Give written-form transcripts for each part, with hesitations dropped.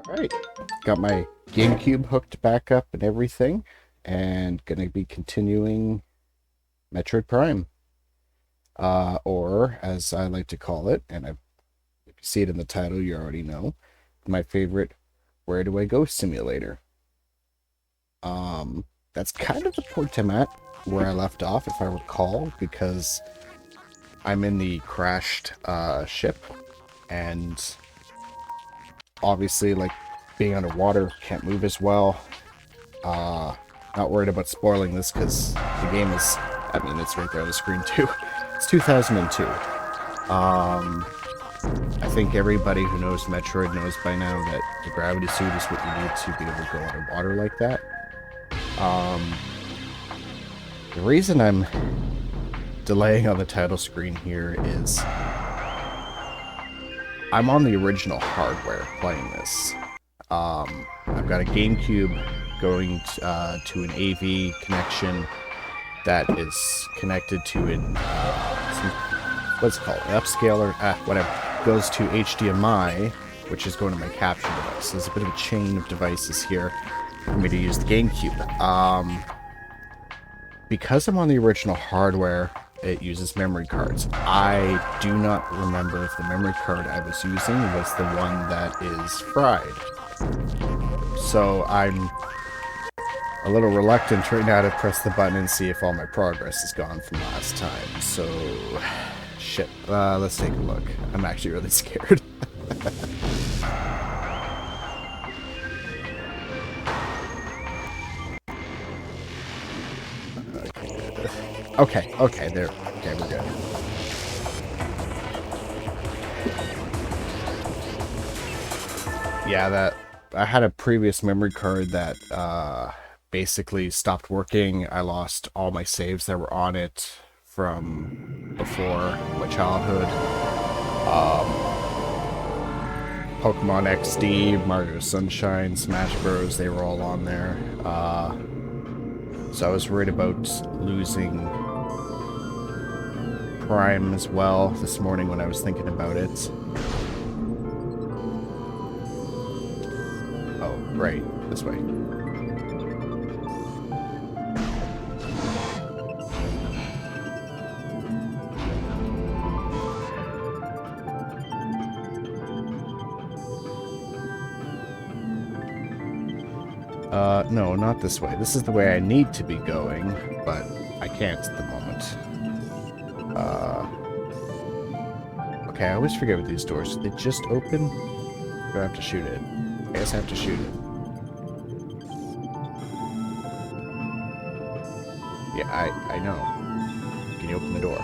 Alright, got my GameCube hooked back up and everything, and gonna be continuing Metroid Prime. Or, as I like to call it, and if you see it in the title, you already know, my favorite Where Do I Go simulator. That's kind of the point I'm at, where I left off, if I recall, because I'm in the crashed ship, and obviously, like, being underwater, can't move as well. Not worried about spoiling this, because the game is, I mean, it's right there on the screen, too. It's 2002. I think everybody who knows Metroid knows by now that the gravity suit is what you need to be able to go underwater like that. The reason I'm delaying on the title screen here is I'm on the original hardware playing this. I've got a GameCube going to an AV connection that is connected to an what's it called, an upscaler, whatever, goes to HDMI, which is going to my capture device. There's a bit of a chain of devices here for me to use the GameCube. Because I'm on the original hardware, it uses memory cards. I do not remember if the memory card I was using was the one that is fried. So I'm a little reluctant right now to press the button and see if all my progress is gone from last time. So, shit. Let's take a look. I'm actually really scared. Okay, there. Okay, we're good. Yeah, that I had a previous memory card that basically stopped working. I lost all my saves that were on it from before my childhood. Pokemon XD, Mario Sunshine, Smash Bros, they were all on there. So I was worried about losing Prime as well this morning when I was thinking about it. Oh, right, this way. No, not this way. This is the way I need to be going, but I can't at the moment. Okay, I always forget with these doors. They just open? Or do I have to shoot it? I guess I have to shoot it. Yeah, I know. Can you open the door?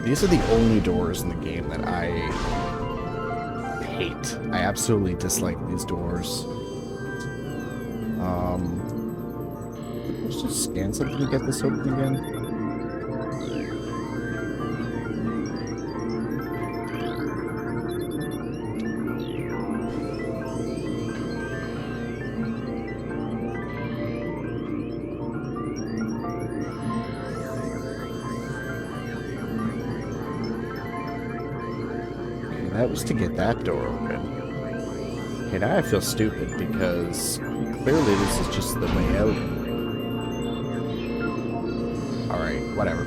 These are the only doors in the game that I hate. I absolutely dislike these doors. Let's just scan something to get this open again. That was to get that door open. Okay, now I feel stupid because clearly this is just the way out. Alright, whatever.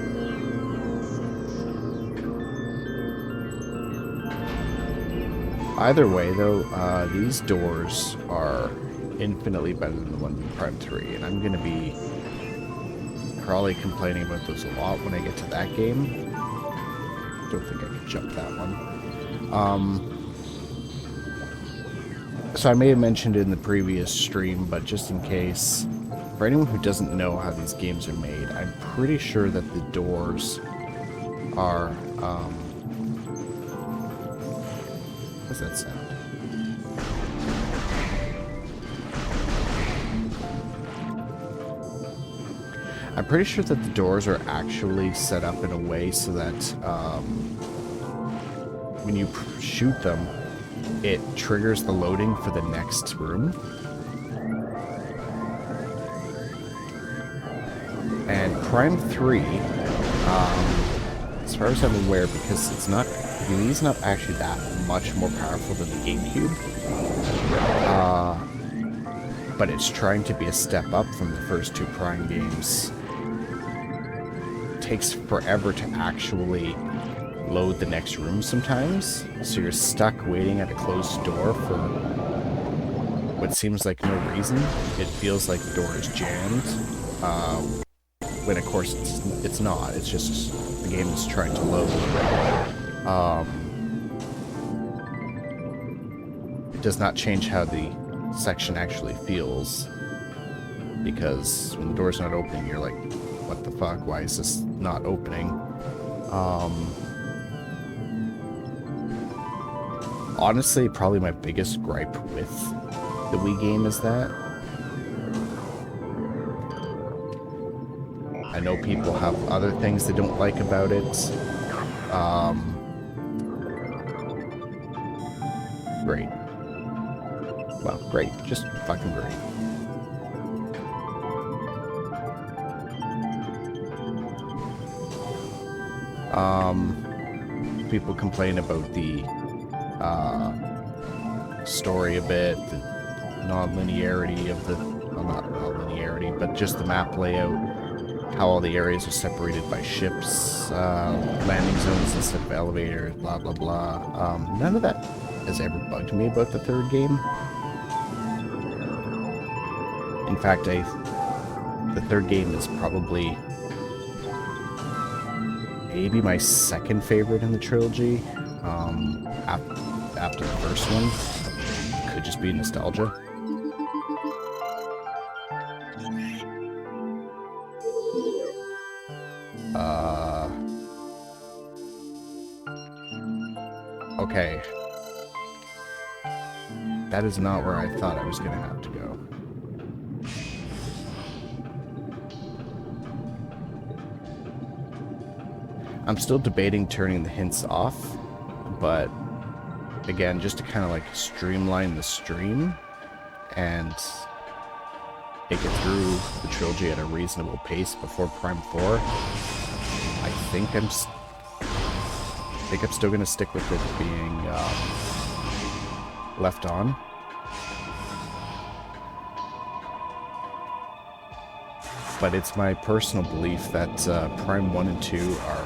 Either way, though, these doors are infinitely better than the one in Prime 3, and I'm going to be probably complaining about those a lot when I get to that game. Don't think I can jump that one. So I may have mentioned it in the previous stream, but just in case, for anyone who doesn't know how these games are made, I'm pretty sure that the doors are, what's that sound? pretty sure that the doors are actually set up in a way so that when you shoot them, it triggers the loading for the next room. And Prime 3, as far as I'm aware, because it's not, it's not actually that much more powerful than the GameCube, but it's trying to be a step up from the first two Prime games. It takes forever to actually load the next room sometimes, so you're stuck waiting at a closed door for what seems like no reason. It feels like the door is jammed, when of course it's not. It's just the game is trying to load. It does not change how the section actually feels, because when the door's not opening, you're like, what the fuck, why is this not opening? Honestly, probably my biggest gripe with the Wii game is that I know people have other things they don't like about it. Great. Well, great. Just fucking great. People complain about the story a bit, the non-linearity of the, well, not non-linearity, but just the map layout, how all the areas are separated by ships, landing zones instead of elevators, blah blah blah. None of that has ever bugged me about the third game. In fact, the third game is probably maybe my second favorite in the trilogy, after the first one. Could just be nostalgia. Okay. That is not where I thought I was gonna have to go. I'm still debating turning the hints off, but again, just to kind of like streamline the stream and make it through the trilogy at a reasonable pace before Prime 4, I think I'm still gonna stick with it being left on. But it's my personal belief that Prime 1 and 2 are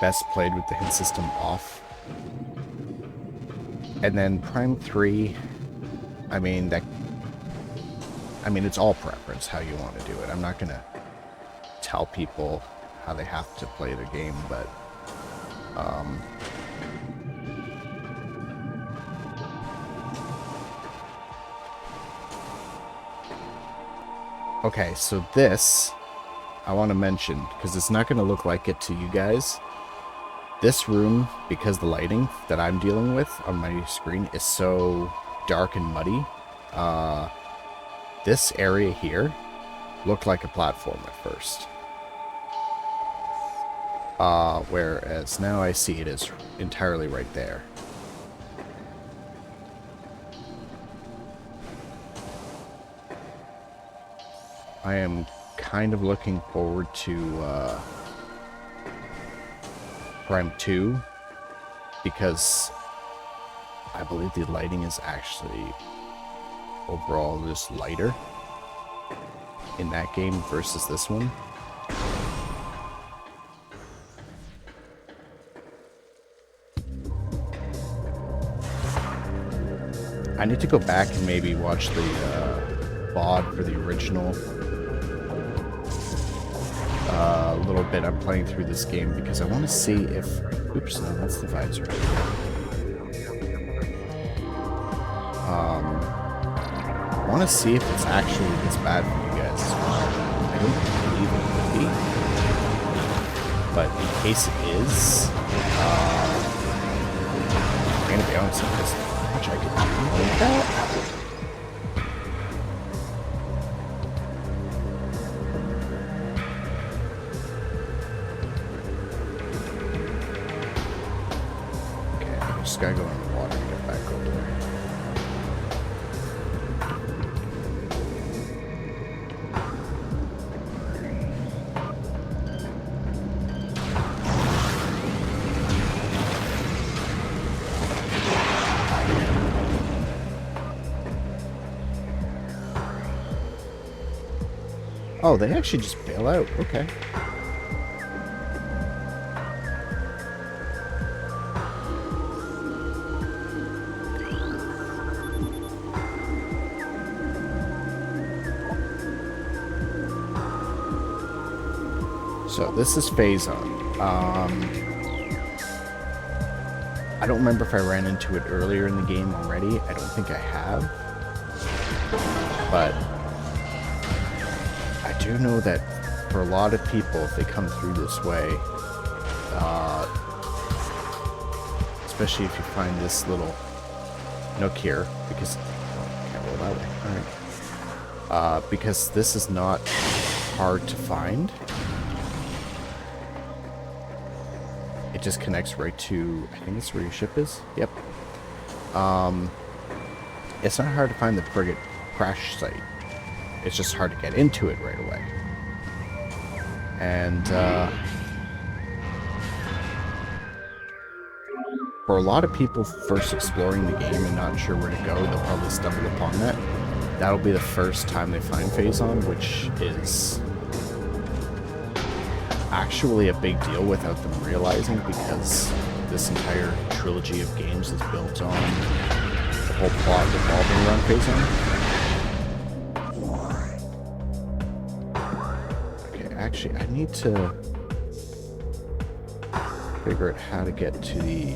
best played with the hint system off. And then Prime 3, I mean, it's all preference how you want to do it. I'm not gonna tell people how they have to play the game, but okay, so this I want to mention, because it's not going to look like it to you guys. This room, because the lighting that I'm dealing with on my screen is so dark and muddy, this area here looked like a platform at first. Whereas now I see it as entirely right there. I am kind of looking forward to Prime 2, because I believe the lighting is actually overall just lighter in that game versus this one. I need to go back and maybe watch the VOD for the original little bit I'm playing through this game, because I want to see if... Oops, no, that's the visor. I want to see if it's actually this bad for you guys as well. I don't believe it would be. But in case it is, I'm going to be honest with this. How much I could do like that? Just gotta go in the water and get back over there. Oh, they actually just bail out. Okay. So this is Phase Zone. I don't remember if I ran into it earlier in the game already. I don't think I have. But I do know that for a lot of people, if they come through this way, especially if you find this little nook here, because can't roll that way. All right. Because this is not hard to find. It just connects right to, I think it's where your ship is. Yep. It's not hard to find the frigate crash site. It's just hard to get into it right away. And for a lot of people first exploring the game and not sure where to go, they'll probably stumble upon that. That'll be the first time they find Phase Zone, which is actually a big deal without them realizing, because this entire trilogy of games is built on the whole plot revolving around Phase Zone. Okay, actually, I need to figure out how to get to the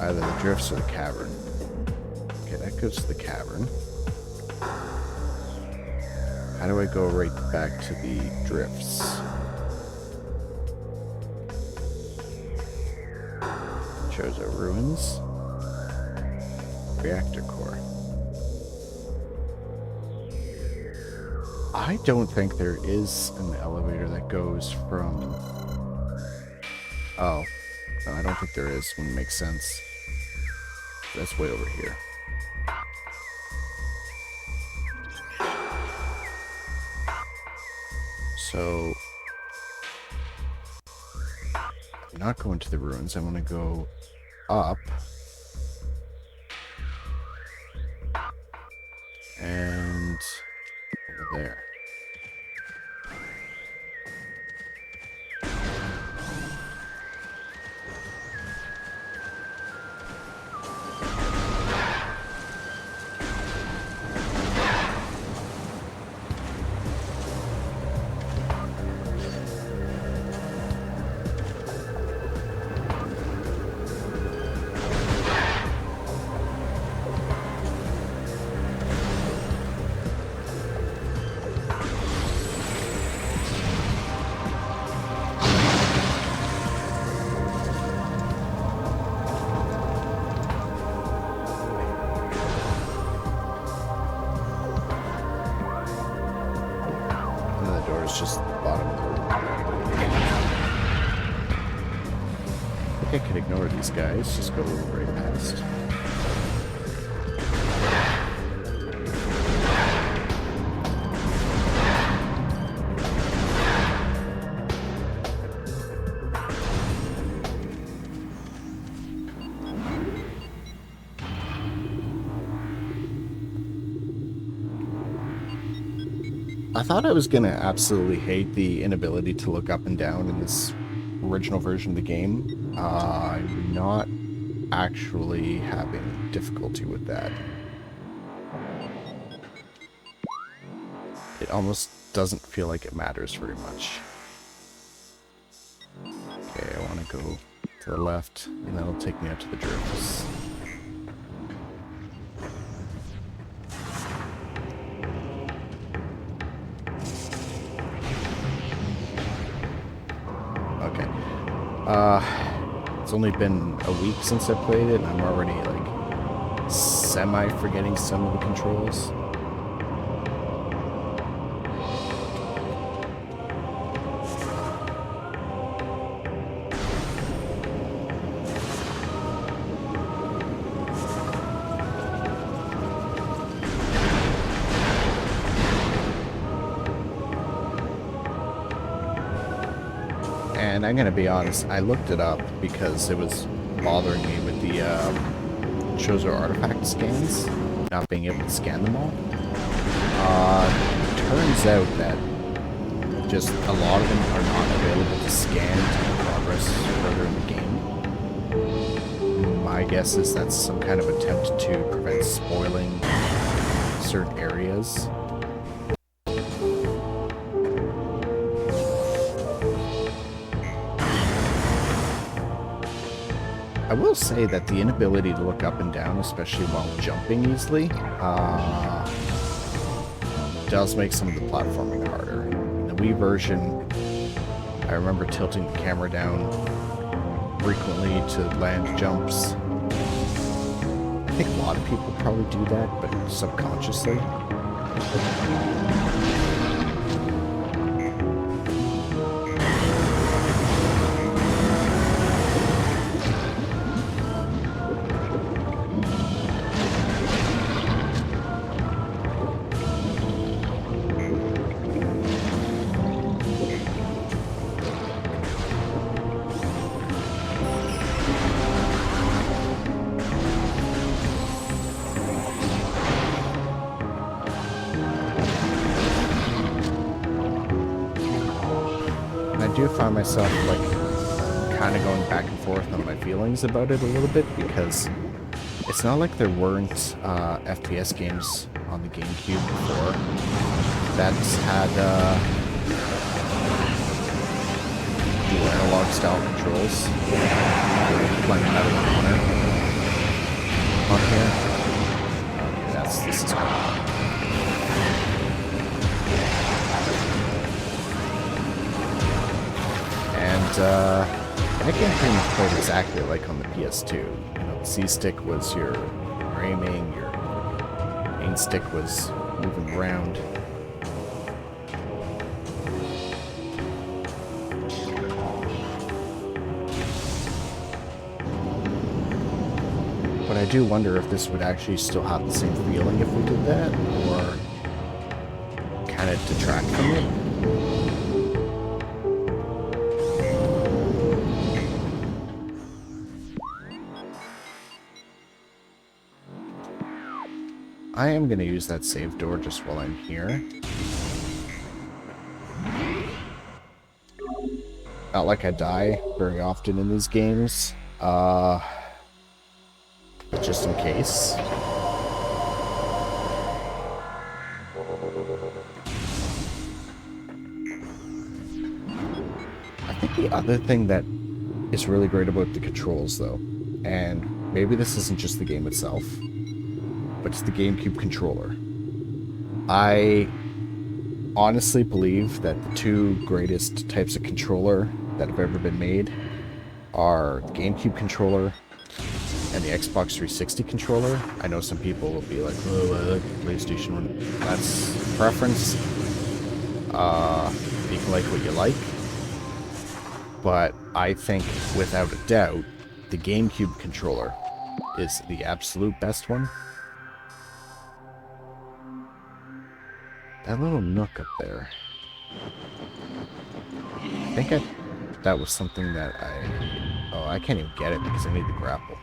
either the drifts or the cavern. Okay, that goes to the cavern. How do I go right back to the drifts? Shows our ruins. Reactor core. I don't think there is an elevator that goes from... Oh. No, I don't think there is. Wouldn't make sense. That's way over here. So, I'm not going to the ruins. I want to go up. And over there. It's just the bottom of the room. I think I can ignore these guys, just go right past. I thought I was going to absolutely hate the inability to look up and down in this original version of the game. I'm not actually having difficulty with that. It almost doesn't feel like it matters very much. Okay, I want to go to the left, and that'll take me out to the drifts. It's only been a week since I played it, and I'm already, like, semi-forgetting some of the controls. And I'm gonna be honest, I looked it up because it was bothering me with the Chozo artifact scans, not being able to scan them all. Turns out that just a lot of them are not available to scan to progress further in the game. My guess is that's some kind of attempt to prevent spoiling certain areas. I will say that the inability to look up and down, especially while jumping easily, does make some of the platforming harder. In the Wii version, I remember tilting the camera down frequently to land jumps. I think a lot of people probably do that, but subconsciously. I do find myself, like, kind of going back and forth on my feelings about it a little bit, because it's not like there weren't FPS games on the GameCube before that had dual analog style controls. Playing Medal of Honor on here. Okay, this is cool. That game pretty much played exactly like on the PS2. You know, the C-stick was your aiming, your main stick was moving around. But I do wonder if this would actually still have the same feeling if we did that, or kind of detract from it. I am going to use that save door just while I'm here. Not like I die very often in these games, but just in case. I think the other thing that is really great about the controls, though, and maybe this isn't just the game itself, but it's the GameCube controller. I honestly believe that the two greatest types of controller that have ever been made are the GameCube controller and the Xbox 360 controller. I know some people will be like, oh, I like the PlayStation one. That's preference. You can like what you like. But I think, without a doubt, the GameCube controller is the absolute best one. That little nook up there. I think that was something that oh, I can't even get it because I need the grapple.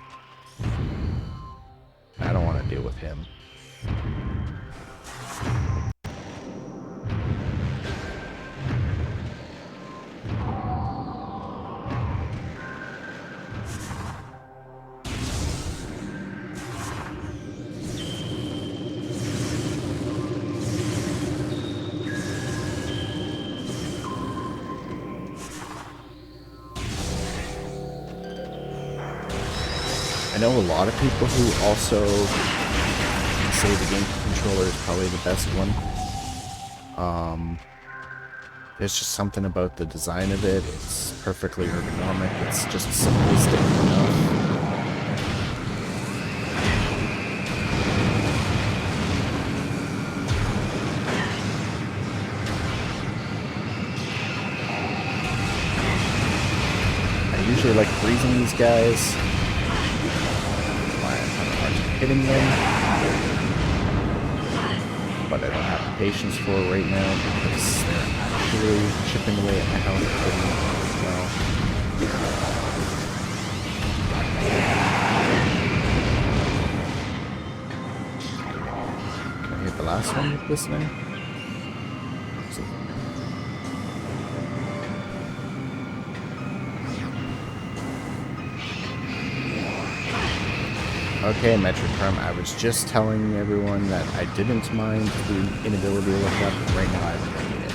I don't want to deal with him. I know a lot of people who also say the GameCube controller is probably the best one. There's just something about the design of it. It's perfectly ergonomic. It's just simplistic enough. I usually like freezing these guys. Hitting them, but I don't have the patience for it right now because they're actually chipping away at my health pretty well. Can I hit the last one with this now? Okay, Metroid Prime, I was just telling everyone that I didn't mind the inability to look up, but right now I'm making it.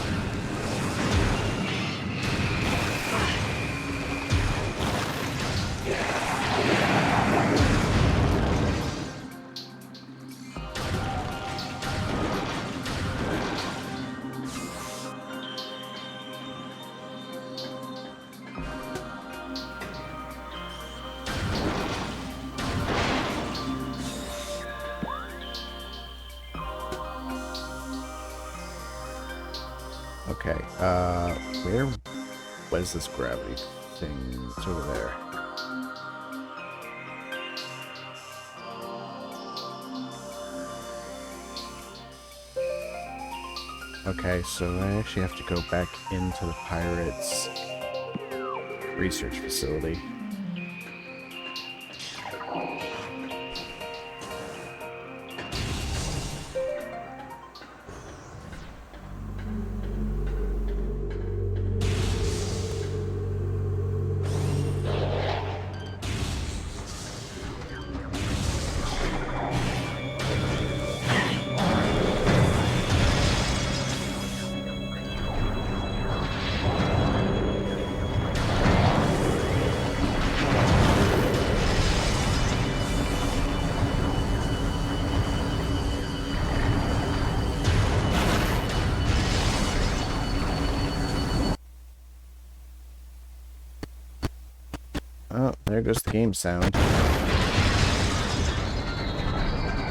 Okay, where was this gravity thing? It's over there. Okay, so I actually have to go back into the Pirates research facility. Oh, there goes the game sound.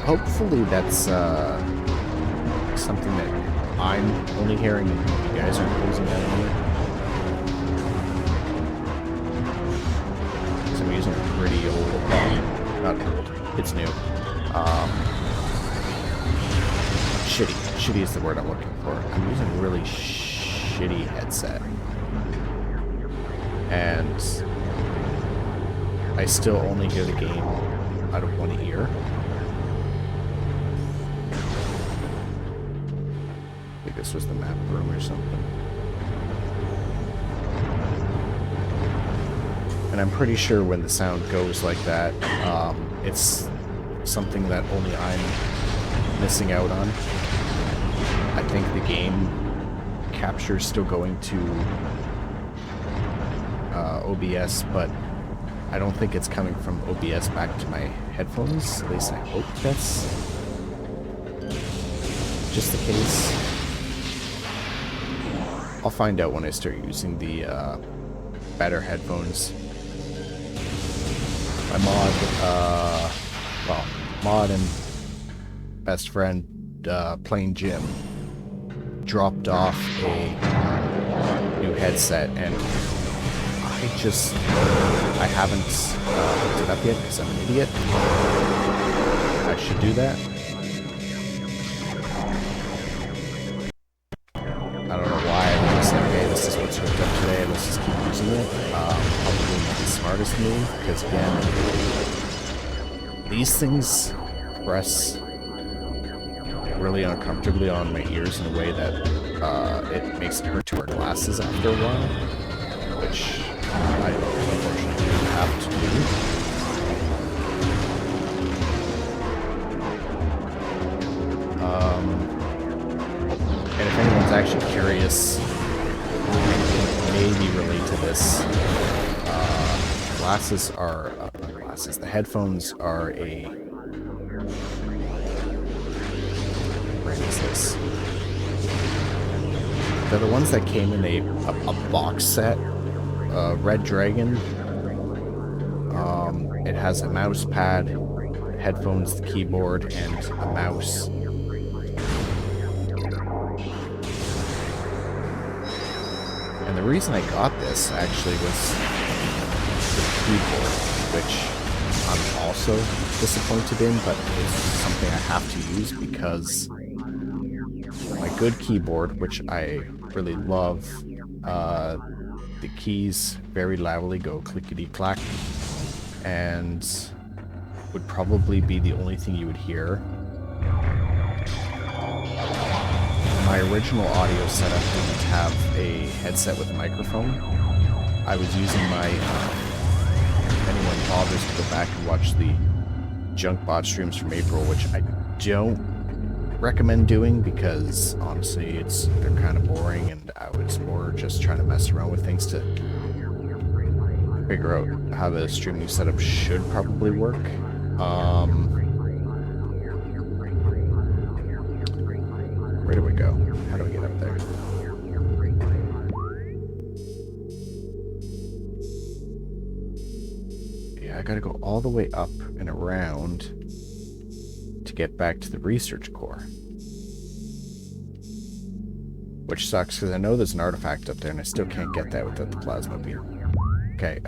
Hopefully that's something that I'm only hearing and you guys aren't losing that on it. Because I'm using a pretty old, not old, it's new. Shitty is the word I'm looking for. I'm using a really shitty headset. And I still only hear the game out of one ear. I think this was the map room or something. And I'm pretty sure when the sound goes like that, it's something that only I'm missing out on. I think the game capture is still going to OBS, but I don't think it's coming from OBS back to my headphones. At least I hope that's just the case. I'll find out when I start using the better headphones. My mod and best friend, Plain Jim, dropped off a new headset, and I haven't hooked it up yet because I'm an idiot. I should do that. I don't know why I just said, okay, this is what's hooked up today, let's just keep using it. Probably not the smartest move, because again, these things press really uncomfortably on my ears in a way that it makes it hurt to wear glasses after a while, which I unfortunately have to do. And if anyone's actually curious, maybe relate to this, the headphones are a... What is this? They're the ones that came in a box set. Red Dragon. It has a mouse pad, headphones, the keyboard, and a mouse. And the reason I got this actually was the keyboard, which I'm also disappointed in, but it's something I have to use because my good keyboard, which I really love, the keys very loudly go clickety-clack, and would probably be the only thing you would hear. My original audio setup didn't have a headset with a microphone. I was using my, if anyone bothers to go back and watch the junk bot streams from April, which I don't recommend doing because honestly they're kind of boring, and I was more just trying to mess around with things to figure out how the streaming setup should probably work. Where do we go? How do we get up there? Yeah, I gotta go all the way up and around to get back to the research core. Which sucks, because I know there's an artifact up there, and I still can't get that without the plasma beam. Okay,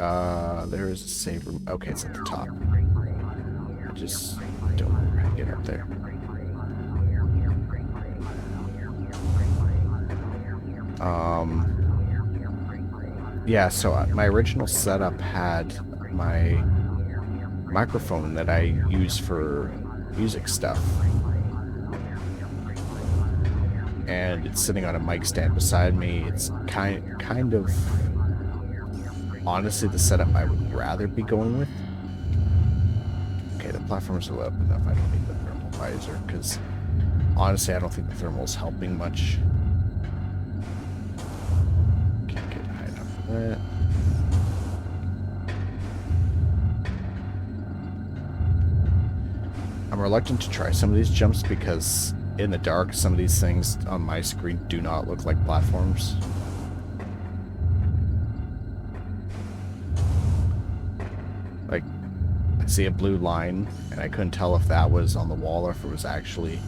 there's a save room. Okay, it's at the top. I just don't know how to get up there. Yeah, so my original setup had my microphone that I use for music stuff. And it's sitting on a mic stand beside me. It's kind of honestly the setup I would rather be going with. Okay, the platforms are lit up enough. I don't need the thermal visor, because honestly I don't think the thermal is helping much. Can't get high enough for that. I'm reluctant to try some of these jumps because in the dark, some of these things on my screen do not look like platforms. Like, I see a blue line, and I couldn't tell if that was on the wall or if it was actually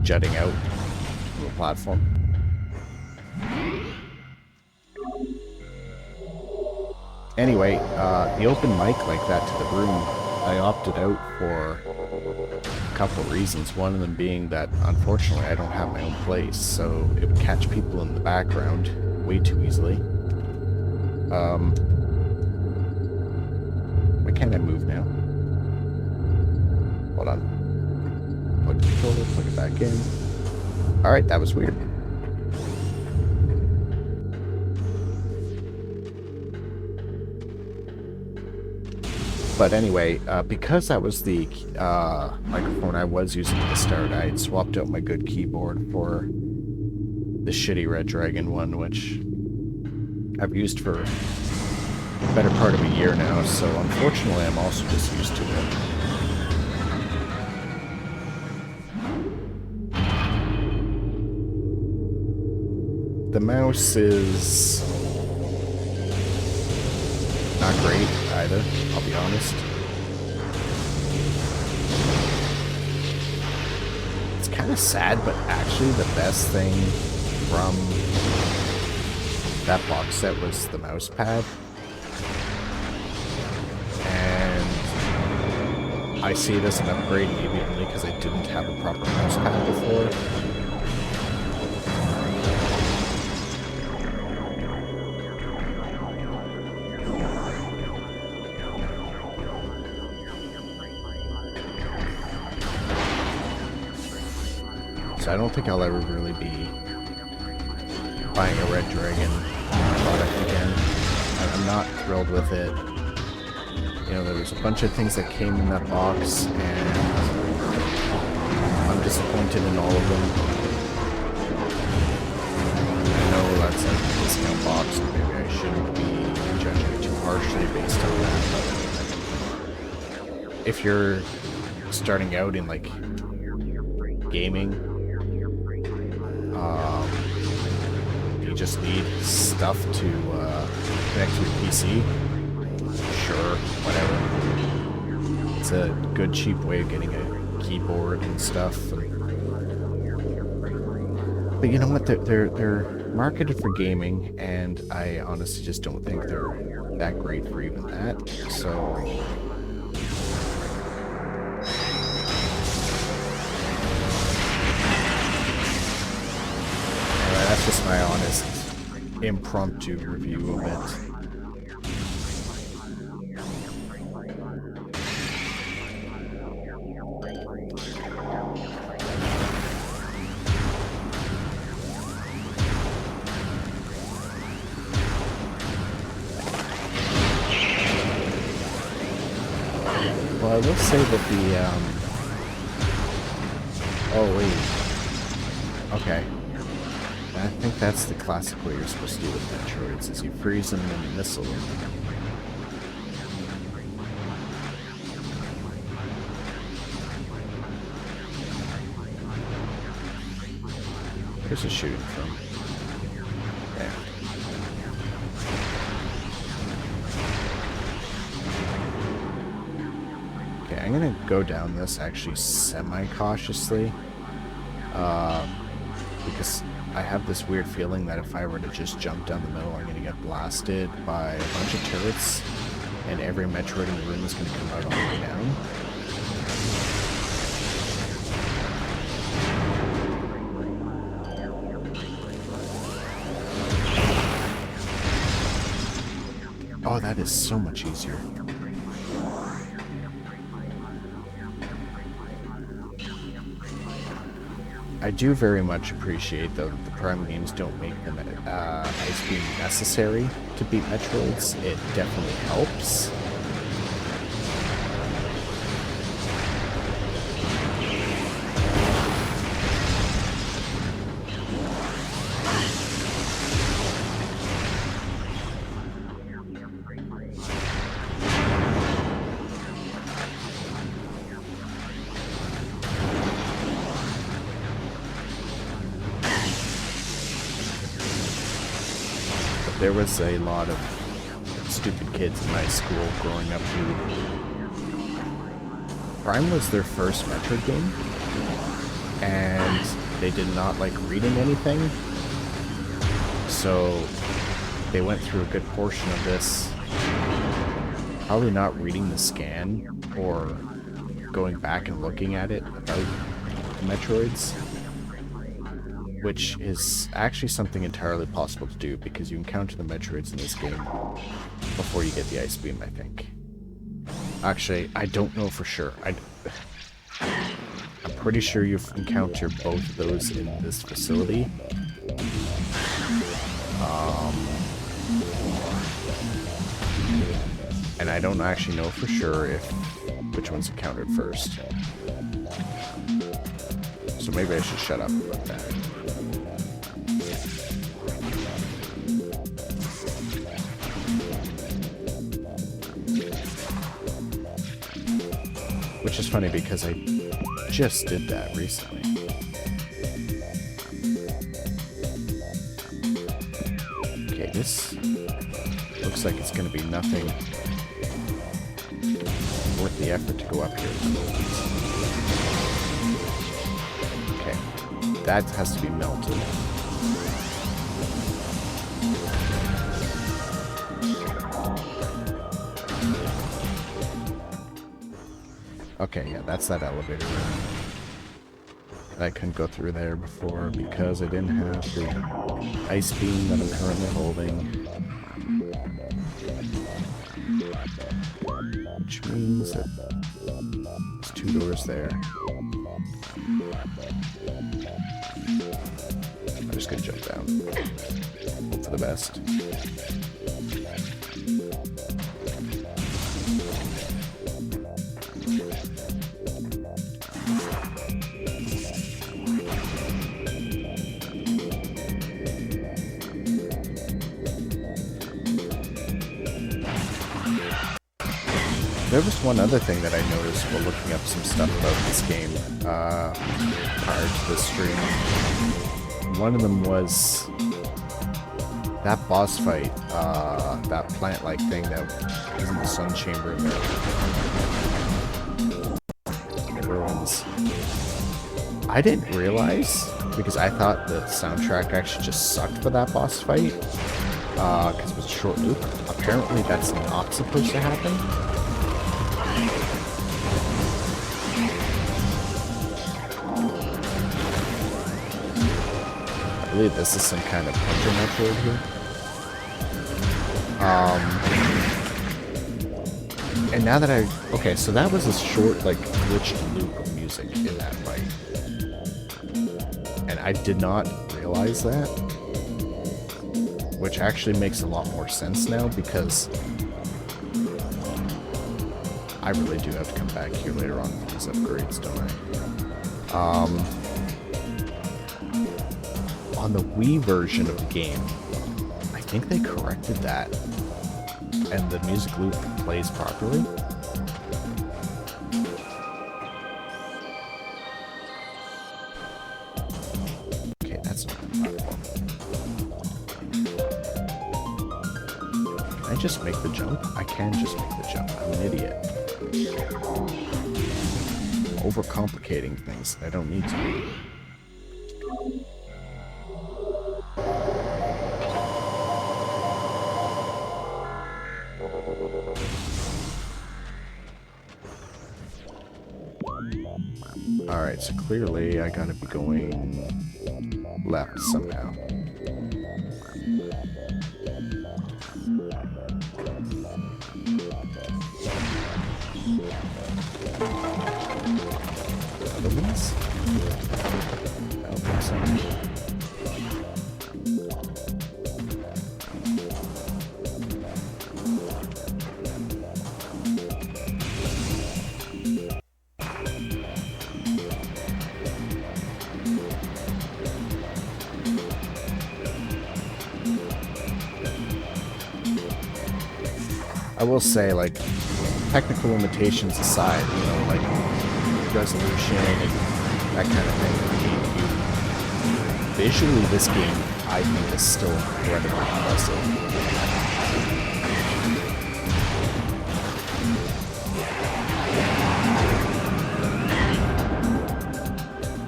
jutting out from the platform. Anyway, the open mic like that to the room, I opted out for a couple of reasons. One of them being that, unfortunately, I don't have my own place, so it would catch people in the background way too easily. Why can't I move now? Hold on. Plug the controller, plug it back in. Alright, that was weird. But anyway, because that was the microphone I was using at the start, I had swapped out my good keyboard for the shitty Red Dragon one, which I've used for the better part of a year now, so unfortunately I'm also just used to it. The mouse is not great either, I'll be honest. It's kind of sad, but actually the best thing from that box set was the mouse pad. And I see it as an upgrade maybe only because I didn't have a proper mouse pad before. I don't think I'll ever really be buying a Red Dragon product again. I'm not thrilled with it. You know, there was a bunch of things that came in that box, and I'm disappointed in all of them. I know that's like a discount box, and maybe I shouldn't be judging it too harshly based on that, but if you're starting out in like gaming, you just need stuff to connect to your PC, sure, whatever. It's a good cheap way of getting a keyboard and stuff. But you know what, they're marketed for gaming, and I honestly just don't think they're that great for even that, so that's just my honest impromptu review of it. Well, I will say that the, oh, wait. Okay. I think that's the classic way you're supposed to do with Metroids, is you freeze them and missile them. Where's it shooting from? There. Okay, I'm gonna go down this actually semi-cautiously. Because I have this weird feeling that if I were to just jump down the middle, I'm gonna get blasted by a bunch of turrets, and every Metroid in the room is gonna come out all the way down. Oh, that is so much easier. I do very much appreciate, though, that the Prime games don't make them ice beam necessary to beat Metroids. It definitely helps. There was a lot of stupid kids in my school growing up who Prime was their first Metroid game, and they did not like reading anything, so they went through a good portion of this probably not reading the scan or going back and looking at it about the Metroids. Which is actually something entirely possible to do, because you encounter the Metroids in this game before you get the Ice Beam, I think. Actually, I don't know for sure. I'm pretty sure you've encountered both of those in this facility. And I don't actually know for sure which one's encountered first. So maybe I should shut up about that. Which is funny because I just did that recently. Okay, this looks like it's going to be nothing worth the effort to go up here. Okay, that has to be melted. Okay, yeah, that's that elevator room. I couldn't go through there before because I didn't have the ice beam that I'm currently holding. Which means that there's two doors there. I'm just gonna jump down. Hope for the best. There was one other thing that I noticed while looking up some stuff about this game prior to this stream. One of them was that boss fight, that plant-like thing that was in the sun chamber in there. Ruins. I didn't realize, because I thought the soundtrack actually just sucked for that boss fight, because it was a short loop. Apparently that's not supposed to happen. I believe this is some kind of Hunter Metroid here. And now that okay, so that was a short, like, glitched loop of music in that fight. And I did not realize that. Which actually makes a lot more sense now, because I really do have to come back here later on with these upgrades, don't I? On the Wii version of the game, I think they corrected that, and the music loop plays properly. Okay, that's not the platform. Can I just make the jump? I can just make the jump. I'm an idiot. Overcomplicating things. I don't need to. Alright, so clearly I gotta be going left somehow. Other ones? I don't think so. I will say, like, technical limitations aside, you know, like resolution and that kind of thing with GameCube, visually this game, I think, is still incredibly impressive.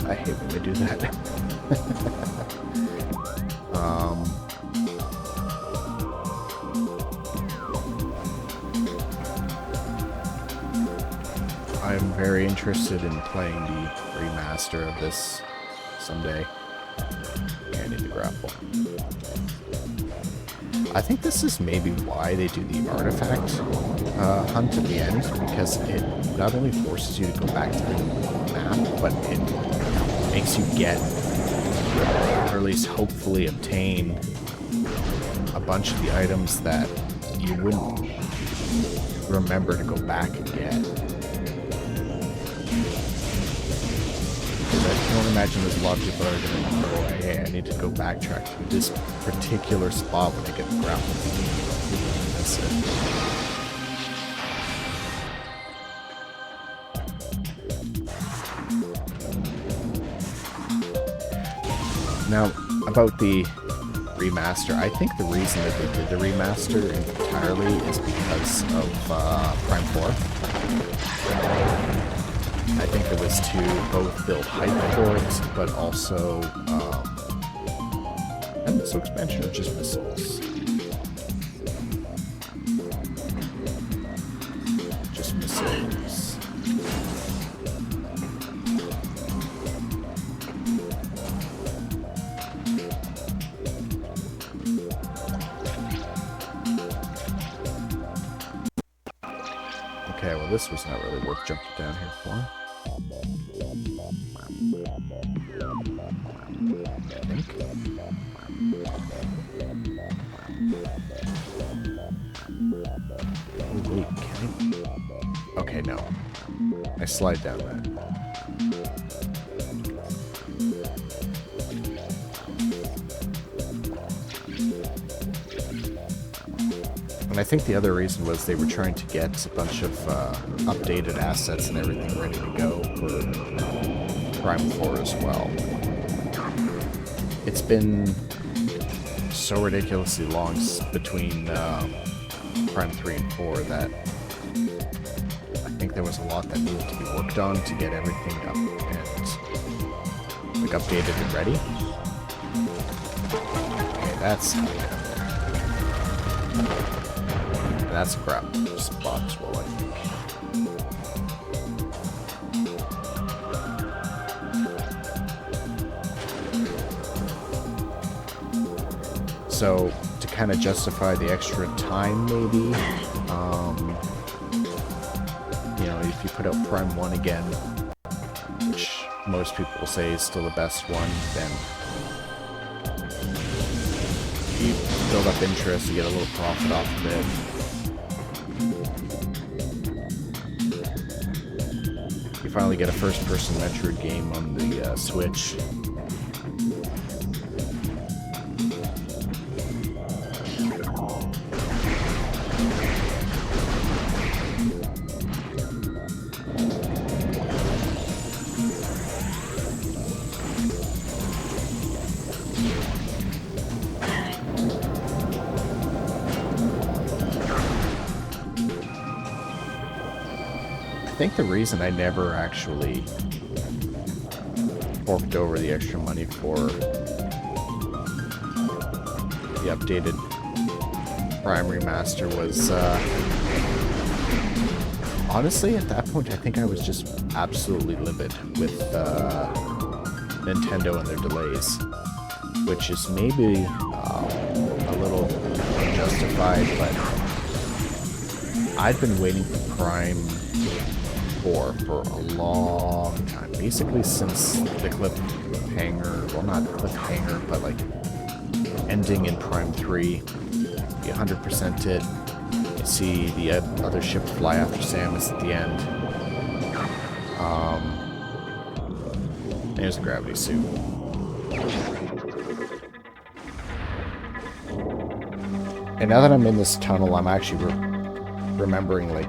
I hate when they do that. I'm very interested in playing the remaster of this someday. Okay, I need to grapple. I think this is maybe why they do the artifact hunt at the end, because it not only forces you to go back to the map, but it makes you get, or at least hopefully obtain, a bunch of the items that you wouldn't remember to go back and get. I can only imagine there's a lot of people that are going to go, hey, I need to go backtrack to this particular spot when I get the grapple. That's it. Now, about the remaster, I think the reason that they did the remaster entirely is because of Prime 4. I think it was to both build hype for it, but also and missile expansion or just missiles? Just missiles. Okay, well this was not really worth jumping down here for. Okay, no. I slide down that. And I think the other reason was they were trying to get a bunch of updated assets and everything ready to go for Prime 4 as well. It's been so ridiculously long between Prime 3 and 4 that I think there was a lot that needed to be worked on to get everything up and like updated and ready. Okay, that's how you get up there. And that's a crap spot as well, I think. So to kind of justify the extra time, maybe. You know, if you put out Prime 1 again, which most people will say is still the best one, then you build up interest, you get a little profit off of it. You finally get a first-person Metroid game on the Switch. I think the reason I never actually forked over the extra money for the updated Prime Remaster was, honestly, at that point, I think I was just absolutely livid with Nintendo and their delays, which is maybe a little unjustified, but I've been waiting for Prime 4 for a long time, basically since the cliffhanger, well, not cliffhanger, but like ending in Prime 3. You 100% it, you see the other ship fly after Samus at the end. There's the gravity suit. And now that I'm in this tunnel, I'm actually remembering, like,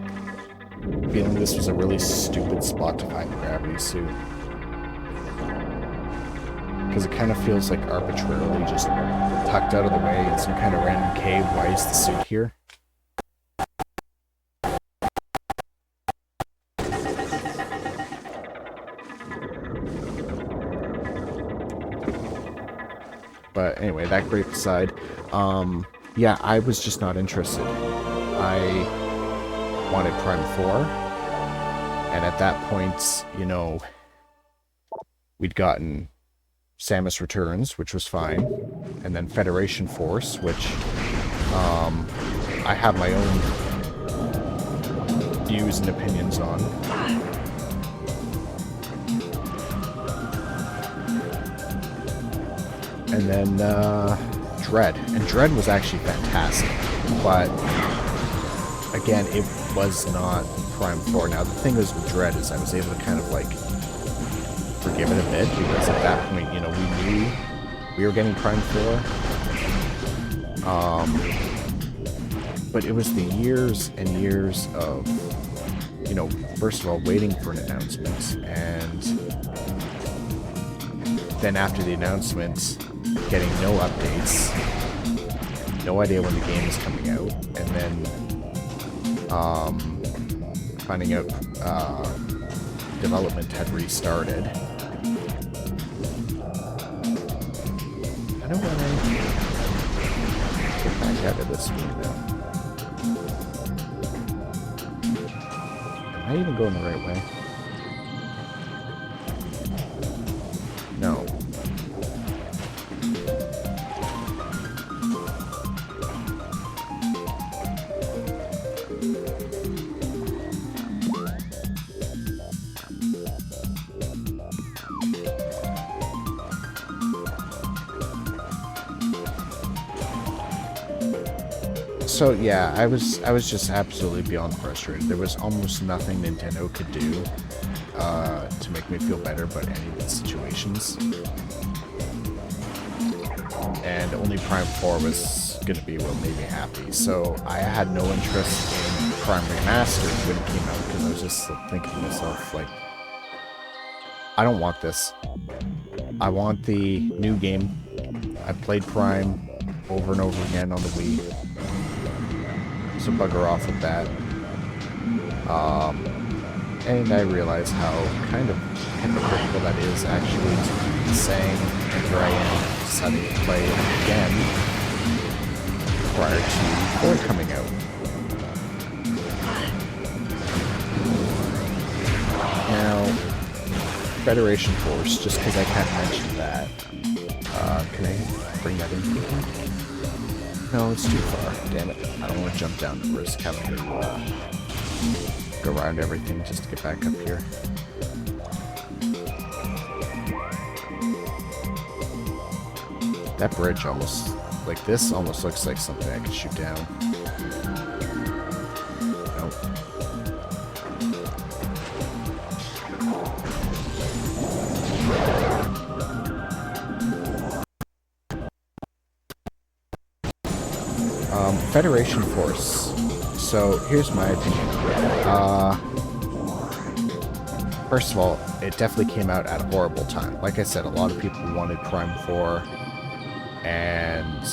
feeling this was a really stupid spot to find the gravity suit. Because it kind of feels like arbitrarily just tucked out of the way in some kind of random cave. Why is the suit here? But anyway, that gripe aside, yeah, I was just not interested. I wanted Prime 4, and at that point, you know, we'd gotten Samus Returns, which was fine, and then Federation Force, which I have my own views and opinions on. And then Dread. And Dread was actually fantastic, but again, it was not Prime 4. Now, the thing is with Dread is I was able to kind of, like, forgive it a bit, because at that point, you know, we knew we were getting Prime 4. But it was the years and years of, you know, first of all, waiting for an announcement, and then after the announcement, getting no updates, no idea when the game is coming out, and then finding out development had restarted. I don't want to get back out of this window. Am I even going the right way? No. So yeah, I was just absolutely beyond frustrated. There was almost nothing Nintendo could do to make me feel better about any of the situations. And only Prime 4 was going to be what made me happy. So I had no interest in Prime Remastered when it came out, because I was just thinking to myself, like, I don't want this. I want the new game. I played Prime over and over again on the Wii. So bugger off with that. And I realize how kind of hypocritical that is actually to be saying, and here I am deciding to play it again prior to 4 coming out. Now, Federation Force, just because I can't mention that, can I bring that in? No, it's too far. Damn it. I don't want to jump down and risk having to go around everything just to get back up here. That bridge almost, like this, almost looks like something I could shoot down. Nope. Federation Force. So here's my opinion. First of all, it definitely came out at a horrible time. Like I said, a lot of people wanted Prime 4, and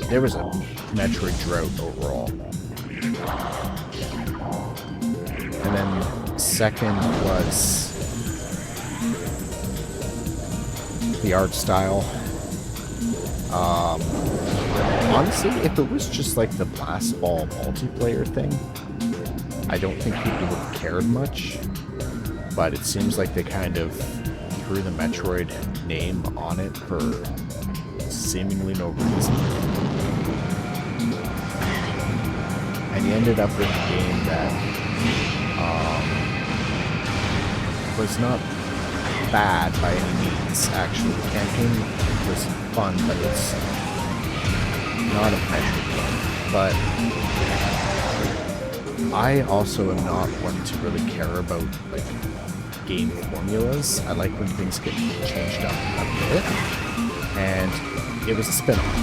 there was a Metroid drought overall. And then second was the art style. Honestly, if it was just like the Blast Ball multiplayer thing, I don't think people would have cared much. But it seems like they kind of threw the Metroid name on it for seemingly no reason. And you ended up with a game that was not bad by any means, actually. The campaign was fun, but it's not a Metroid game. But I also am not one to really care about, like, game formulas. I like when things get changed up a bit. And it was a spin-off.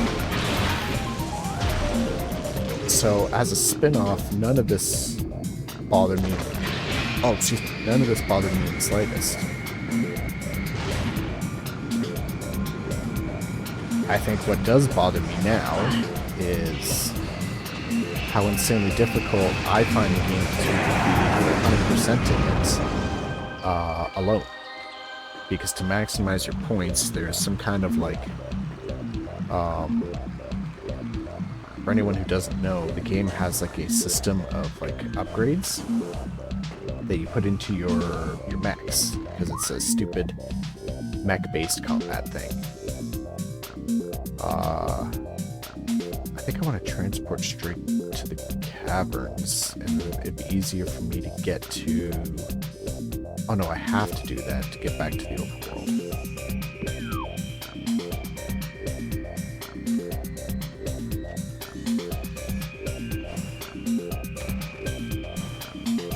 So, as a spin-off, none of this bothered me. Oh, excuse me. None of this bothered me in the slightest. I think what does bother me now is how insanely difficult I find the game to be 100%ing it alone. Because to maximize your points, there's some kind of like, for anyone who doesn't know, the game has like a system of like upgrades that you put into your mechs, because it's a stupid mech-based combat thing. I think I want to transport straight to the caverns, and it'd be easier for me to get to... Oh no, I have to do that to get back to the overworld.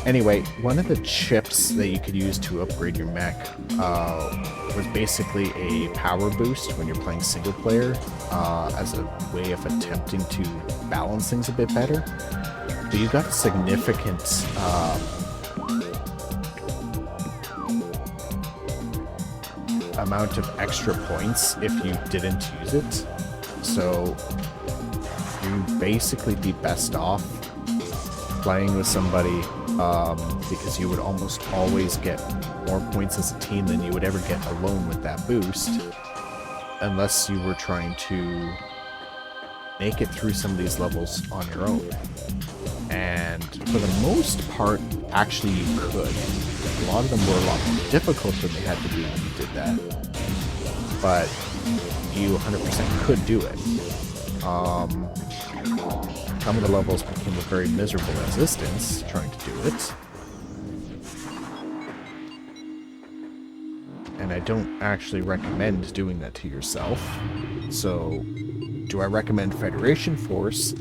Anyway, one of the chips that you could use to upgrade your mech was basically a power boost when you're playing single player as a way of attempting to balance things a bit better. But you got a significant amount of extra points if you didn't use it. So you basically be best off playing with somebody because you would almost always get more points as a team than you would ever get alone with that boost, unless you were trying to make it through some of these levels on your own. And for the most part, actually you could. A lot of them were a lot more difficult than they had to be when you did that, but you 100% could do it. Some of the levels became a very miserable existence trying to do it. And I don't actually recommend doing that to yourself. So, do I recommend Federation Force?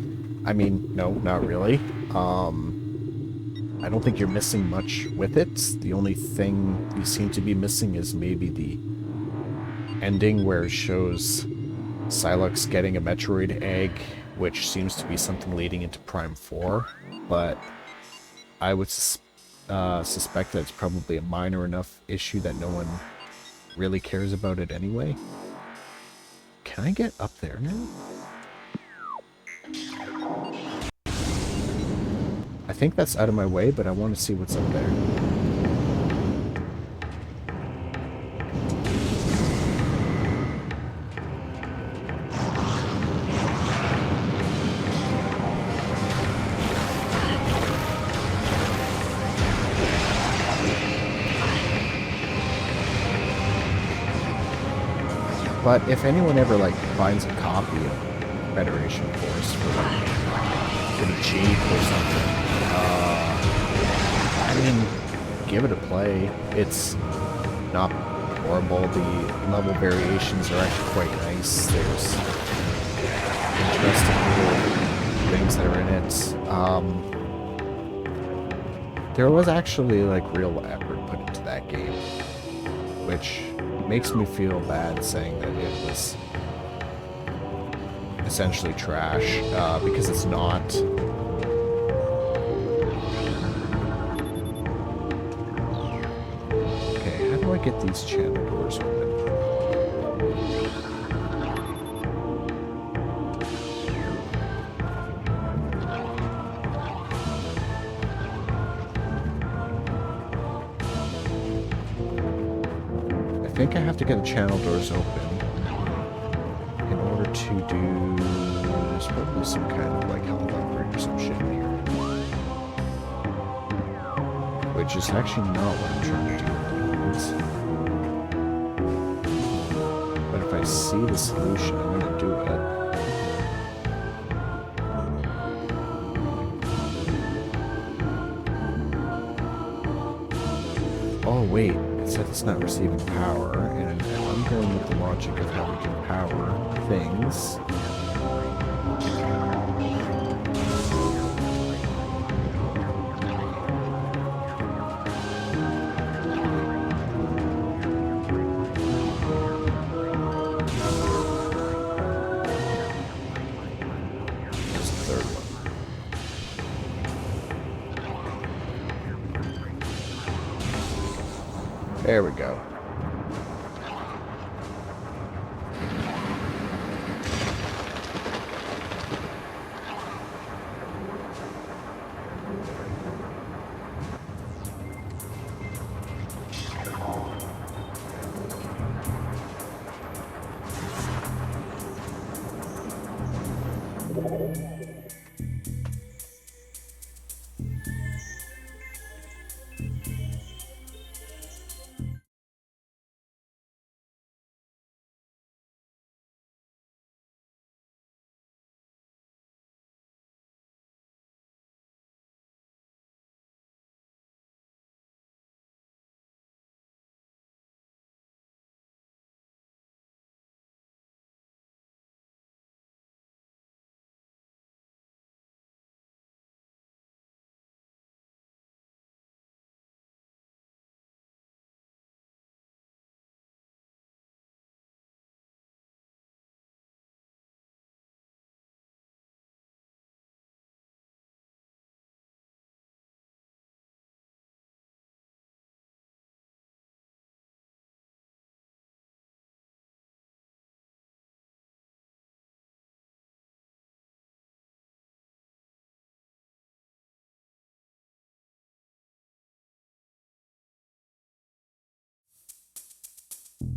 I mean, no, not really. I don't think you're missing much with it. The only thing you seem to be missing is maybe the ending where it shows Sylux getting a Metroid egg, which seems to be something leading into Prime 4, but I would suspect that it's probably a minor enough issue that no one really cares about it anyway. Can I get up there now? I think that's out of my way, but I want to see what's up there. But if anyone ever like finds a copy of Federation Force for like getting cheap or something. I mean, give it a play. It's not horrible. The level variations are actually quite nice. There's interesting little things that are in it. There was actually like real effort put into that game, which makes me feel bad saying that it was essentially trash, because it's not. Okay, how do I get these channel doors open? I think I have to get the channel doors open in order to do. There's probably some kind of like health upgrade or some shit in here, which is actually not what I'm trying to do at the moment. But if I see the solution, I'm gonna do it. Oh wait. Said it's not receiving power, and if I'm going with the logic of how we can power things, there's the third one. There we go.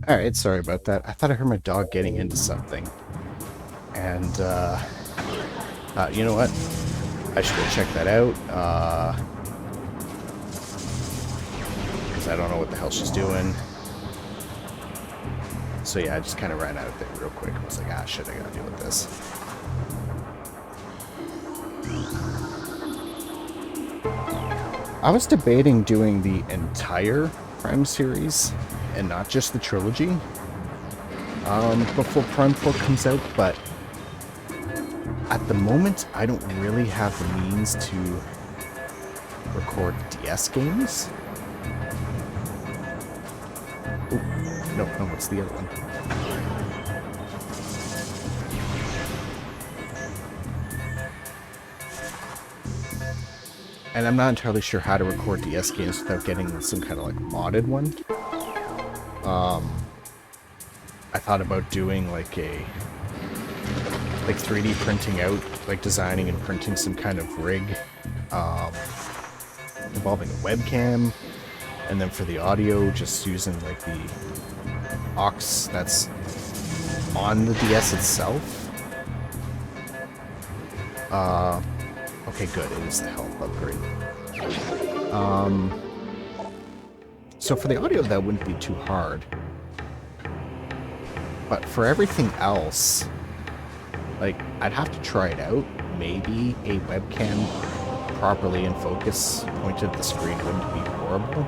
Alright, sorry about that. I thought I heard my dog getting into something. And, you know what? I should go check that out, because I don't know what the hell she's doing. So yeah, I just kind of ran out of there real quick. I was like, ah, shit, I gotta deal with this. I was debating doing the entire Prime series and not just the trilogy before Prime 4 comes out, but at the moment I don't really have the means to record DS games. Ooh, no, what's the other one? And I'm not entirely sure how to record DS games without getting some kind of like modded one. I thought about doing like 3D printing out, like designing and printing some kind of rig involving a webcam, and then for the audio just using like the aux that's on the DS itself. Okay, good, it is the health upgrade. So for the audio that wouldn't be too hard. But for everything else, Like, I'd have to try it out. Maybe a webcam properly in focus pointed at the screen wouldn't be horrible.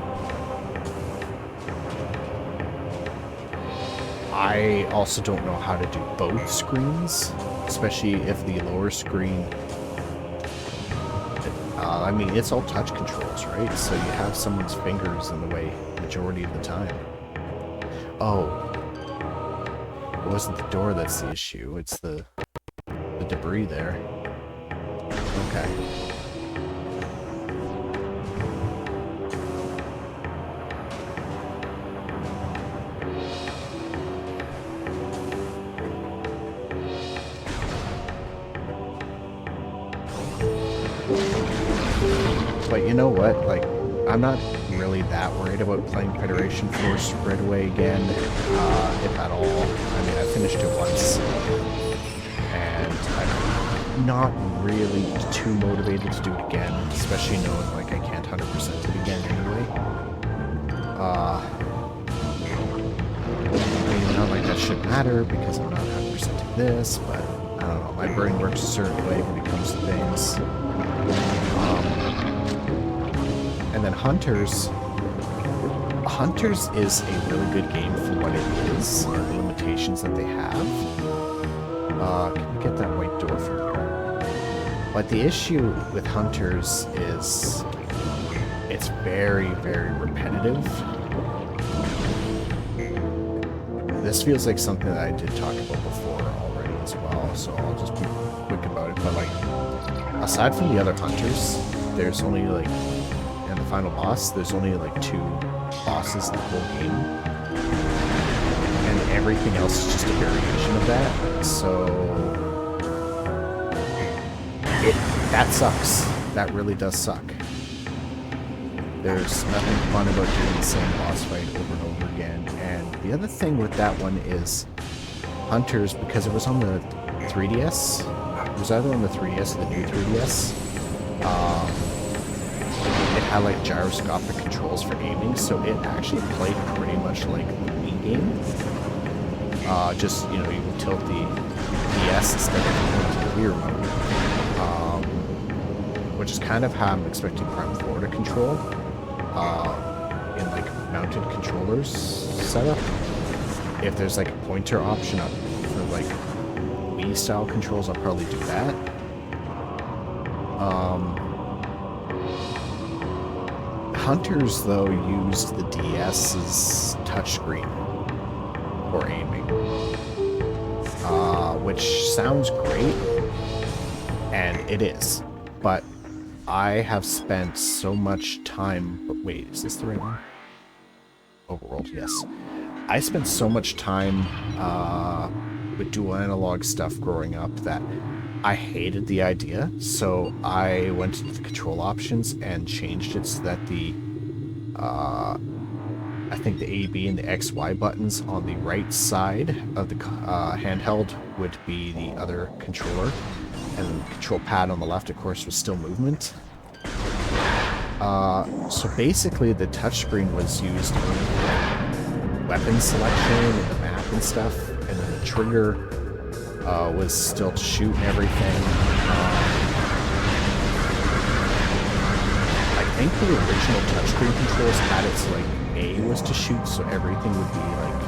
I also don't know how to do both screens, especially if the lower screen... I mean, it's all touch controls, right? So you have someone's fingers in the way majority of the time. Oh. It wasn't the door that's the issue, it's the debris there. Okay. But you know what? Like, I'm not really that worried about playing Federation Force right away again, if at all. I mean, I finished it once, and I'm not really too motivated to do it again, especially knowing, like, I can't 100% it again anyway. I mean, not like that should matter, because I'm not 100%ing this, but, I don't know, my brain works a certain way when it comes to things. And then Hunters is a really good game for what it is, and the limitations that they have. Can we get that white door from here? But the issue with Hunters is it's very, very repetitive. This feels like something that I did talk about before already as well, so I'll just be quick about it. But like, aside from the other Hunters, there's only like, and the final boss, there's only like 2 bosses in the whole game. And everything else is just a variation of that. So that sucks. That really does suck. There's nothing fun about doing the same boss fight over and over again. And the other thing with that one is Hunters, because it was on the 3DS, it was either on the 3DS or the new 3DS, it had like gyroscopic controls for aiming, so it actually played pretty much like the Wii game. Just, you know, you would tilt the DS instead of the Wii remote. Which is kind of how I'm expecting Prime 4 to control in like mounted controllers setup. If there's like a pointer option up for like Wii style controls, I'll probably do that. Hunters, though, used the DS's touchscreen for aiming, which sounds great, and it is, but I have spent so much time... But wait, is this the right one? Overworld, yes. I spent so much time with dual analog stuff growing up that I hated the idea, so I went to the control options and changed it so that the, I think the A, B, and the X, Y buttons on the right side of the handheld would be the other controller, and the control pad on the left, of course, was still movement. So basically the touchscreen was used for weapon selection and the map and stuff, and then the trigger was still to shoot and everything. I think the original touchscreen controls had it so like A was to shoot, so everything would be like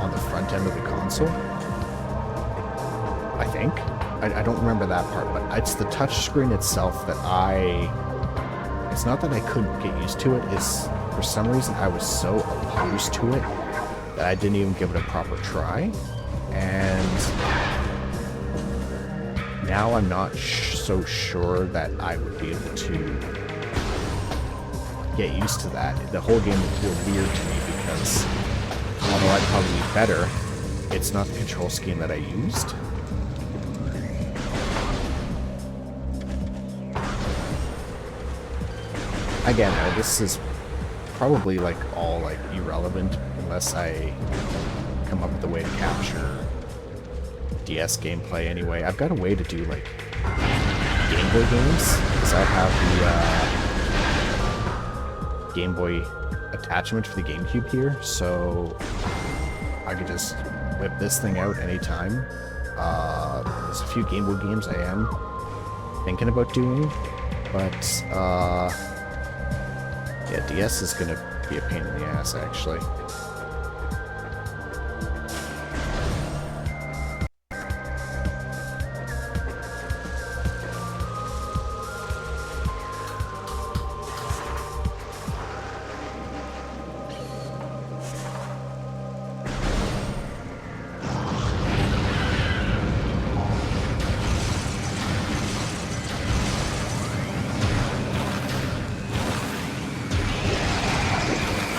on the front end of the console. I think. I don't remember that part, but it's the touchscreen itself that it's not that I couldn't get used to it, it's for some reason I was so opposed to it that I didn't even give it a proper try. And now I'm not so sure that I would be able to get used to that. The whole game would feel weird to me because, although I'd probably be better, it's not the control scheme that I used. Again, this is probably like all like irrelevant unless I come up with a way to capture DS gameplay anyway. I've got a way to do like Game Boy games because I have the Game Boy attachment for the GameCube here, so I could just whip this thing out anytime. There's a few Game Boy games I am thinking about doing, but yeah, DS is gonna be a pain in the ass, actually.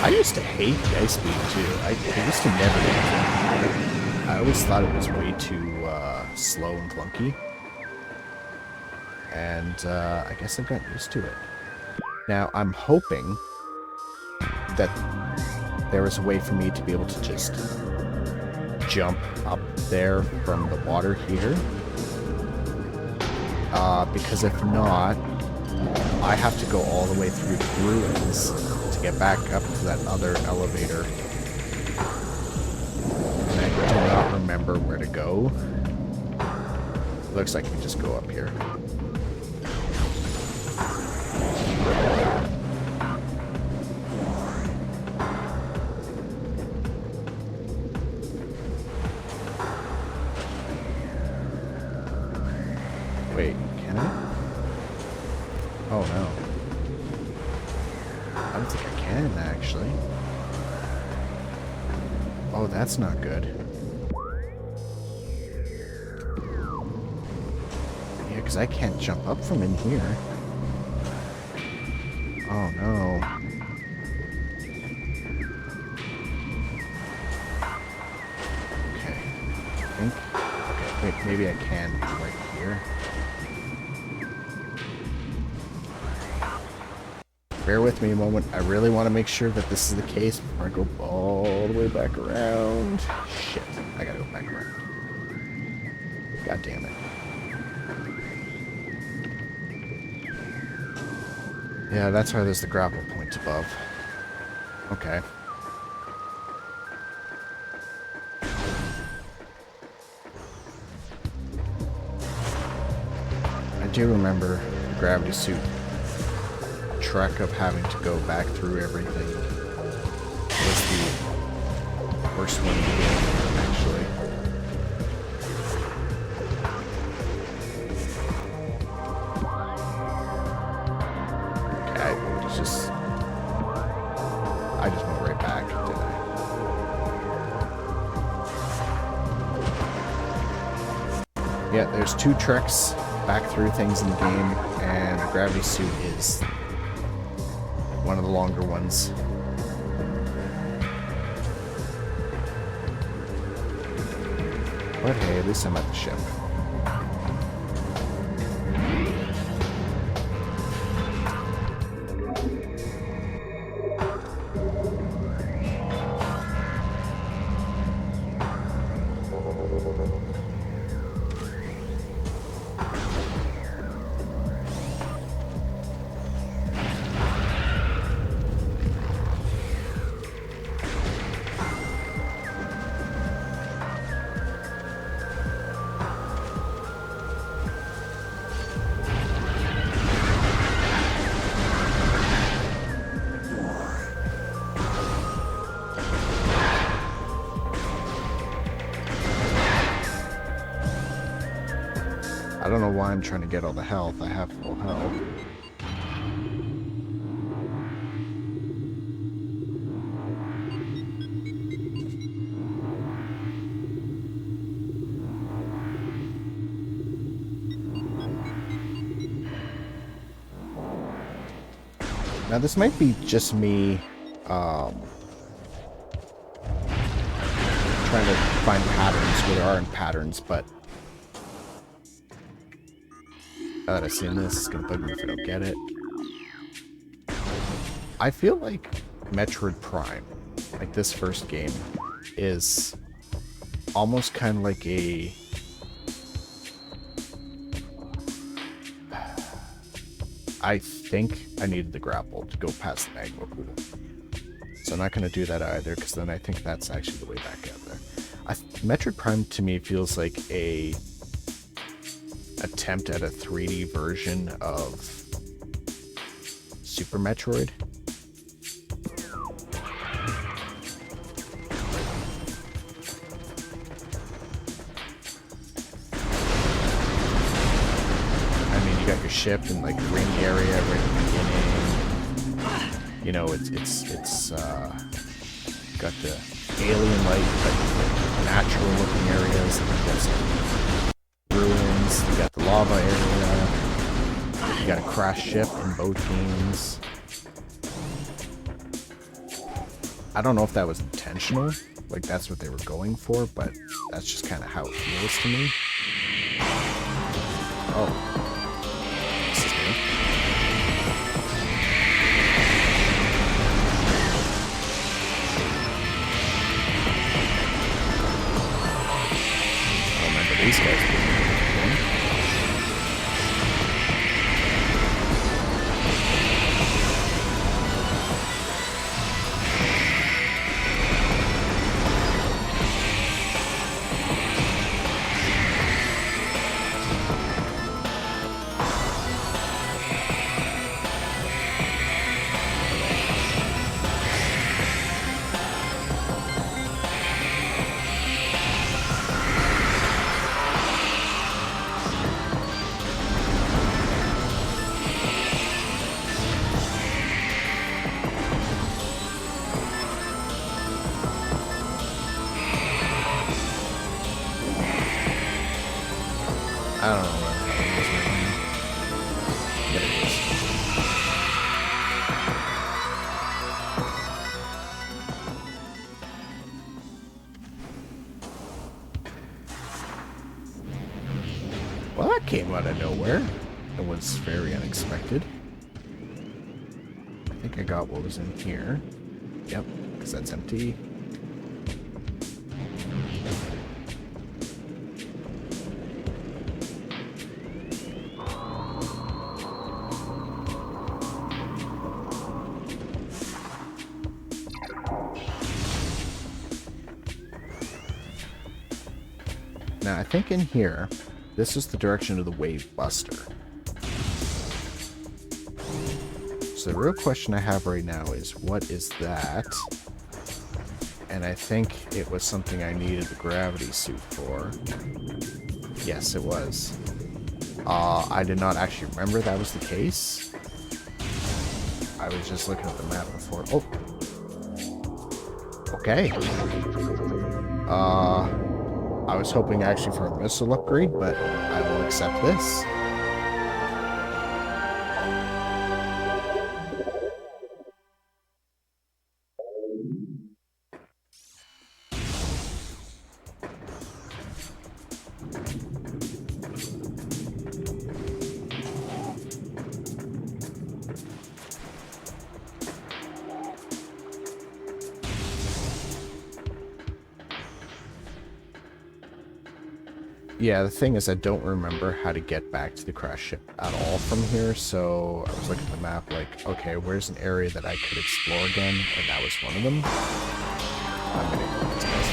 I used to hate the ice beam too. I used to never use it. I always thought it was way too slow and clunky. And I guess I've gotten used to it. Now, I'm hoping that there is a way for me to be able to just jump up there from the water here. Because if not, I have to go all the way through the ruins to get back up to that other elevator. And I do not remember where to go. Looks like we just go up here. Wait, can I? Oh no. I don't think I can, actually. Oh, that's not good. Yeah, because I can't jump up from in here. Oh no. Okay. I think... Okay, wait, maybe I can right here. Bear with me a moment. I really want to make sure that this is the case before I go all the way back around. Shit. I gotta go back around. God damn it. Yeah, that's why there's the grapple point above. Okay. I do remember the gravity suit trek of having to go back through everything was the worst one to get, actually. Okay, I just went right back, didn't I? Yeah, there's 2 treks back through things in the game, and the gravity suit is one of the longer ones. But hey, at least I'm at the ship. I don't know why I'm trying to get all the health. I have full health. Now this might be just me trying to find patterns where there aren't patterns, but now that I've seen this, it's gonna bug me if I don't get it. I feel like Metroid Prime, like this first game, is almost kind of like a... I think I needed the grapple to go past the magma pool. So I'm not going to do that either, because then I think that's actually the way back out there. Metroid Prime to me feels like a attempt at a 3D version of Super Metroid. I mean, you got your ship in like the ring area right at the beginning. You know, it's got the alien-like, like natural looking areas. And you got some ruins. You got the lava area. You got a crashed ship in both games. I don't know if that was intentional, like that's what they were going for, but that's just kind of how it feels to me. Oh, this is me. I remember these guys being okay. I don't know where the hell it is right now. There it is. Well, that came out of nowhere. It was very unexpected. I think I got what was in here. Yep, because that's empty. Now, I think in here, this is the direction of the Wave Buster. So the real question I have right now is, what is that? And I think it was something I needed the gravity suit for. Yes, it was. I did not actually remember that was the case. I was just looking at the map before. Oh. Okay. I was hoping actually for a missile upgrade, but I will accept this. Yeah, the thing is I don't remember how to get back to the crash ship at all from here, so I was looking at the map like, okay, where's an area that I could explore again? And that was one of them. I'm gonna go into this.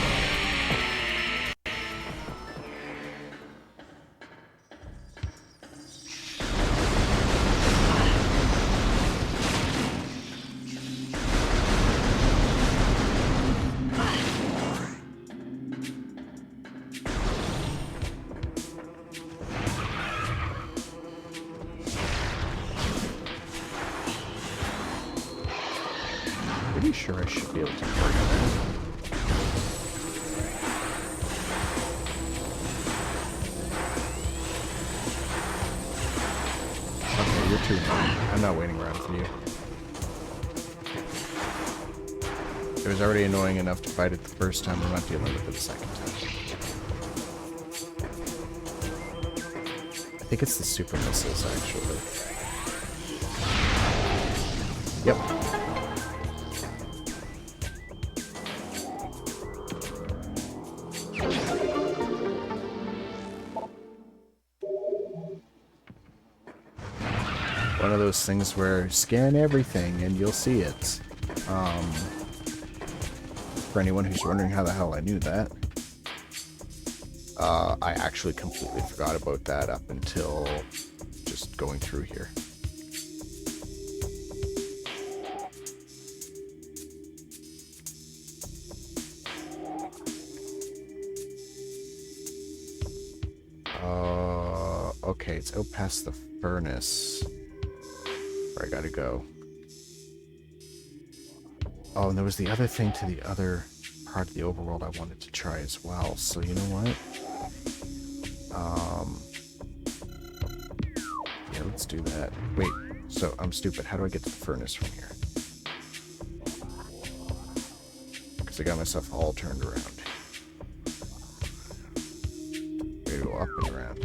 Pretty sure I should be able to break that. Okay, you're too annoying. I'm not waiting around for you. It was already annoying enough to fight it the first time. I'm not dealing with it the second time. I think it's the super missiles, actually. Yep. One of those things where scan everything and you'll see it. For anyone who's wondering how the hell I knew that. I actually completely forgot about that up until just going through here. Okay, it's out past the furnace where I gotta go. Oh, and there was the other thing to the other part of the overworld I wanted to try as well. So you know what? Yeah, let's do that. Wait, so I'm stupid. How do I get to the furnace from here? Because I got myself all turned around. Maybe go up and around.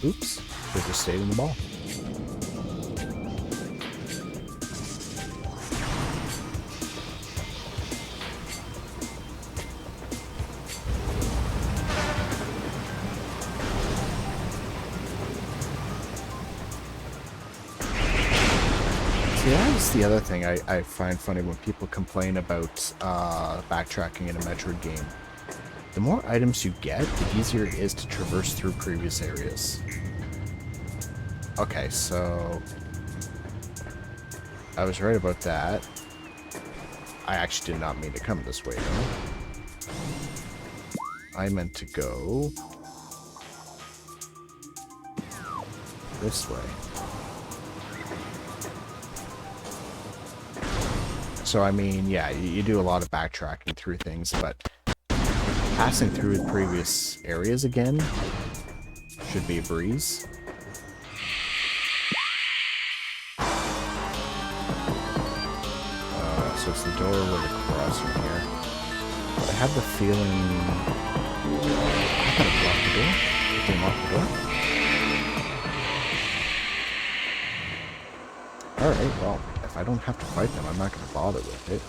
Oops, they just stayed in the ball. See, that's the other thing I find funny when people complain about backtracking in a Metroid game. The more items you get, the easier it is to traverse through previous areas. Okay, so I was right about that. I actually did not mean to come this way, though. I meant to go this way. So, I mean, yeah, you do a lot of backtracking through things, but passing through the previous areas again should be a breeze. So it's the door with the cross from here. But I have the feeling... I thought it blocked the door. It didn't lock the door. Alright, well, if I don't have to fight them, I'm not going to bother with it.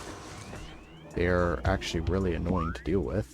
They're actually really annoying to deal with.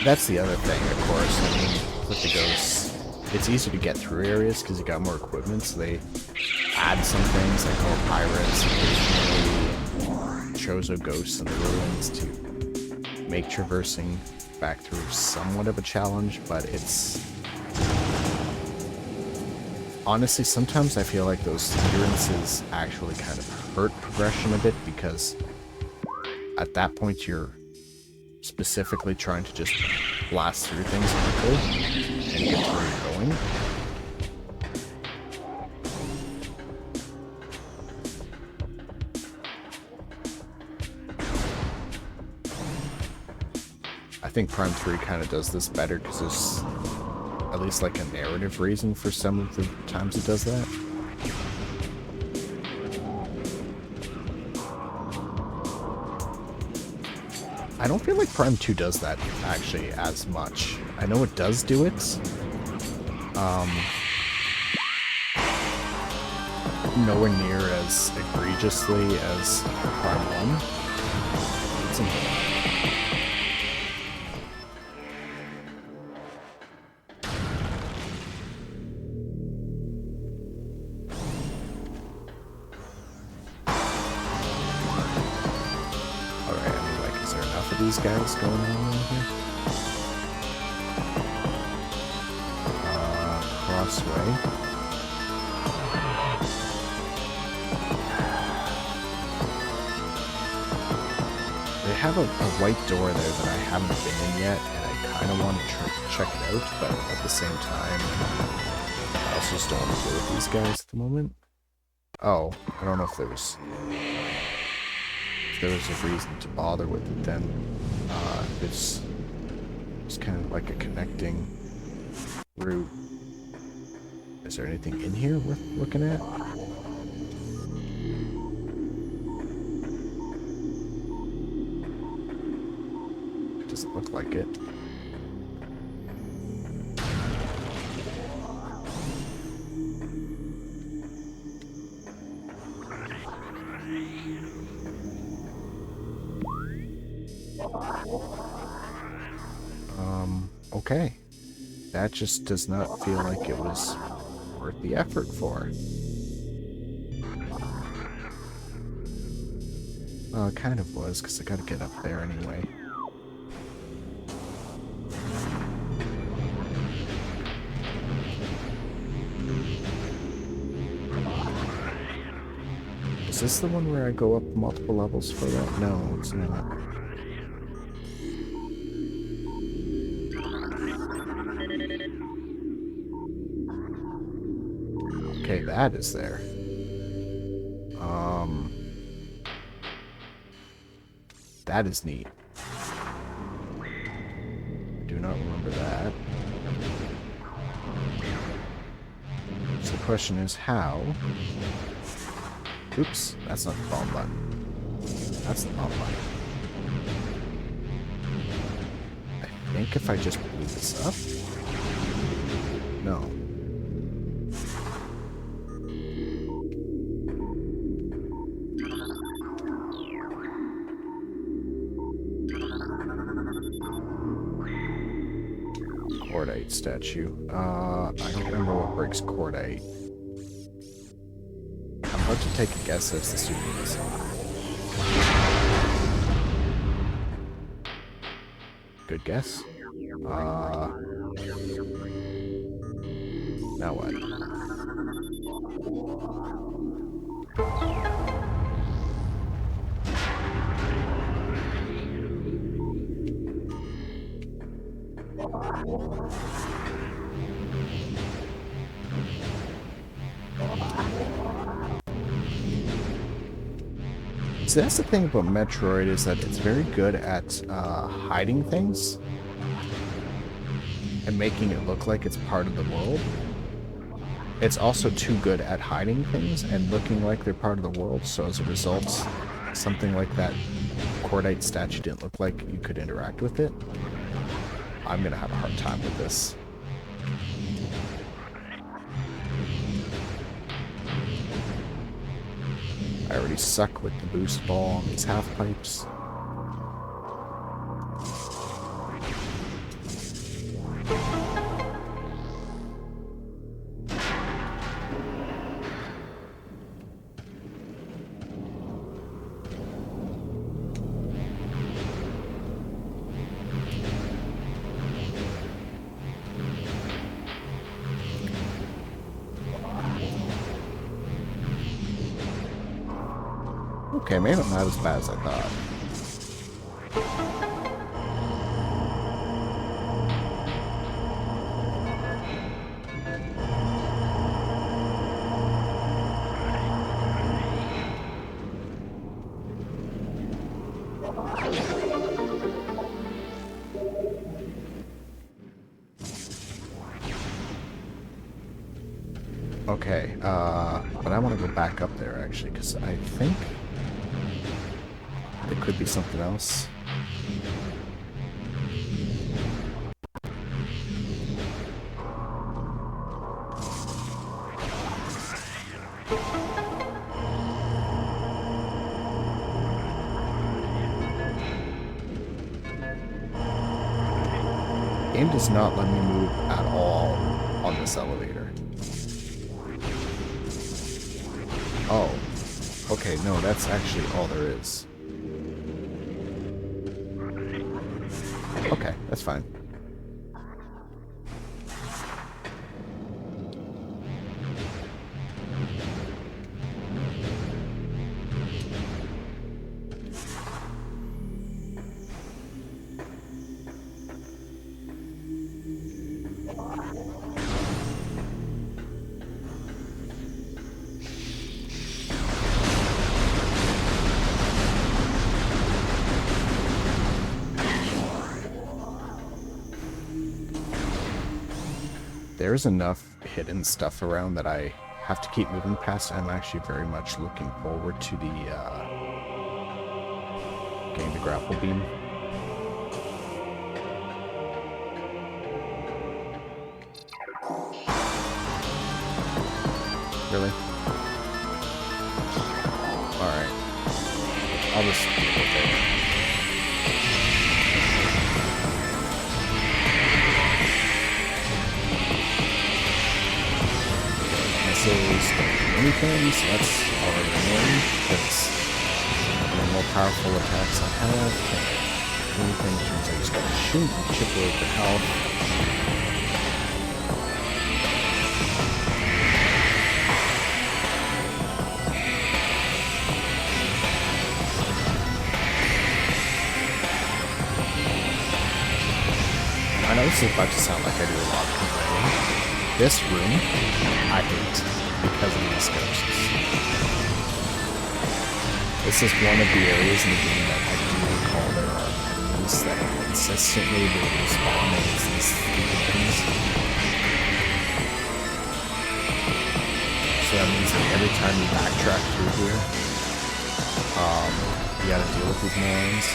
That's the other thing, of course. I mean, with the ghosts, it's easier to get through areas because you got more equipment, so they add some things like more pirates occasionally, Chozo ghosts in the ruins to make traversing back through somewhat of a challenge, but it's... Honestly, sometimes I feel like those hindrances actually kind of hurt progression a bit, because at that point you're specifically trying to just blast through things quickly and get to where you're going. I think Prime 3 kind of does this better because there's at least like a narrative reason for some of the times it does that. I don't feel like Prime 2 does that actually as much. I know it does do it. Nowhere near as egregiously as Prime 1. It's enough of these guys going on in here. Crossway. They have a white door there that I haven't been in yet, and I kind of want to check it out, but at the same time, I also just don't want to deal with these guys at the moment. Oh, I don't know if there was a reason to bother with it then. It's kind of like a connecting route. Is there anything in here worth looking at? It doesn't look like it. Okay. That just does not feel like it was worth the effort for. Well, it kind of was, because I gotta get up there anyway. Is this the one where I go up multiple levels for that? No, it's not. Okay, that is there. That is neat. Do not remember that. So the question is how? Oops, that's not the bomb button. That's the bomb button. I think if I just blew this up? No. Cordite statue. I don't remember what breaks cordite. I'm about to take a guess as the student is. Good guess. Now what? So that's the thing about Metroid, is that it's very good at hiding things and making it look like it's part of the world. It's also too good at hiding things and looking like they're part of the world, so as a result, something like that cordite statue didn't look like you could interact with it. I'm gonna have a hard time with this. I already suck with the boost ball on these half pipes. Okay, maybe not as bad as I thought. Okay, but I want to go back up there actually, because I think there could be something else. The game does not let me move at all on this elevator. Oh. Okay, no, that's actually all there is. Okay, that's fine. There's enough hidden stuff around that I have to keep moving past. I'm actually very much looking forward to the getting the grapple beam. Really? Alright. I'll just deal with it. Missiles don't do anything, so that's already annoying, because the more powerful attacks I have, anything, which means I just gotta shoot and chip away at the health. I know this is about to sound like I do a lot of complaining. This room, I hate because of these ghosts. This is one of the areas in the game that I do recall there are enemies that consistently will respawn as these things. So that means that every time you backtrack through here, you gotta deal with these morons.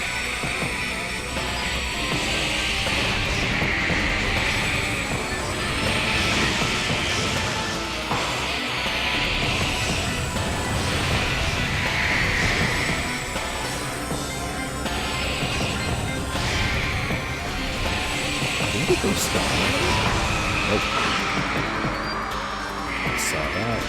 Go stop. Nope. I saw that.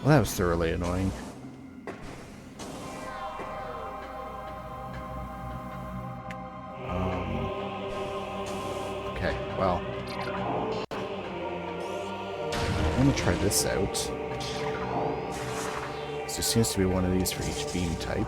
Well, that was thoroughly annoying. Okay, well. I want to try this out. So there seems to be one of these for each beam type.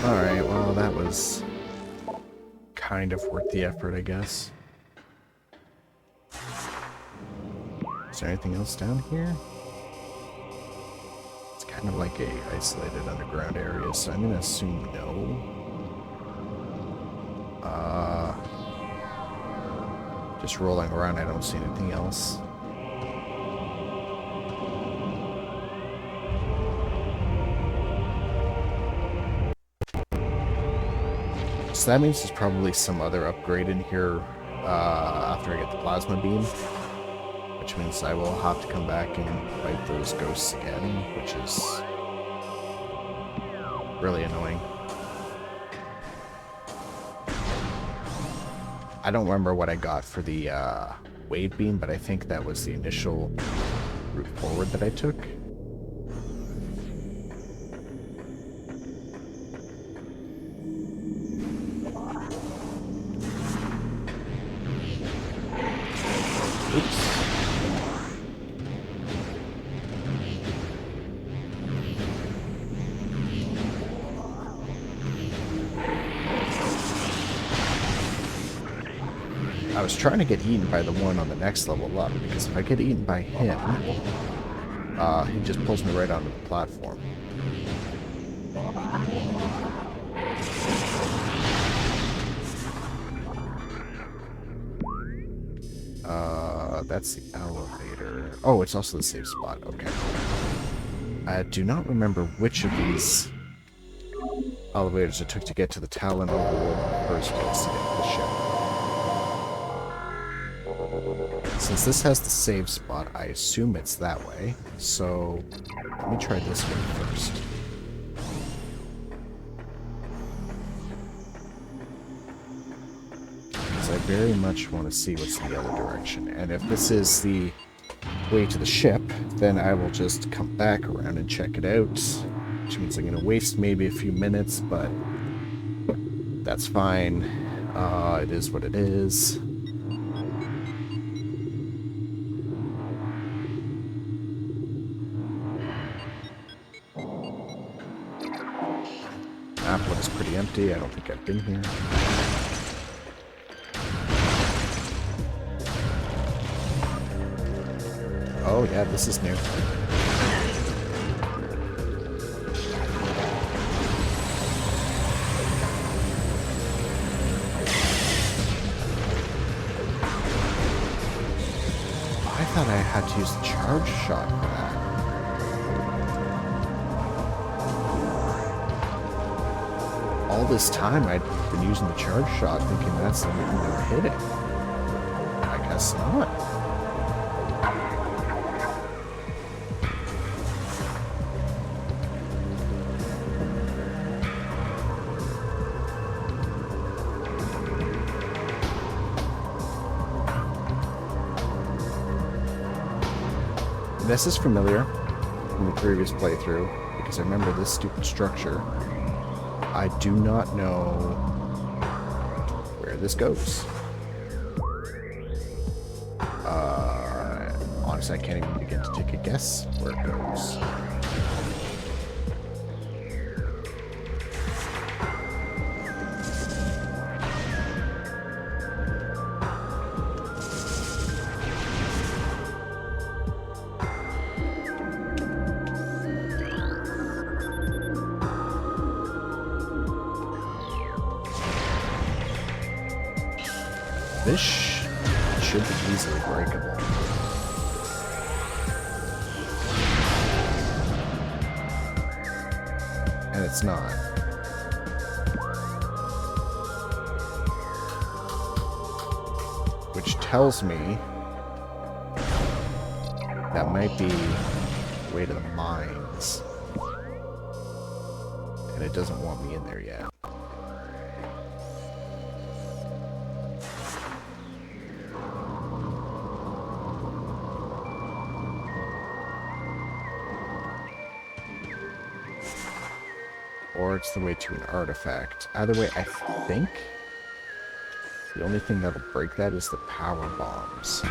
Alright, well, that was kind of worth the effort, I guess. Is there anything else down here? It's kind of like a isolated underground area, so I'm gonna assume no. Just rolling around, I don't see anything else. So that means there's probably some other upgrade in here after I get the plasma beam, which means I will have to come back and fight those ghosts again, which is really annoying. I don't remember what I got for the wave beam, but I think that was the initial route forward that I took. Oops. I was trying to get eaten by the one on the next level up, because if I get eaten by him, he just pulls me right onto the platform. That's the elevator. Oh, it's also the safe spot. Okay. I do not remember which of these elevators it took to get to the Talon overworld in the first place to get to the ship. Since this has the save spot, I assume it's that way. So, let me try this one first. Because I very much want to see what's in the other direction. And if this is the way to the ship, then I will just come back around and check it out. Which means I'm going to waste maybe a few minutes, but that's fine. It is what it is. Map looks pretty empty. I don't think I've been here. Oh yeah, this is new. I thought I had to use the charge shot for that. All this time I'd been using the charge shot thinking that's the one they were hitting. I guess not. This is familiar from the previous playthrough, because I remember this stupid structure. I do not know where this goes. Honestly, I can't even begin to take a guess where it goes. This should be easily breakable. And it's not. Which tells me that might be the way to the mines. And it doesn't want me in there yet. Or it's the way to an artifact. Either way, I think the only thing that'll break that is the power bombs.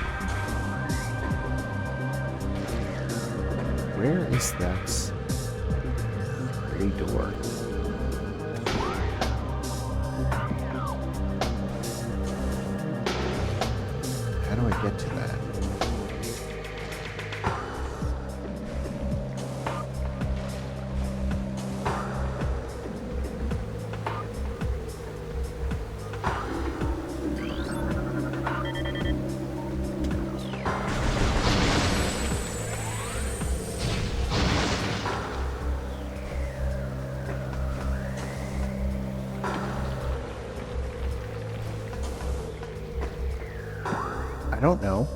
Where is that gray door? How do I get to that? I don't know.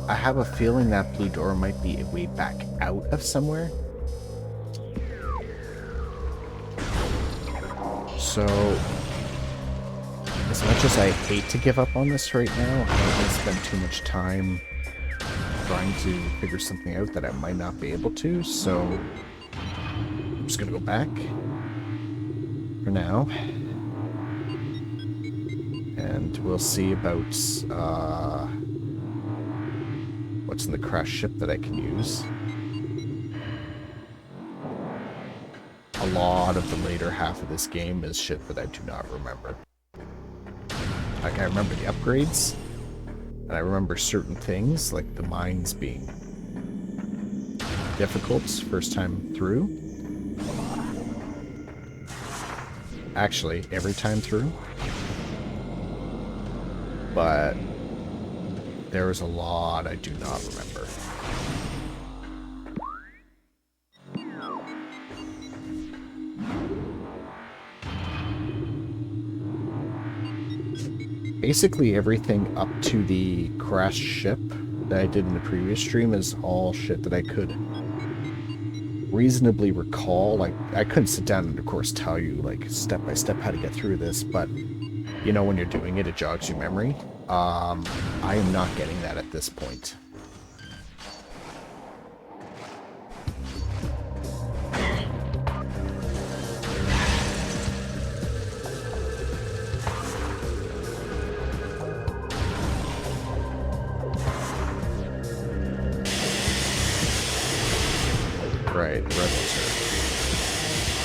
I have a feeling that blue door might be a way back out of somewhere. So, as much as I hate to give up on this right now, I don't want to spend too much time trying to figure something out that I might not be able to, so I'm just gonna go back for now. And we'll see about what's in the crash ship that I can use. A lot of the later half of this game is shit that I do not remember. Like, I remember the upgrades, And I remember certain things, like the mines being difficult first time through. Actually, every time through. But there was a lot I do not remember. Basically everything up to the crashed ship that I did in the previous stream is all shit that I could reasonably recall. Like, I couldn't sit down and, of course, tell you, like, step by step how to get through this, but, you know, when you're doing it, it jogs your memory. I am not getting that at this point. Right, red ones are.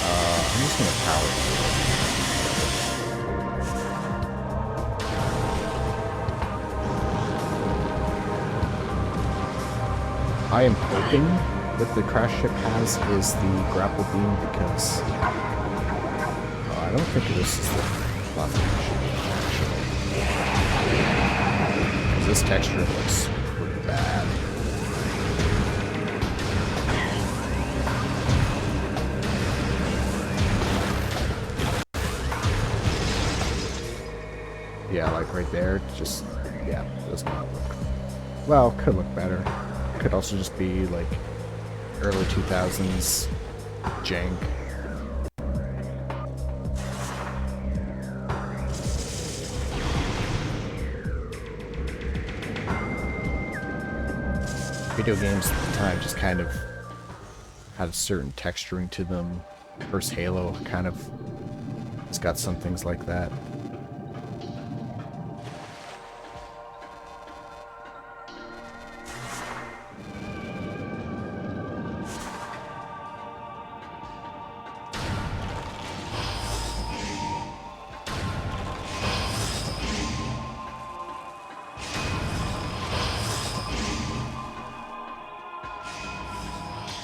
I'm just gonna power it. I am hoping what the crash ship has is the grapple beam because I don't think this is the buff actually. Because this texture looks pretty bad. Yeah, like right there, just, yeah, does not look, well, could look better. Could also just be like early 2000s jank. Video games at the time just kind of had a certain texturing to them. First Halo kind of, it's got some things like that.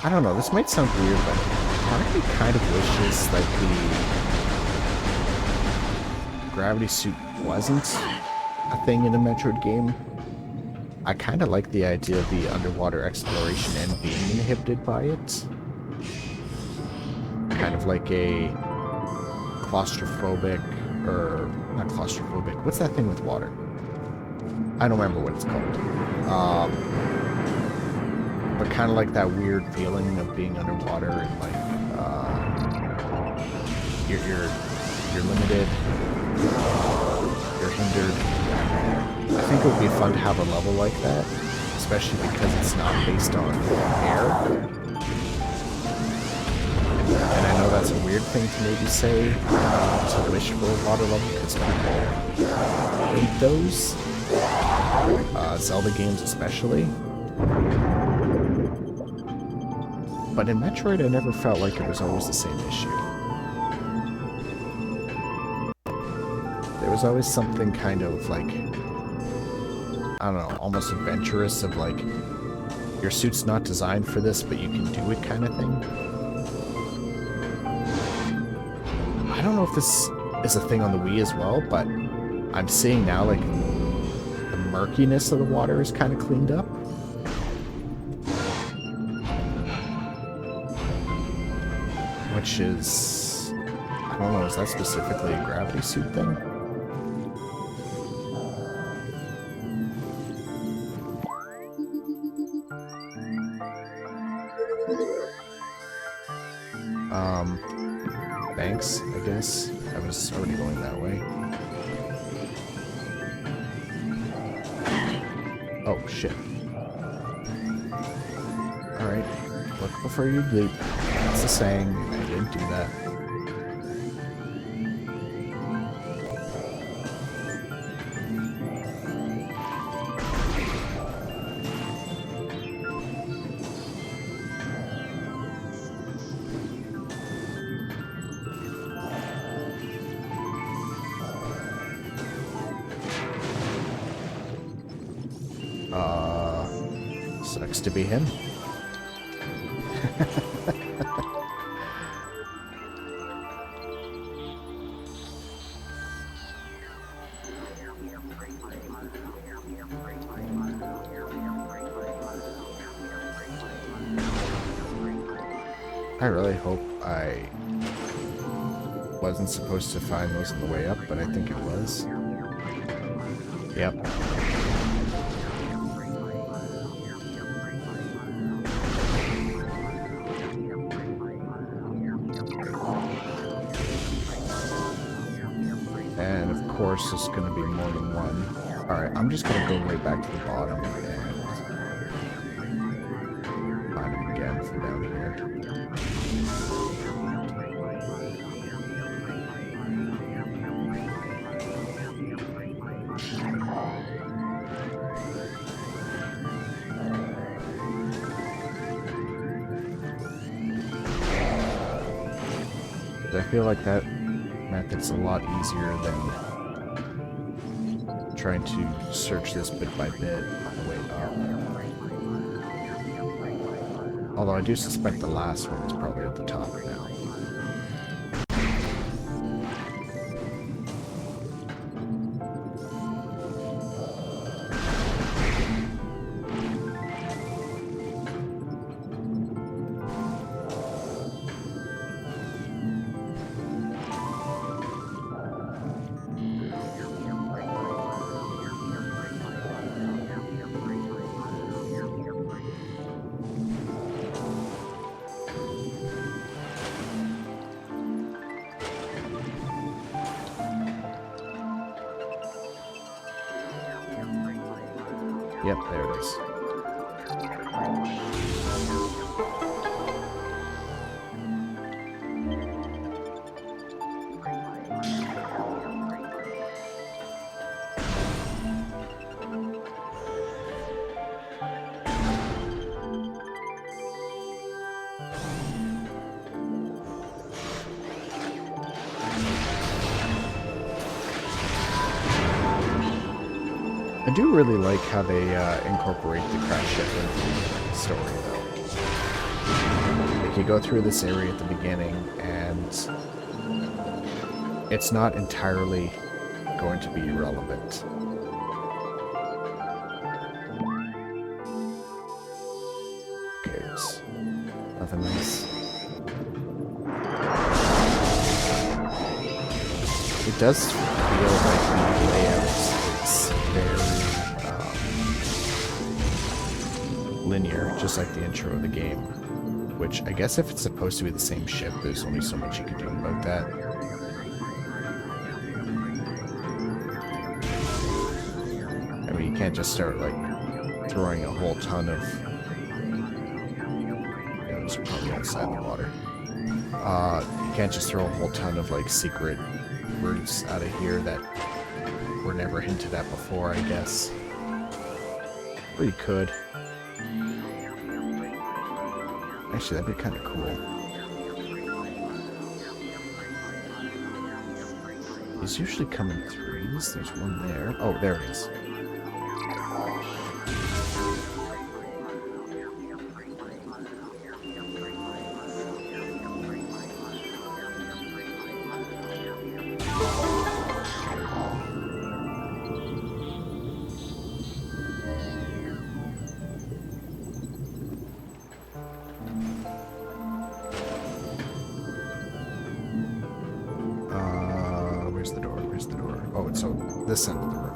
I don't know, this might sound weird, but part of me kind of wishes that the gravity suit wasn't a thing in a Metroid game. I kind of like the idea of the underwater exploration and being inhibited by it. Kind of like a claustrophobic, or not claustrophobic, what's that thing with water? I don't remember what it's called. But kind of like that weird feeling of being underwater and like you're limited, you're hindered. I think it would be fun to have a level like that, especially because it's not based on air. And I know that's a weird thing to maybe say to wish for a water level because people hate those. Zelda games especially. But in Metroid, I never felt like it was always the same issue. There was always something kind of like, I don't know, almost adventurous of like, your suit's not designed for this, but you can do it kind of thing. I don't know if this is a thing on the Wii as well, but I'm seeing now like the murkiness of the water is kind of cleaned up. Which is, I don't know, is that specifically a gravity suit thing? Thanks, I guess. I was already going that way. Oh, shit. Alright, look before you leap. That's the saying. I didn't do that. Looks to be him. I really hope I wasn't supposed to find those on the way up, but I think it was. Yep. And of course, there's going to be more than one. Alright, I'm just going to go right back to the bottom and find him again from down here. I feel like that method's a lot easier than trying to search this bit by bit on the way up. Although I do suspect the last one is probably at the top now. Yep, there it is. I do really like how they incorporate the crash ship into the story, though. Like, you go through this area at the beginning, and it's not entirely going to be irrelevant. Okay, there's nothing nice. It does feel like the layout is very linear, just like the intro of the game. Which, I guess if it's supposed to be the same ship, there's only so much you can do about that. I mean, you can't just start, like, throwing a whole ton of... Yeah, those are probably outside the water. You can't just throw a whole ton of, like, secret routes out of here that were never hinted at before, I guess. Or you could. Actually, that'd be kind of cool. These usually come in threes. There's one there. Oh, there it is. Where's the door? Where's the door? Oh, it's on this end of the room.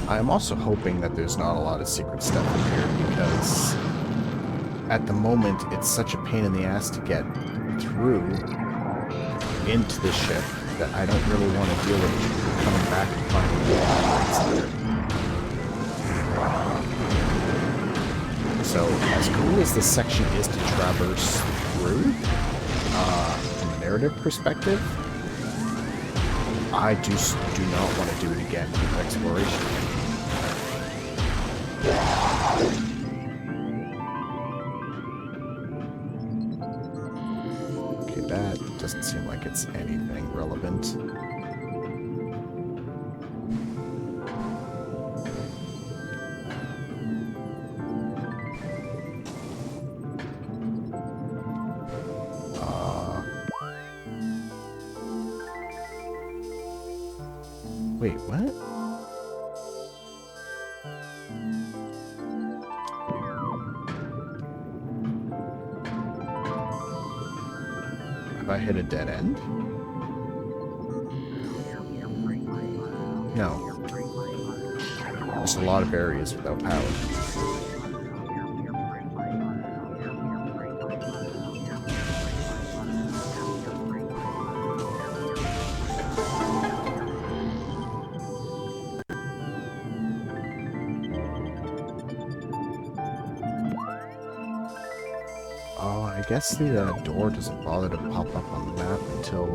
I'm also hoping that there's not a lot of secret stuff in here, because at the moment it's such a pain in the ass to get through into the ship that I don't really want to deal with coming back and finding the lights there. So, as cool as this section is to traverse through, from a narrative perspective, I just do not want to do it again with exploration. doesn't seem like it's anything relevant. Wait, what? Have I hit a dead end? No. There's a lot of areas without power. Oh, I guess the door doesn't bother to pop up on the map until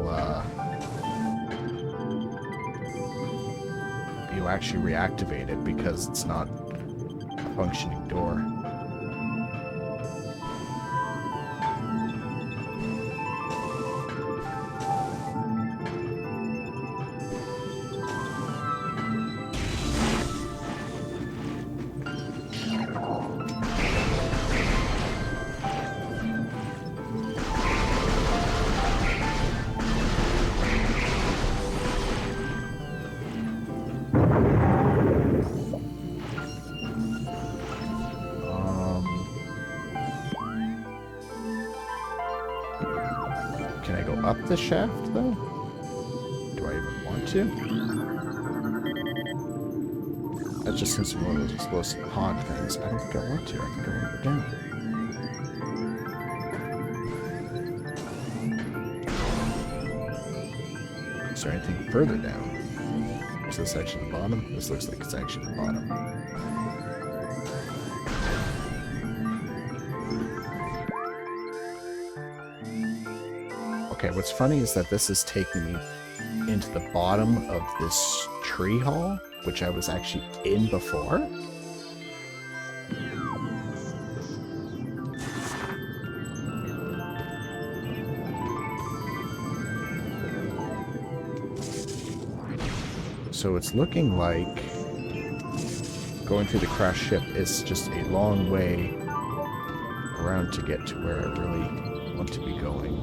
you actually reactivate it, because it's not a functioning door. Can I go up the shaft, though? Do I even want to? That just seems to be one of those explosive pod things. I don't think I want to. I think I want to go down. Is there anything further down? Is this actually the bottom? This looks like it's actually the bottom. Okay, what's funny is that this is taking me into the bottom of this tree hall, which I was actually in before. So it's looking like going through the crashed ship is just a long way around to get to where I really want to be going.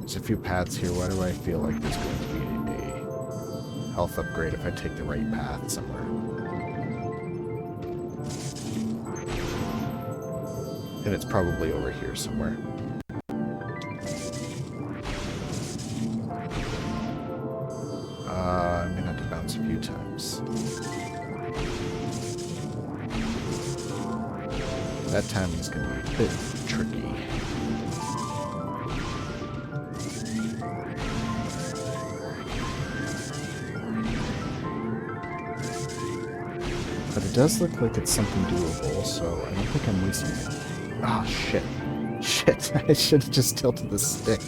There's a few paths here. Why do I feel like there's going to be a health upgrade if I take the right path somewhere? And it's probably over here somewhere. I'm gonna have to bounce a few times. That timing's gonna be a bit tricky. But it does look like it's something doable, so I don't think I'm wasting it. Oh, shit. Shit, I should have just tilted the stick. Too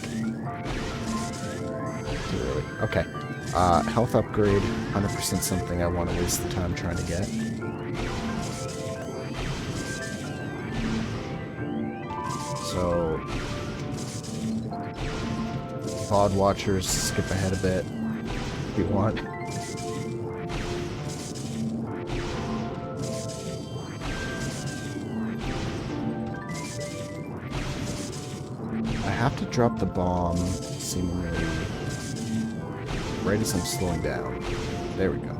early. Okay. Health upgrade, 100% something I want to waste the time trying to get. So, pod watchers, skip ahead a bit if you want. I have to drop the bomb seemingly right as I'm slowing down. There we go.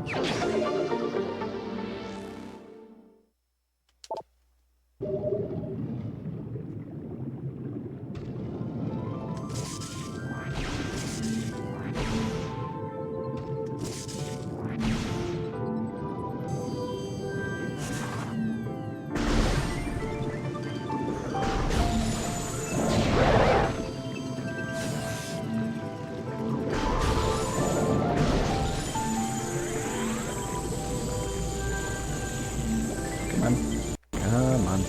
Come on.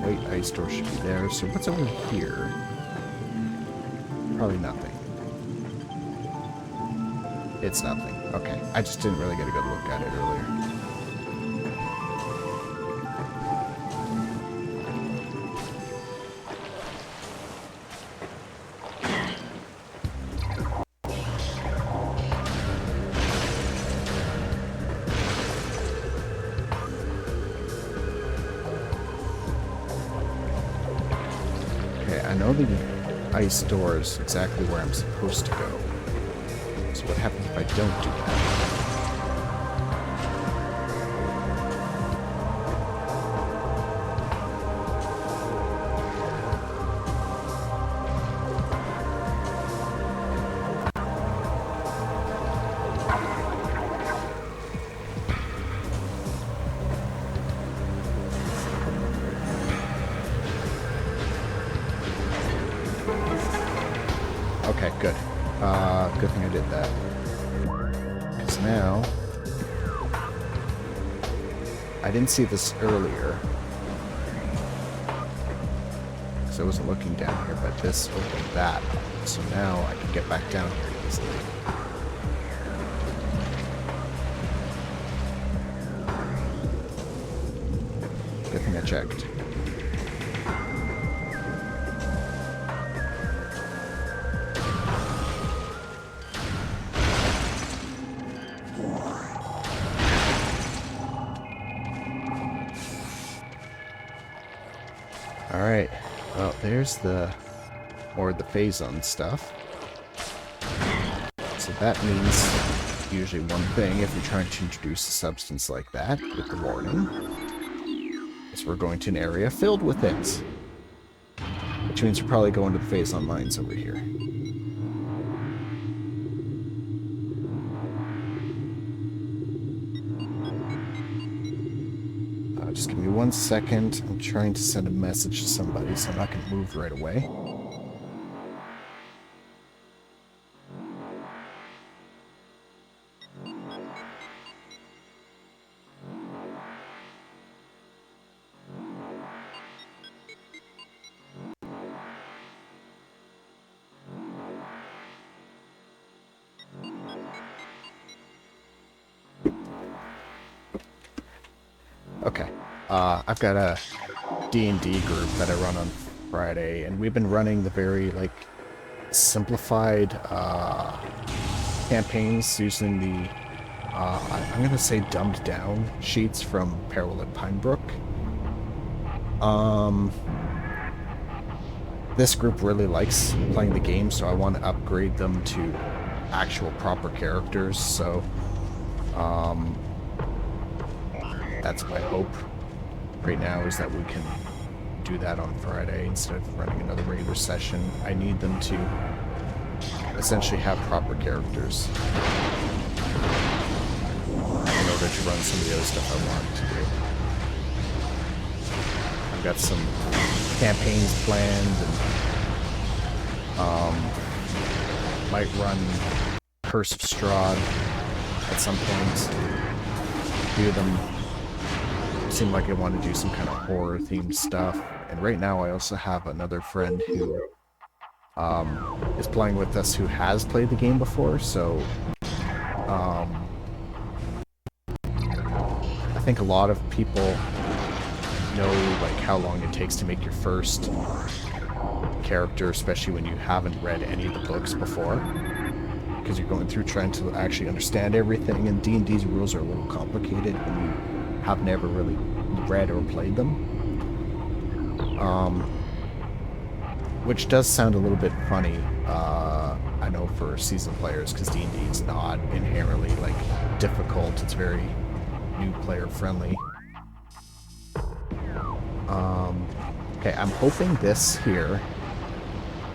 White ice door should be there. So what's over here? Probably nothing. It's nothing. Okay, I just didn't really get a good look at it earlier. I know the ice door is exactly where I'm supposed to go. So what happens if I don't do that? Okay, good. Good thing I did that. Because now... I didn't see this earlier. Because I wasn't looking down here, but this opened that. So now I can get back down here easily. Good thing I checked. Alright, well, there's the phazon stuff. So that means usually one thing if you're trying to introduce a substance like that with the warning is we're going to an area filled with it. Which means we're probably going to the phazon mines over here. Just give me 1 second. I'm trying to send a message to somebody, so I'm not going to move right away. Okay. I've got a D&D group that I run on Friday, and we've been running the very, like, simplified campaigns using the, I'm going to say dumbed down sheets from Peril at Pinebrook. This group really likes playing the game, so I want to upgrade them to actual proper characters, so that's my hope right now, is that we can do that on Friday instead of running another regular session. I need them to essentially have proper characters in order to run some of the other stuff I want to do. I've got some campaigns planned, and might run Curse of Strahd at some point. A few of them seem like I want to do some kind of horror-themed stuff. And right now I also have another friend who is playing with us who has played the game before, so I think a lot of people know like how long it takes to make your first character, especially when you haven't read any of the books before, because you're going through trying to actually understand everything, and D&D's rules are a little complicated when you have never really read or played them. Which does sound a little bit funny, I know, for seasoned players, because D&D is not inherently, like, difficult. It's very new player friendly. Okay, I'm hoping this here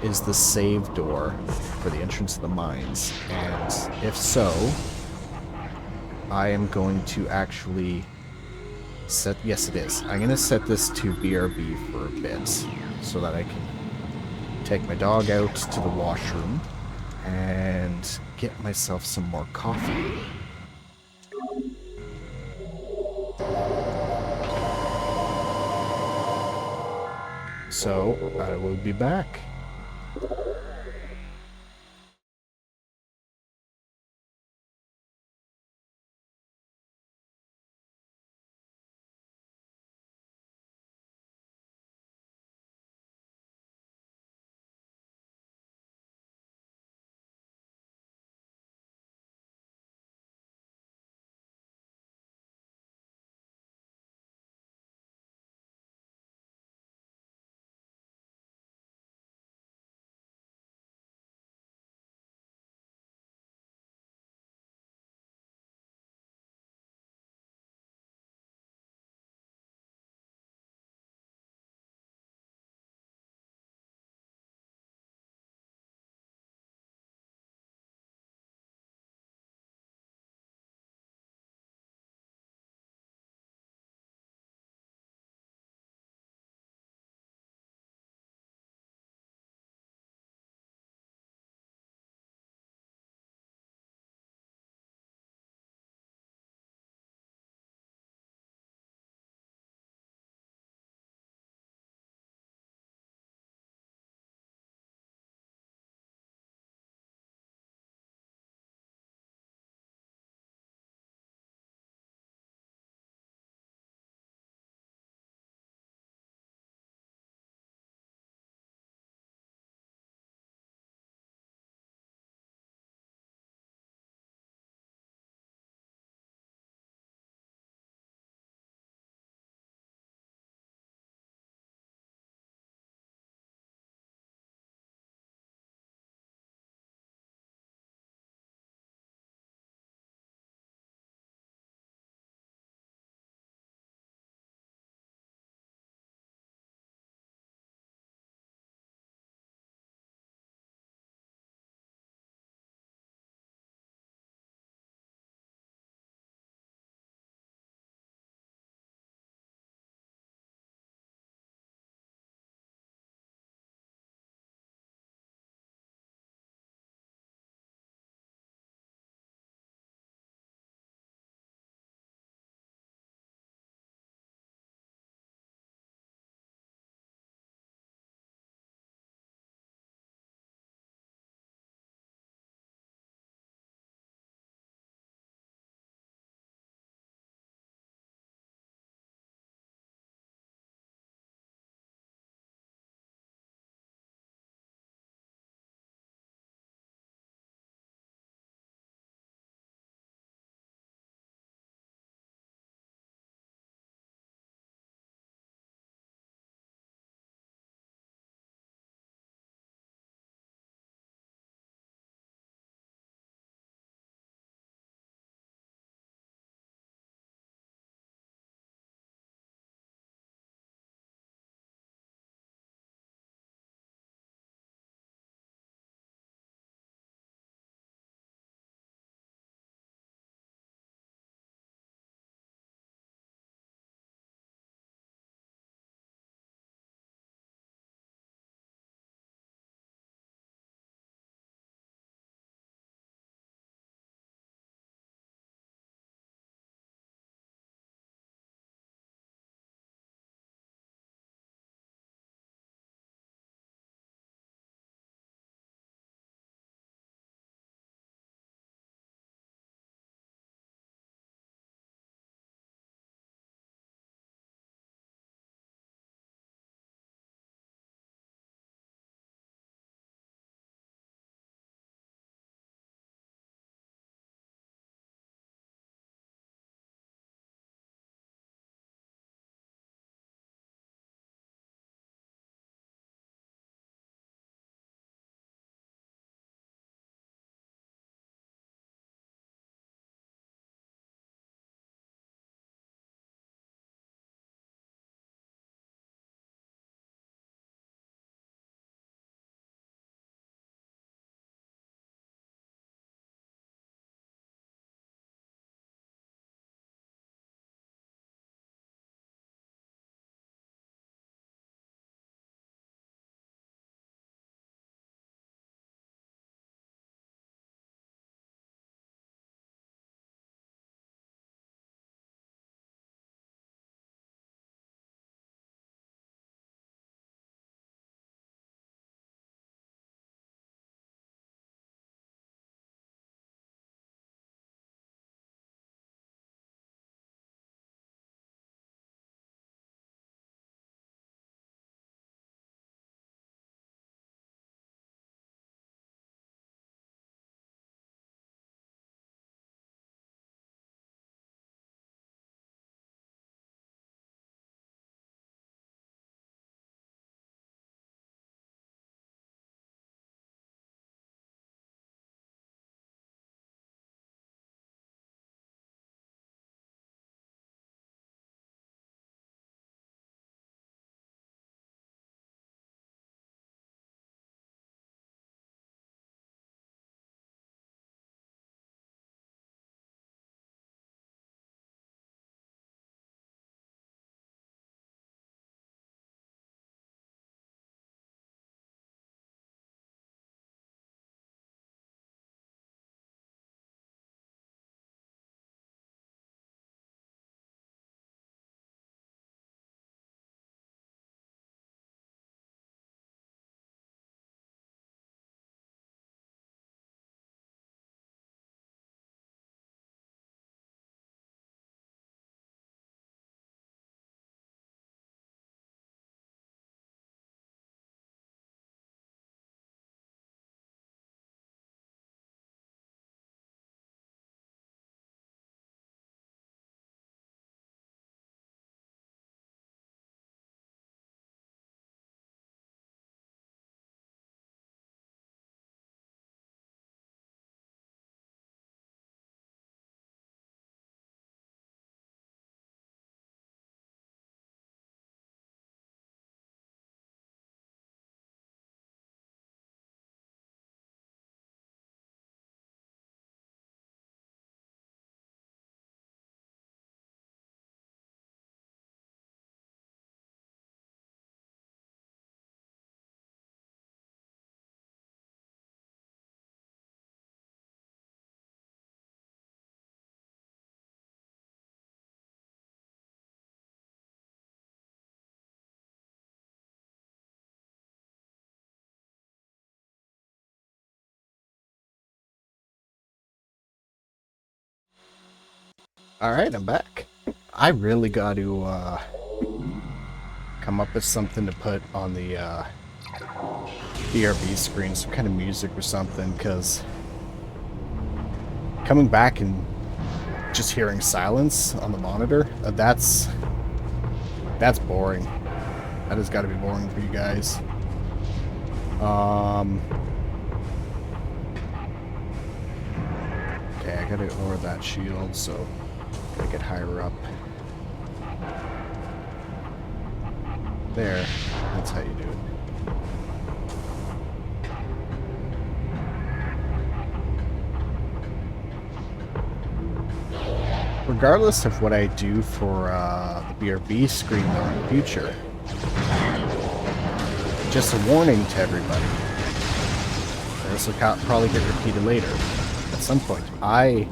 is the save door for the entrance to the mines, and if so, I am going to actually set... Yes, it is. I'm going to set this to BRB for a bit, so that I can take my dog out to the washroom and get myself some more coffee. So, I will be back. Alright, I'm back. I really got to come up with something to put on the BRB screen, some kind of music or something, because coming back and just hearing silence on the monitor, that's boring. That has got to be boring for you guys. Okay, I gotta lower that shield, so gotta get higher up. There, that's how you do it. Regardless of what I do for the BRB screen though in the future, just a warning to everybody. This will probably get repeated later. At some point, I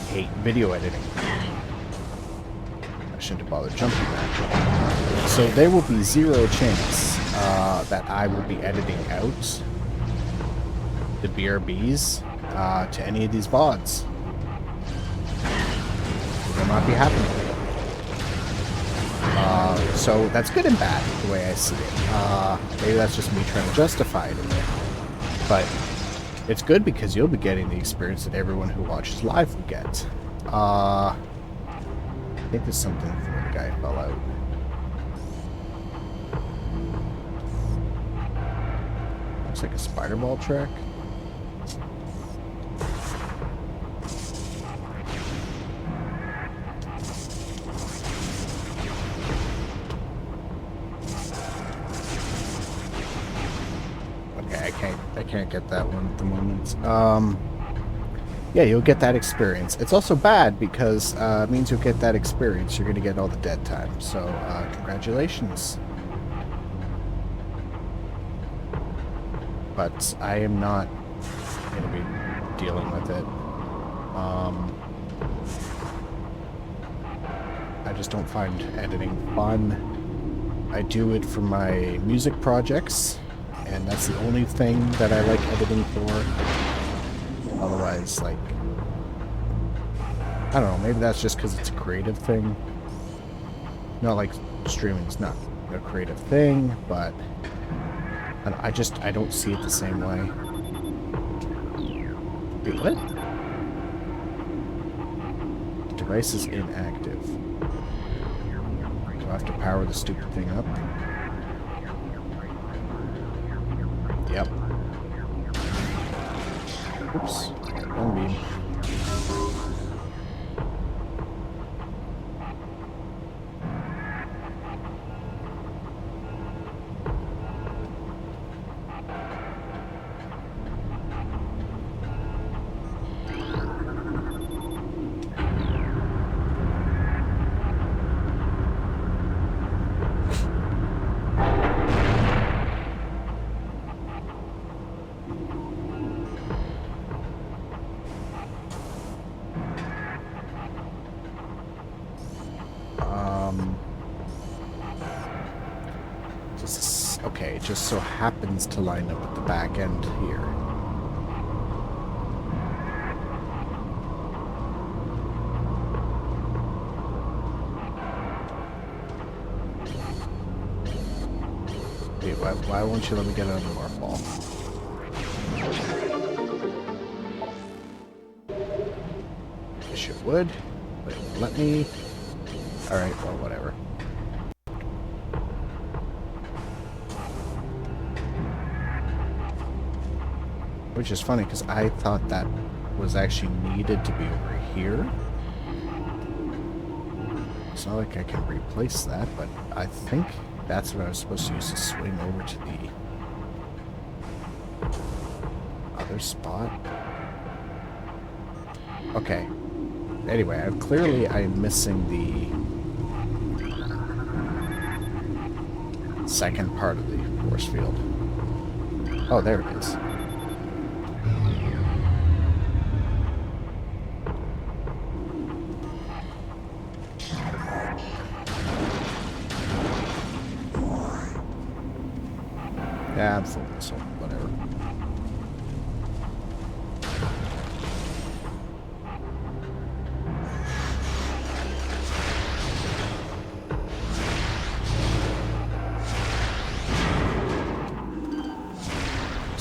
hate video editing. I shouldn't have bothered jumping that. So there will be zero chance that I will be editing out the BRBs to any of these VODs. It will not be happening. So that's good and bad, the way I see it. Maybe that's just me trying to justify it a bit. But it's good because you'll be getting the experience that everyone who watches live will get. I think there's something from where the guy fell out. Looks like a spider ball track. I can't get that one at the moment. Yeah, you'll get that experience. It's also bad because it means you'll get that experience. You're going to get all the dead time. So, congratulations. But I am not going to be dealing with it. I just don't find editing fun. I do it for my music projects. And that's the only thing that I like editing for. Otherwise, like, I don't know, maybe that's just because it's a creative thing. Not like streaming's not a creative thing, but I don't see it the same way. Wait, what? The device is inactive. Do I have to power the stupid thing up? Yep. Oops. Wrong beam. Okay, it just so happens to line up at the back end here. Wait, why won't you let me get on the waterfall? Wish it would, but it won't let me. Alright, well, whatever. Which is funny, because I thought that was actually needed to be over here. It's not like I can replace that, but I think that's what I was supposed to use to swing over to the other spot. Okay. Anyway, I'm missing the second part of the force field. Oh, there it is. Yeah, I'm full missile, whatever.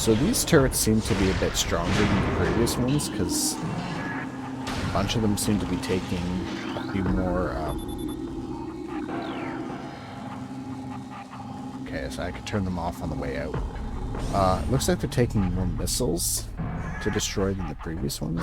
So these turrets seem to be a bit stronger than the previous ones, because a bunch of them seem to be taking a few more... Okay, so I could turn them off on the way out. It looks like they're taking more missiles to destroy than the previous ones.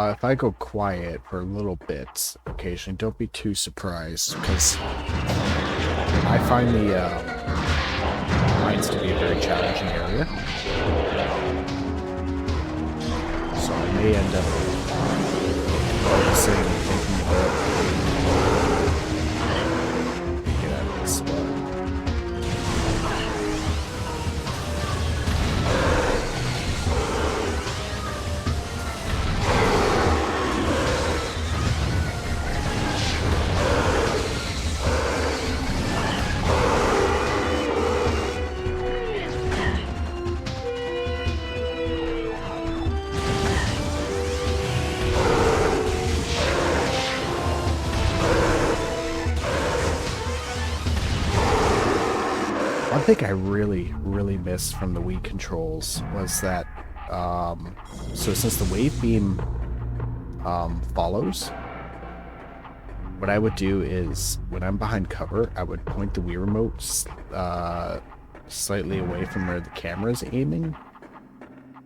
If I go quiet for a little bit occasionally, don't be too surprised, because I find the mines to be a very challenging area. So I may end up focusing and thinking about get out of this spot. One thing I really missed from the Wii controls was that, so since the wave beam follows, what I would do is, when I'm behind cover, I would point the Wii remote slightly away from where the camera's aiming,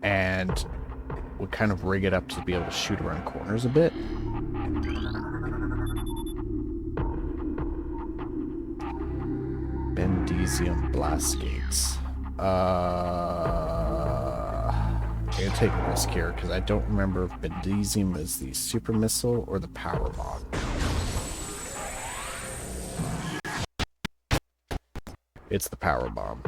and would kind of rig it up to be able to shoot around corners a bit. Bendesium blast gates. I'm gonna take a risk here because I don't remember if Bendesium is the super missile or the power bomb. It's the power bomb.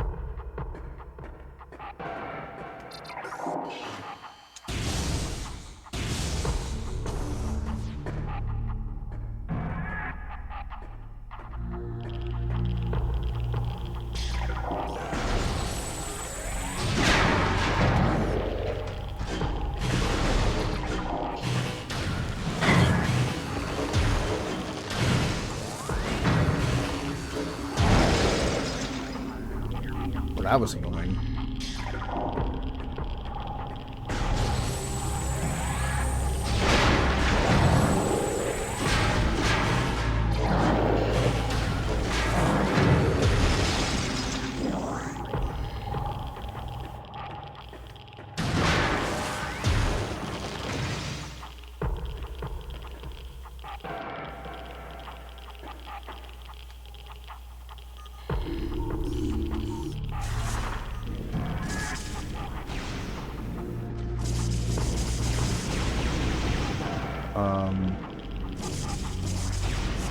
That was annoying.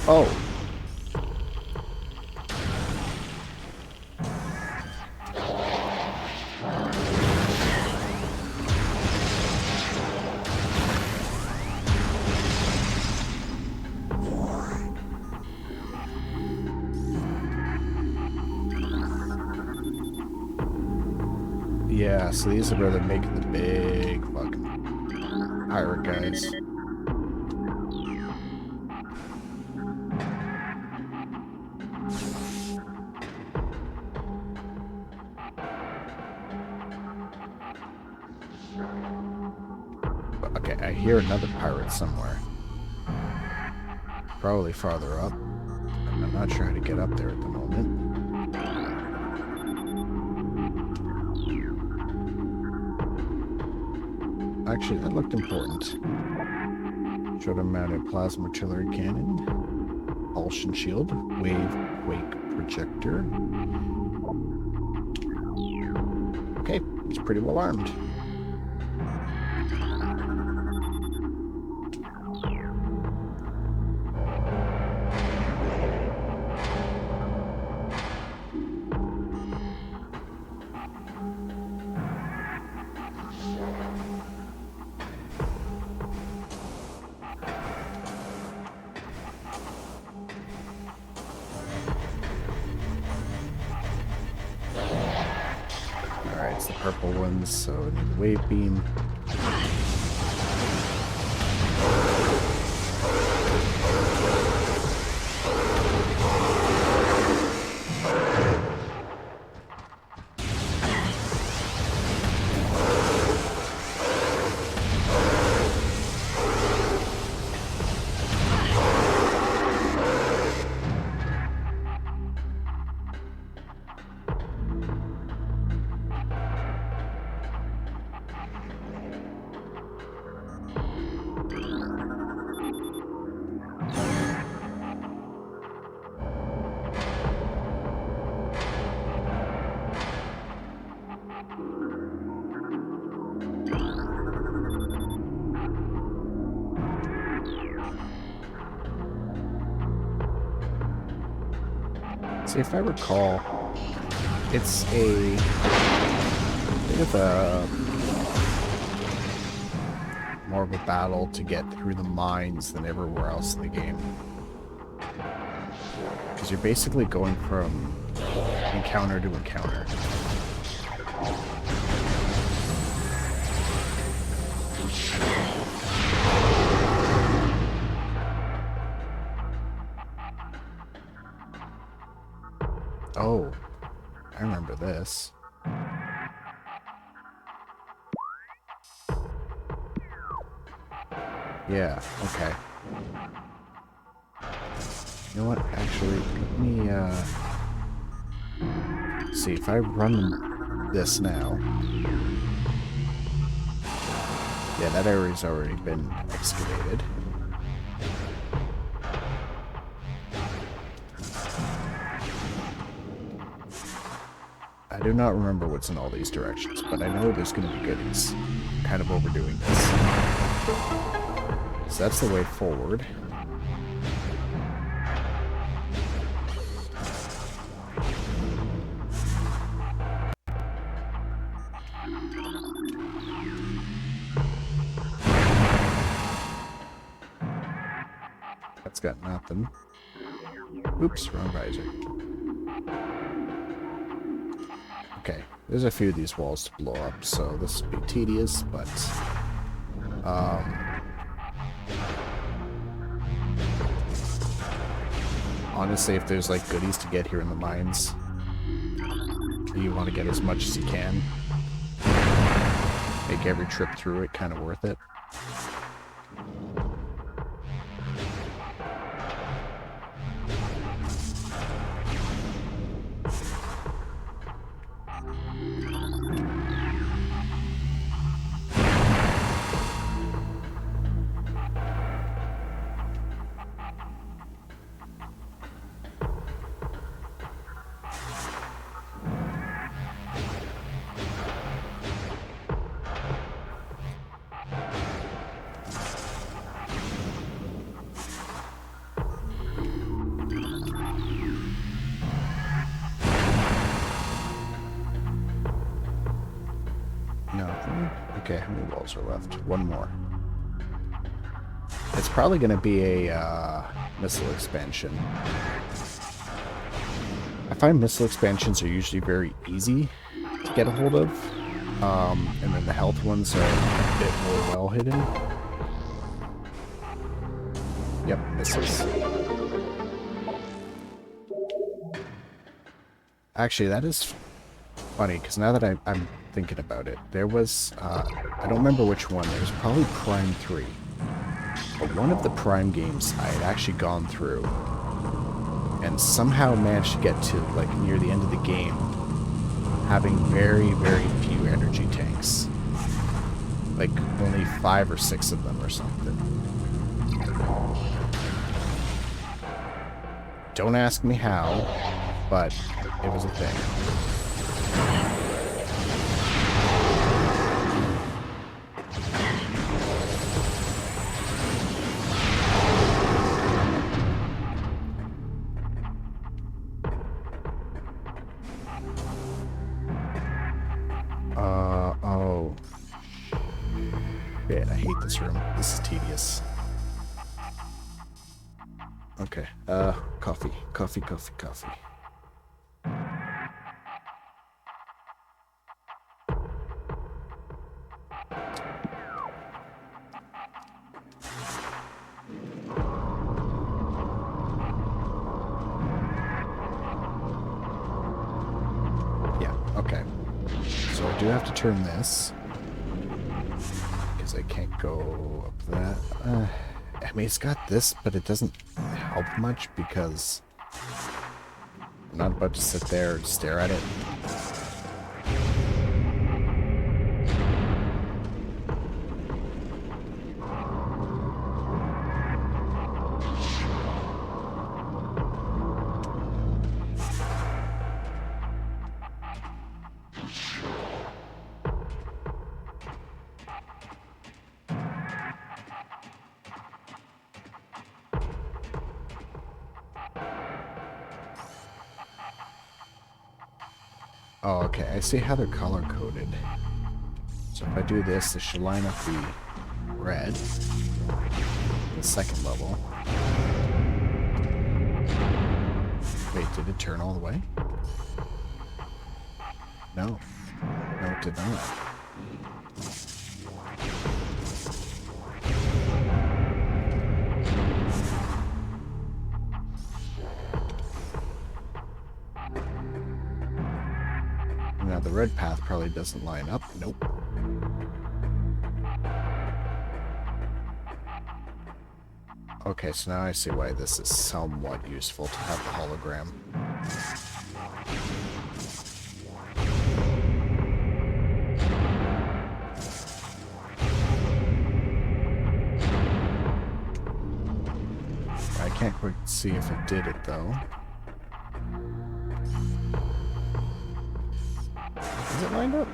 Oh. Yeah, so these are where they're making the big fucking pirate guys. Okay, I hear another pirate somewhere. Probably farther up. I'm not sure how to get up there at the moment. Actually, that looked important. Shoulder mounted plasma artillery cannon. Propulsion shield. Wave wake projector. Okay, he's pretty well armed. ones, so I need the wave beam. See, if I recall, it's a bit of a more of a battle to get through the mines than everywhere else in the game. Because you're basically going from encounter to encounter. Oh, I remember this. Yeah, okay. You know what, actually, let me, see, if I run this now... Yeah, that area's already been excavated. I do not remember what's in all these directions, but I know there's going to be goodies. I'm kind of overdoing this. So that's the way forward. That's got nothing. Oops, wrong visor. Okay, there's a few of these walls to blow up, so this will be tedious, but... honestly, if there's, like, goodies to get here in the mines, you want to get as much as you can. Make every trip through it kind of worth it. Okay, how many walls are left? One more. It's probably going to be a missile expansion. I find missile expansions are usually very easy to get a hold of, and then the health ones are a bit more well hidden. Yep, missiles. Actually, that is funny, because now that I'm thinking about it, there was, I don't remember which one, it was probably Prime 3. But one of the Prime games I had actually gone through, and somehow managed to get to, like, near the end of the game, having very, very few energy tanks. Like, only 5 or 6 of them or something. Don't ask me how, but it was a thing. Oh. Shit, I hate this room. This is tedious. Okay, coffee. do have to turn this. Because I can't go up that. I mean, it's got this, but it doesn't help much because I'm not about to sit there and stare at it. Oh, okay. I see how they're color-coded. So if I do this, this should line up the red. The second level. Wait, did it turn all the way? No. No, it did not. Now the red path probably doesn't line up. Nope. Okay, so now I see why this is somewhat useful to have the hologram. I can't quite see if it did it though. Is it lined up?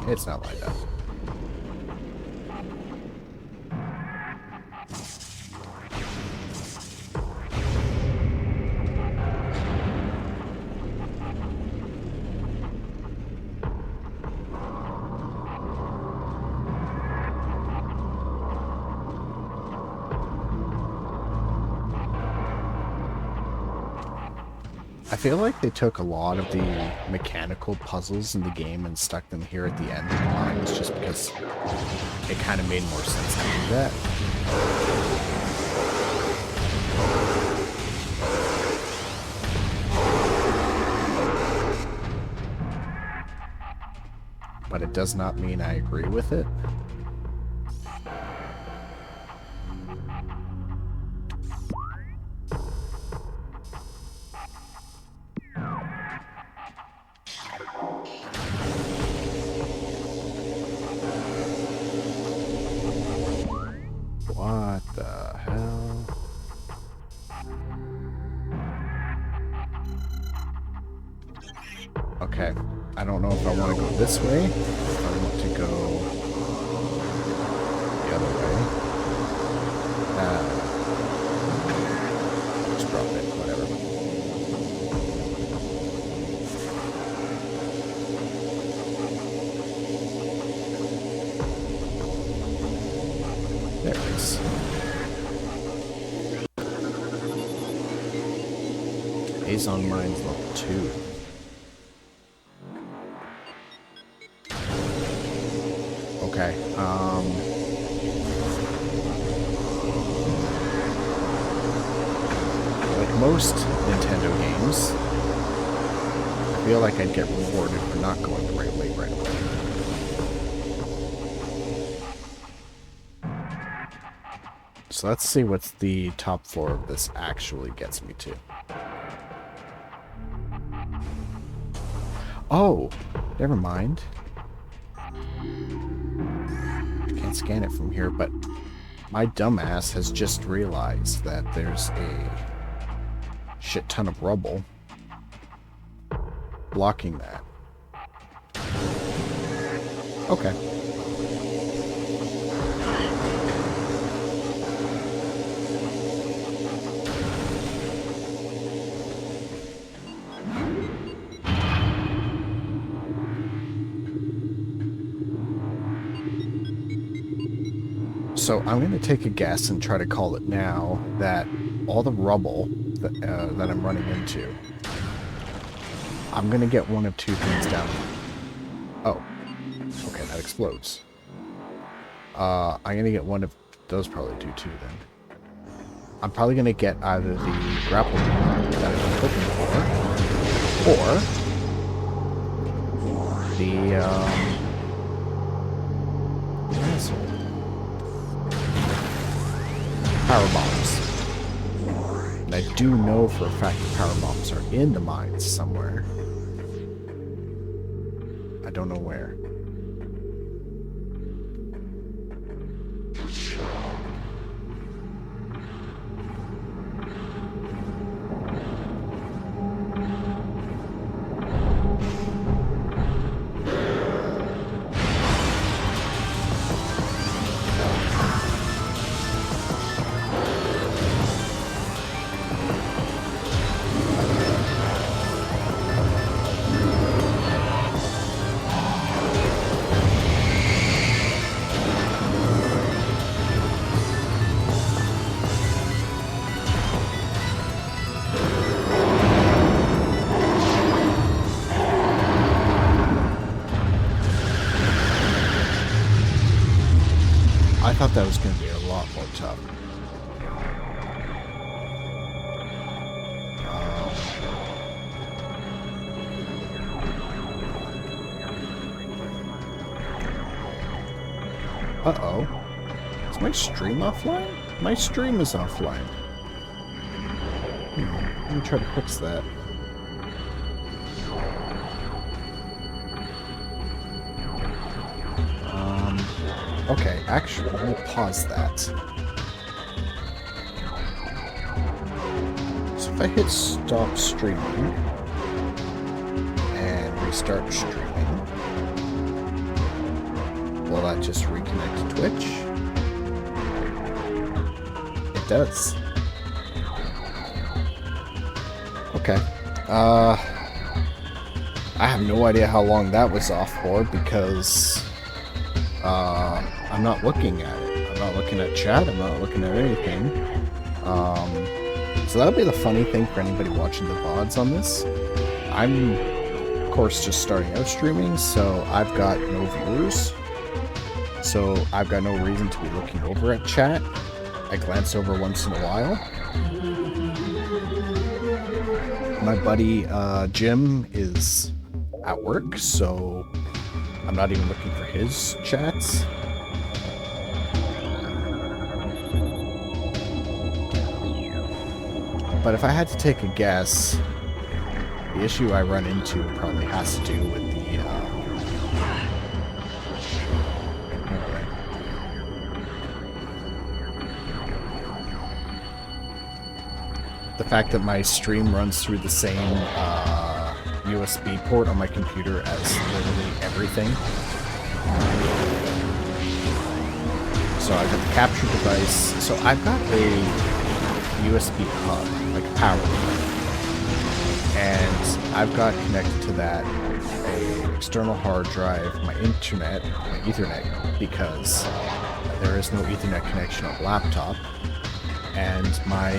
It's not lined up. I feel like they took a lot of the mechanical puzzles in the game and stuck them here at the end of the lines just because it kind of made more sense to do that. But it does not mean I agree with it. What the hell? Okay, I don't know if I want to go this way, or if I want to go the other way. Just drop it, whatever. There it is. Azon Mine's level 2. Okay, like most Nintendo games, I feel like I'd get rewarded for not going the right way right away. So let's see what the top floor of this actually gets me to. Oh, never mind. Can't scan it from here, but my dumbass has just realized that there's a shit ton of rubble blocking that. Okay. So I'm going to take a guess and try to call it now that all the rubble that I'm running into, I'm going to get one of two things down. Oh, okay, that explodes. I'm going to get one of those, probably do too then. I'm probably going to get either the grapple gun that I've been hoping for, or the power bombs. And I do know for a fact the power bombs are in the mines somewhere. I don't know where. I thought that was going to be a lot more tough. Uh-oh. Is my stream offline? My stream is offline. Let me try to fix that. Okay, actually, let me pause that. So if I hit stop streaming and restart streaming, will that just reconnect to Twitch? It does. Okay. I have no idea how long that was off for because I'm not looking at it. I'm not looking at chat. I'm not looking at anything. So that'll be the funny thing for anybody watching the VODs on this. I'm, of course, just starting out streaming, so I've got no viewers. So I've got no reason to be looking over at chat. I glance over once in a while. My buddy Jim is at work, so I'm not even looking for his chats. But if I had to take a guess, the issue I run into probably has to do with the fact that my stream runs through the same USB port on my computer as literally everything. So I've got the capture device. So I've got a USB hub, like a power hub. And I've got connected to that an external hard drive, my internet, my Ethernet, because there is no Ethernet connection on the laptop, and my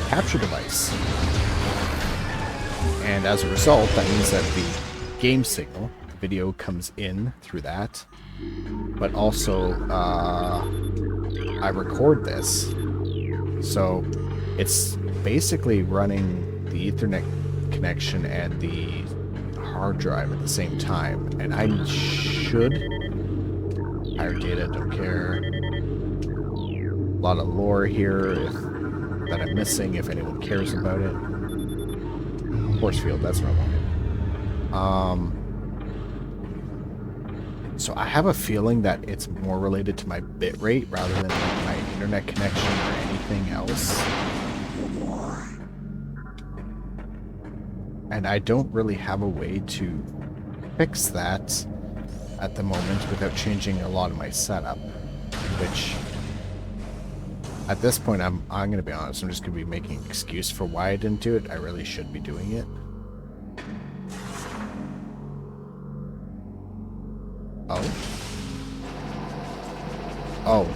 capture device. And as a result, that means that the game signal, the video comes in through that, but also I record this. So it's basically running the Ethernet connection and the hard drive at the same time. And I should... Higher data, don't care. A lot of lore here that I'm missing if anyone cares about it. Force field, that's what I wanted. So I have a feeling that it's more related to my bitrate rather than my internet connection or anything else. And I don't really have a way to fix that at the moment without changing a lot of my setup, which at this point I'm going to be honest, I'm just going to be making an excuse for why I didn't do it. I really should be doing it. Oh. Oh.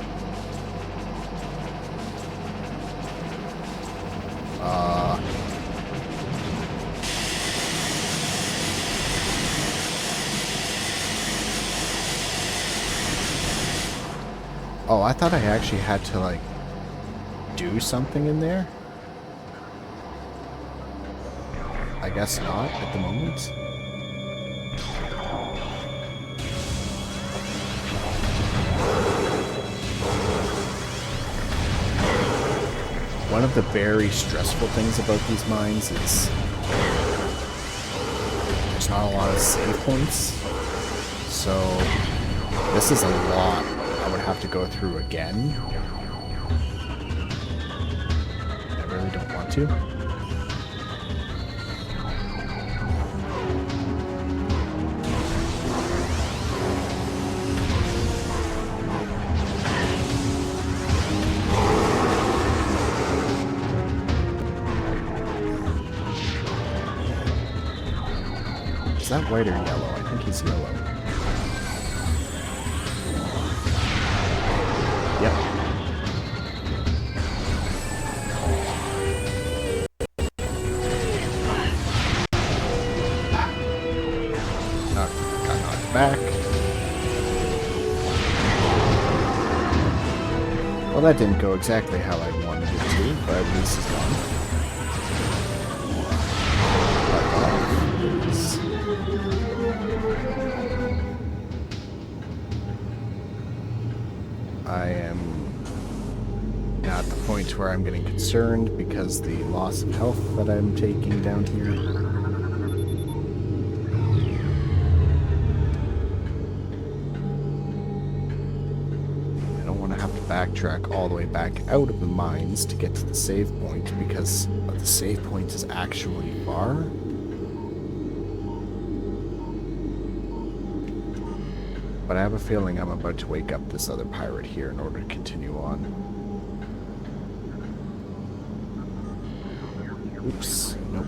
Oh, I thought I actually had to, like, do something in there. I guess not at the moment. One of the very stressful things about these mines is there's not a lot of save points. So this is a lot I would have to go through again. I really don't want to. Is that white or yellow? I think he's yellow. Yep. Got knocked back. Well, that didn't go exactly how I wanted it to, but at least it's gone. I am at the point where I'm getting concerned because the loss of health that I'm taking down here. I don't want to have to backtrack all the way back out of the mines to get to the save point because the save point is actually far. But I have a feeling I'm about to wake up this other pirate here in order to continue on. Oops. Nope.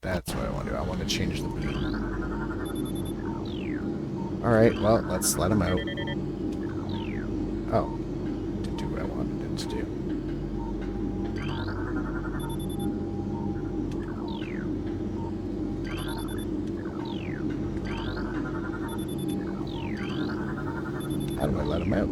That's what I want to do. I want to change the beat. Alright, well, let's let him out. Oh. Didn't do what I wanted it to do. How do I let him out?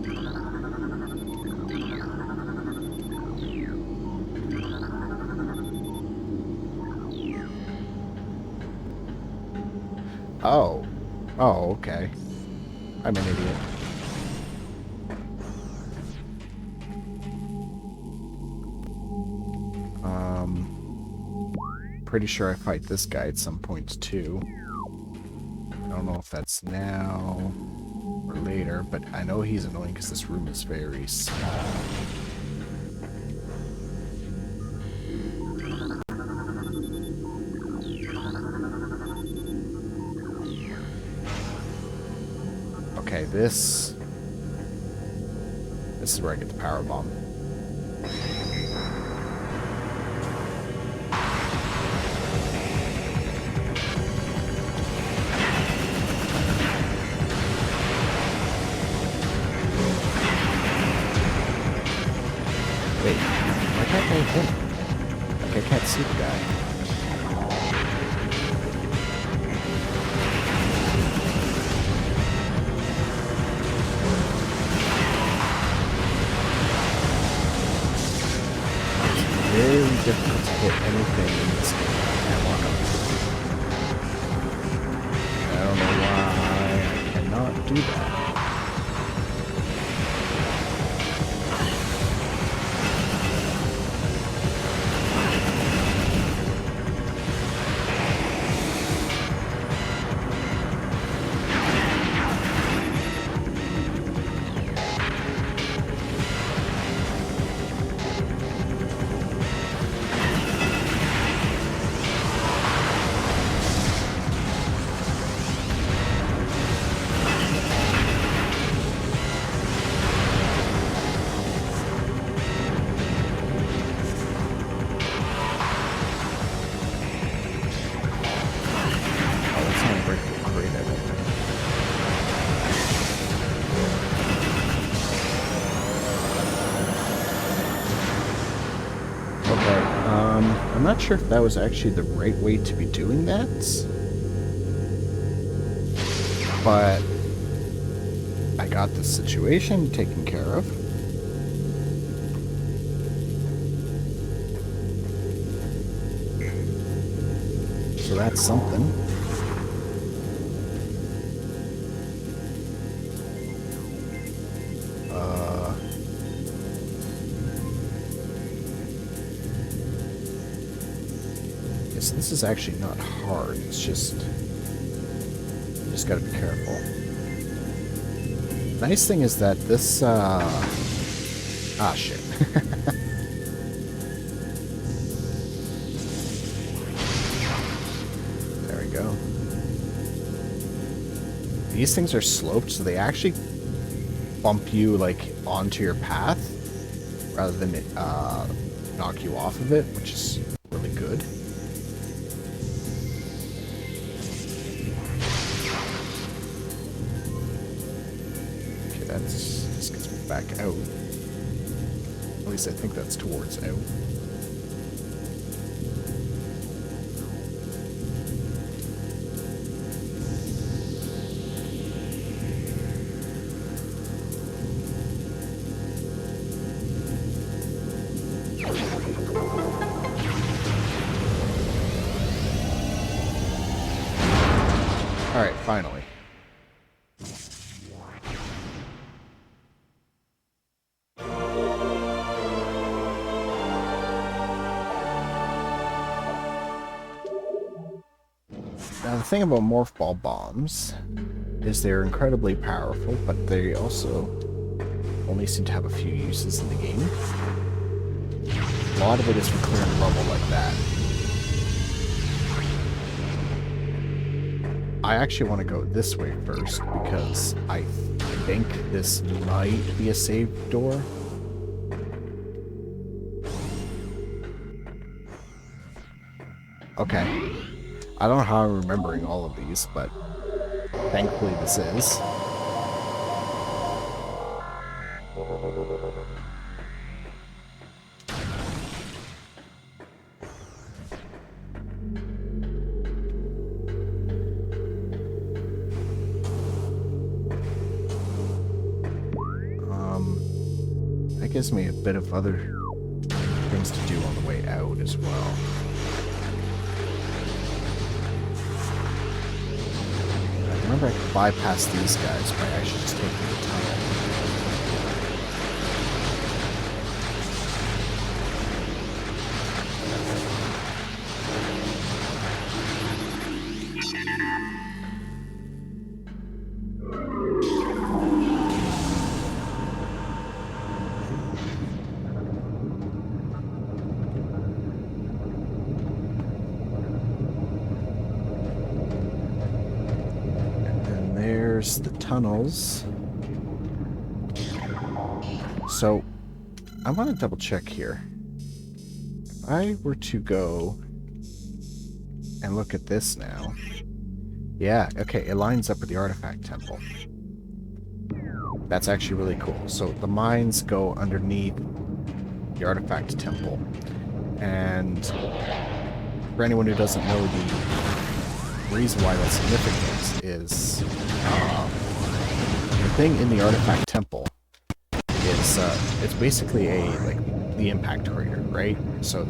Oh. Oh, okay. I'm an idiot. Pretty sure I fight this guy at some point too. I don't know if that's now or later, but I know he's annoying because this room is very small. Okay, this is where I get the power bomb. Wait, why can't I hit him? Like, I can't see the guy. It's very difficult to hit anything in this game. I can't walk up to it. I don't know why I cannot do that. I'm not sure if that was actually the right way to be doing that, but I got the situation taken care of. So that's something. so this is actually not hard. It's just gotta be careful. Nice thing is that this, shit. There we go. These things are sloped, so they actually bump you, like, onto your path, rather than, knock you off of it, which is really good. This gets me back out. At least I think that's towards out. Alright, finally. Now, the thing about Morph Ball bombs is they're incredibly powerful, but they also only seem to have a few uses in the game. A lot of it is for clearing a level like that. I actually want to go this way first, because I think this might be a save door. Okay. I don't know how I'm remembering all of these, but thankfully this is. That gives me a bit of other things to do on the way out as well. I remember I could bypass these guys by actually just taking the tunnel. The tunnels. So I want to double check here. If I were to go and look at this now, yeah, okay, it lines up with the artifact temple. That's actually really cool. So the mines go underneath the artifact temple, and for anyone who doesn't know, the reason why that's significant is the thing in the artifact temple is it's basically the impact crater, right? So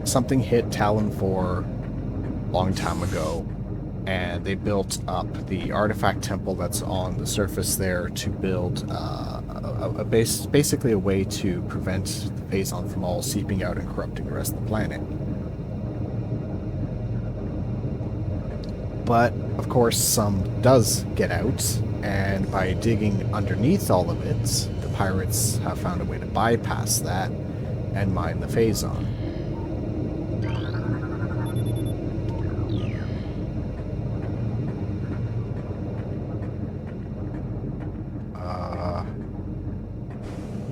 something hit Talon 4 a long time ago, and they built up the artifact temple that's on the surface there to build basically a way to prevent the Phazon from all seeping out and corrupting the rest of the planet. But, of course, some does get out, and by digging underneath all of it, the pirates have found a way to bypass that and mine the Phazon.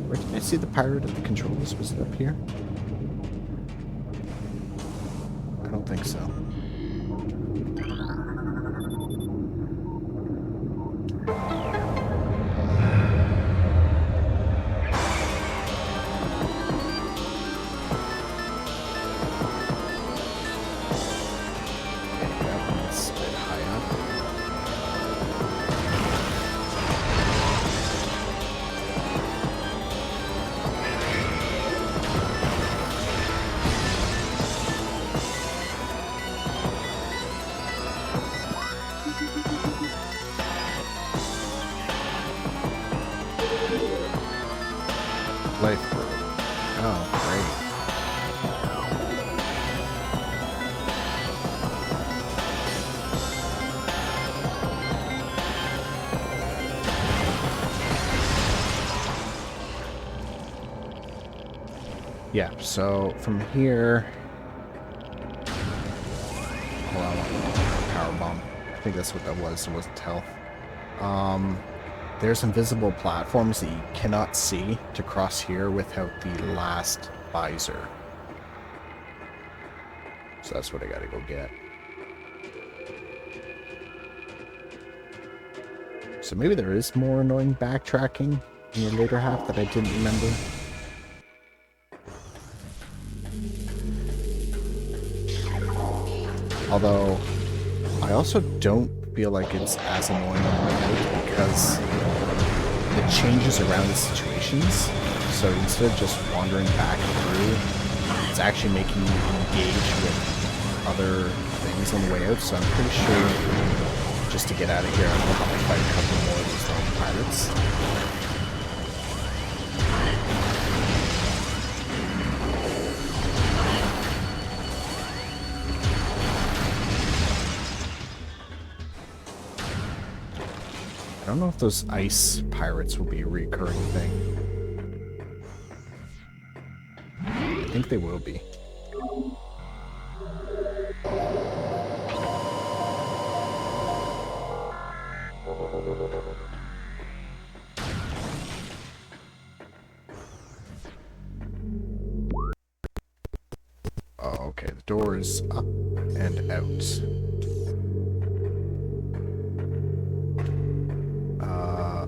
Where did I see the pirate at the controls? Was it up here? I don't think so. Life. Oh, great. Yeah, so from here... Hold on, power bomb. I think that's what that was. It wasn't health. There's invisible platforms that you cannot see to cross here without the last visor. So that's what I gotta go get. So maybe there is more annoying backtracking in the later half that I didn't remember. Although, I also don't feel like it's as annoying on the way out because it changes around the situations. So instead of just wandering back through, it's actually making you engage with other things on the way out. So I'm pretty sure just to get out of here, I'm going to have to fight a couple more of these lone pirates. I don't know if those ice pirates will be a recurring thing. I think they will be. Oh, okay, the door is up and out.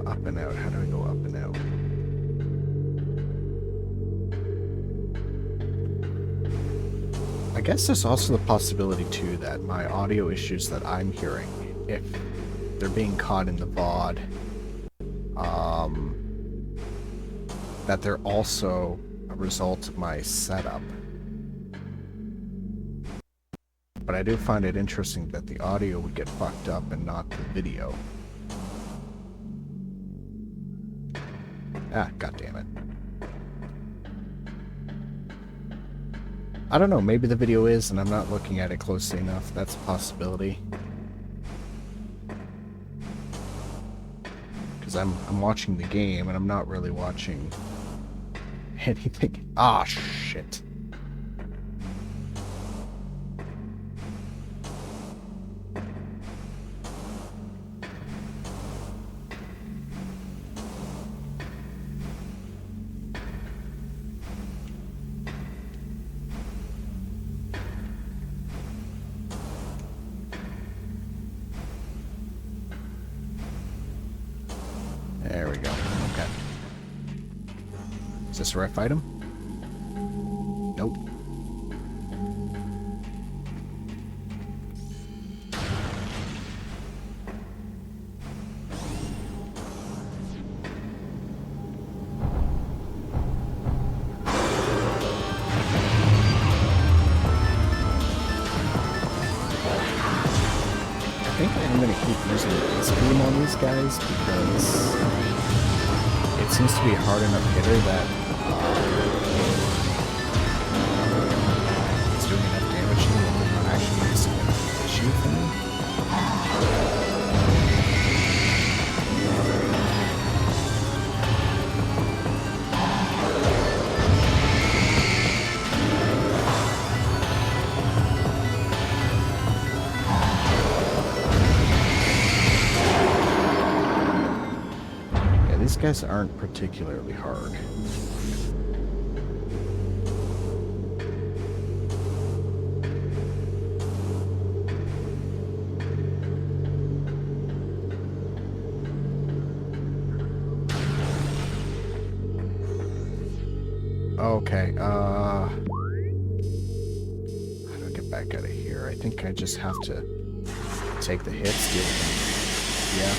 Up and out. How do I go up and out? I guess there's also the possibility, too, that my audio issues that I'm hearing, if they're being caught in the VOD, that they're also a result of my setup. But I do find it interesting that the audio would get fucked up and not the video. Ah, goddammit. I don't know, maybe the video is and I'm not looking at it closely enough. That's a possibility. Because I'm watching the game and I'm not really watching anything. Ah, shit. There we go. Okay. Is this where I fight him? Nope. I think I'm going to keep using this beam on these guys because it seems to be a hard enough hitter that it's doing enough damage to me that they're not actually a significant issue for me. These guys aren't particularly hard. Okay, how do I get back out of here? I think I just have to take the hits, deal with them. Yeah.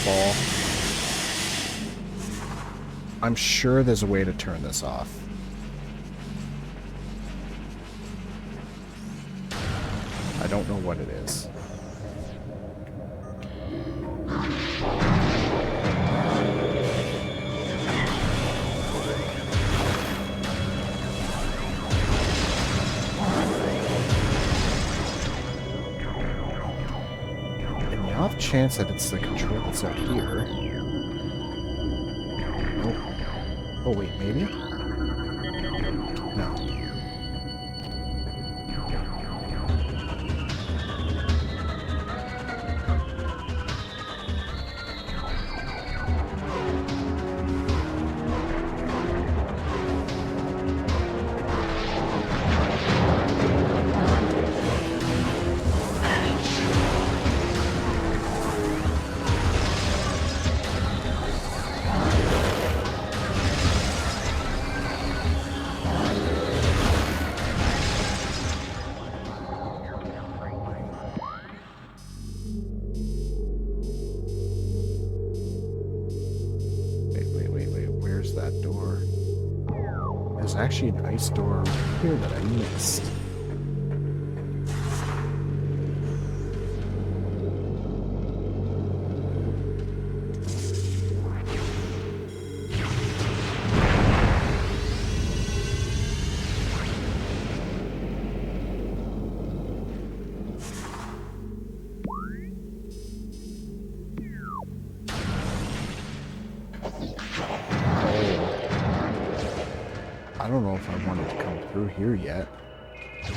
Fall. I'm sure there's a way to turn this off. I don't know what it is. Chance that it's the control that's out here. Oh, wait, maybe? No. Wait. Where's that door? There's actually an ice door over here that I missed. I don't know if I wanted to come through here yet. Did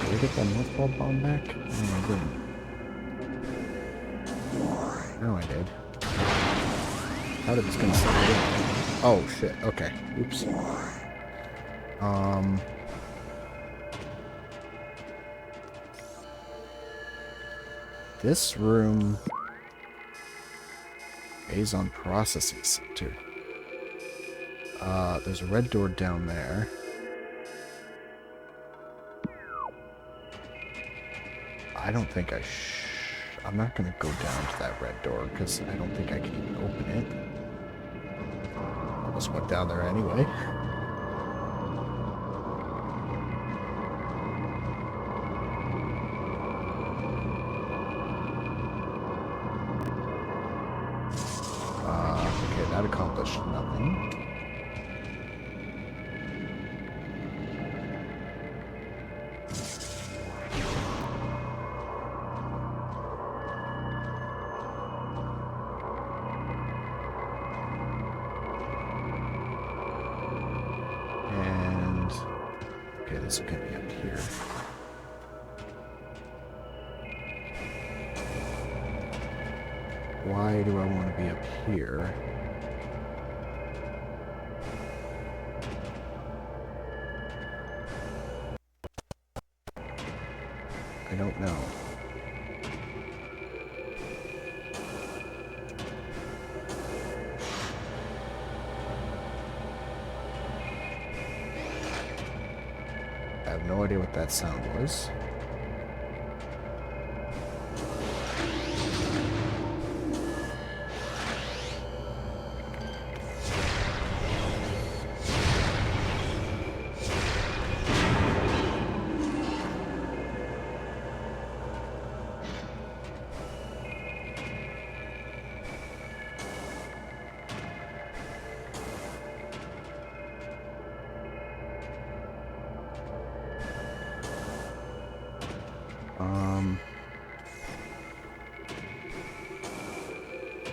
I get that North Pole bomb back? No, I didn't. No, I did. How did this gonna set it in? Oh, shit. Okay. Oops. This room is on processing center. There's a red door down there. I don't think I'm not gonna go down to that red door because I don't think I can even open it. I just went down there anyway. Okay, that accomplished nothing. And okay, this is gonna be up here. Why do I want to be up here? I don't know. I have no idea what that sound was.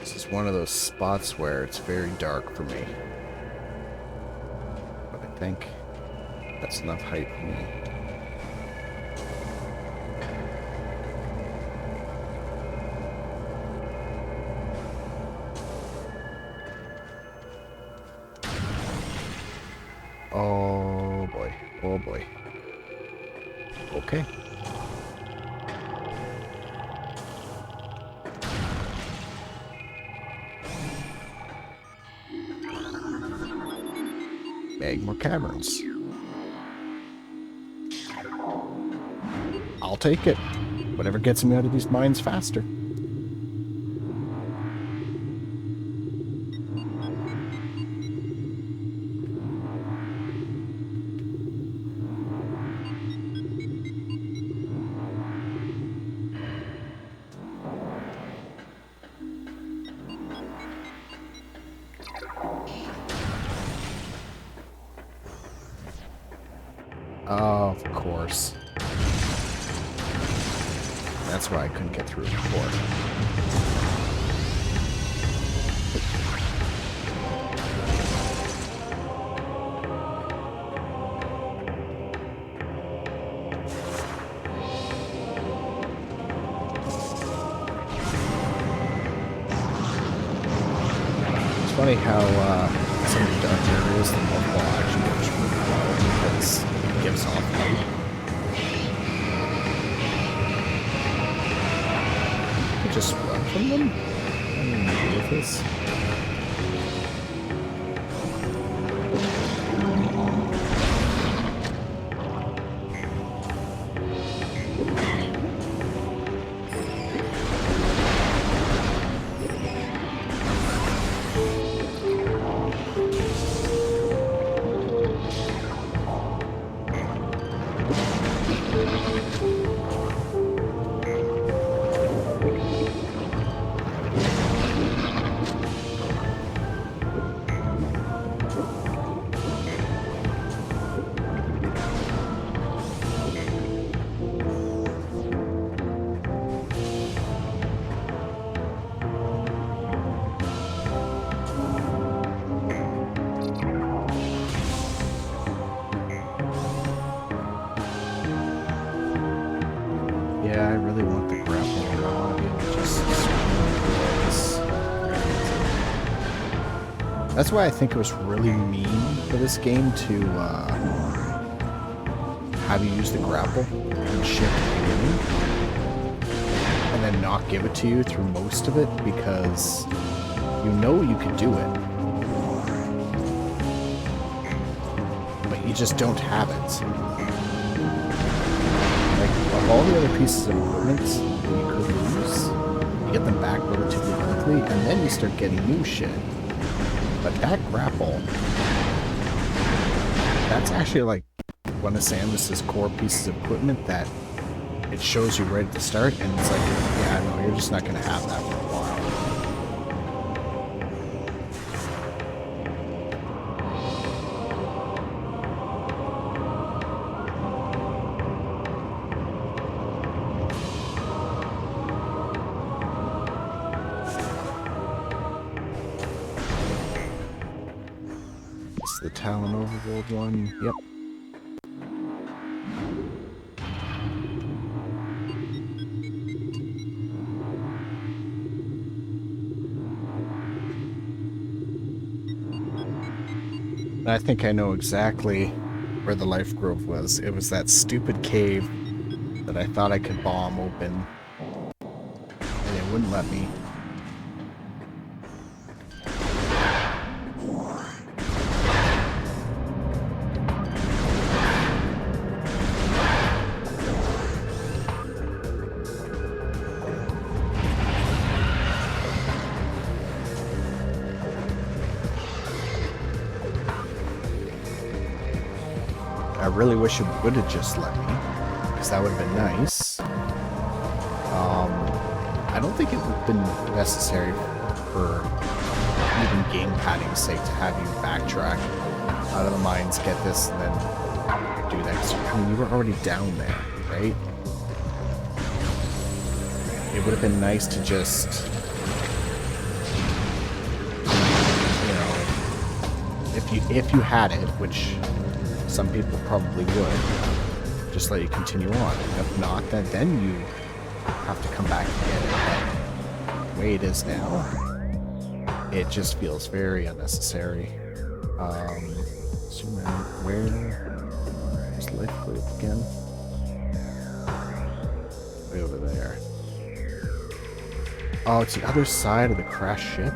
This is one of those spots where it's very dark for me. But I think that's enough height for me. Oh boy. Oh boy. Okay. More caverns. I'll take it. Whatever gets me out of these mines faster. Of course. That's why I couldn't get through before. It's funny how some of the dark areas, the multiple action works really well because it gives off light. Just run from them? I don't even know with this. Yeah, I really want the grapple. I want to be able to just swing this. That's why I think it was really mean for this game to have you use the grapple and shift in, and then not give it to you through most of it, because you know you can do it, but you just don't have it. Of all the other pieces of equipment that you could lose, you get them back relatively quickly, and then you start getting new shit. But that grapple, that's actually like one of Samus's core pieces of equipment that it shows you right at the start, and it's like, yeah, no, you're just not going to have that for a while. The Talon Overworld one. Yep. And I think I know exactly where the Life Grove was. It was that stupid cave that I thought I could bomb open, and it wouldn't let me. I really wish it would have just let me, because that would have been nice. I don't think it would have been necessary for even game padding's sake to have you backtrack out of the mines, get this, and then do that. 'Cause, I mean, you were already down there, right? It would have been nice to just, you know, if you had it, which some people probably would, just let you continue on. If not, then you have to come back and get it. But the way it is now, it just feels very unnecessary. Zoom out. Where's Life Grove again? Way over there. Oh, it's the other side of the crashed ship?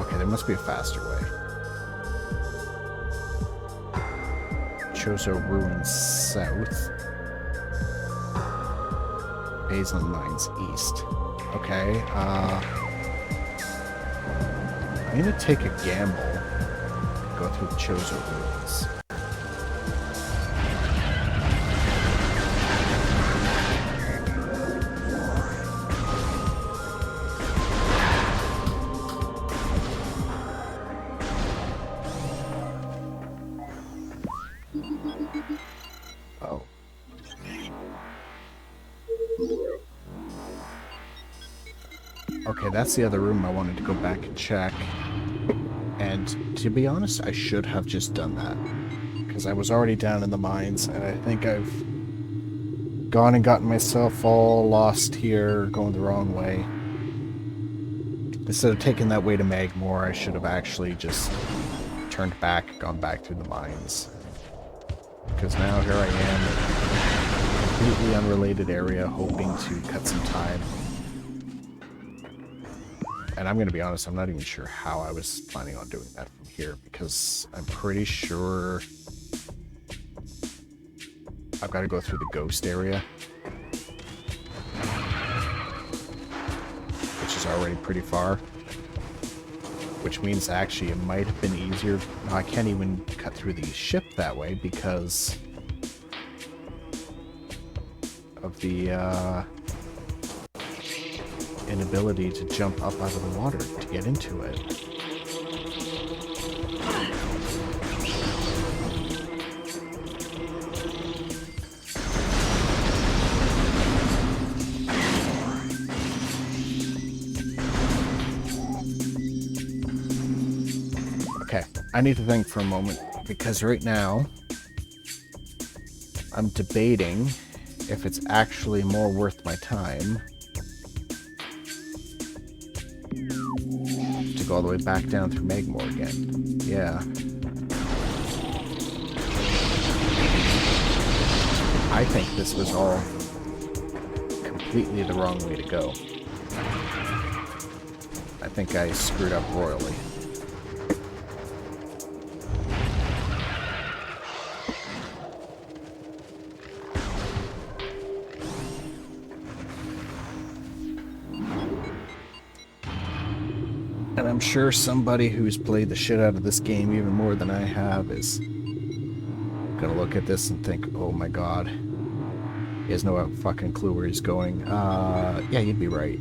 Okay, there must be a faster way. Chozo Ruins south. Basin Mines east. Okay, I'm gonna take a gamble and go through the Chozo Ruins. Okay, that's the other room I wanted to go back and check. And to be honest, I should have just done that. Because I was already down in the mines, and I think I've gone and gotten myself all lost here, going the wrong way. Instead of taking that way to Magmore, I should have actually just turned back, gone back through the mines. Because now here I am in a completely unrelated area, hoping to cut some time. And I'm going to be honest, I'm not even sure how I was planning on doing that from here, because I'm pretty sure I've got to go through the ghost area, which is already pretty far. Which means actually it might have been easier. No, I can't even cut through the ship that way because of the inability to jump up out of the water to get into it. Okay, I need to think for a moment because right now I'm debating if it's actually more worth my time to go all the way back down through Magmore again. Yeah. I think this was all completely the wrong way to go. I think I screwed up royally. And I'm sure somebody who's played the shit out of this game even more than I have is gonna look at this and think, oh my god, he has no fucking clue where he's going. Yeah, you'd be right.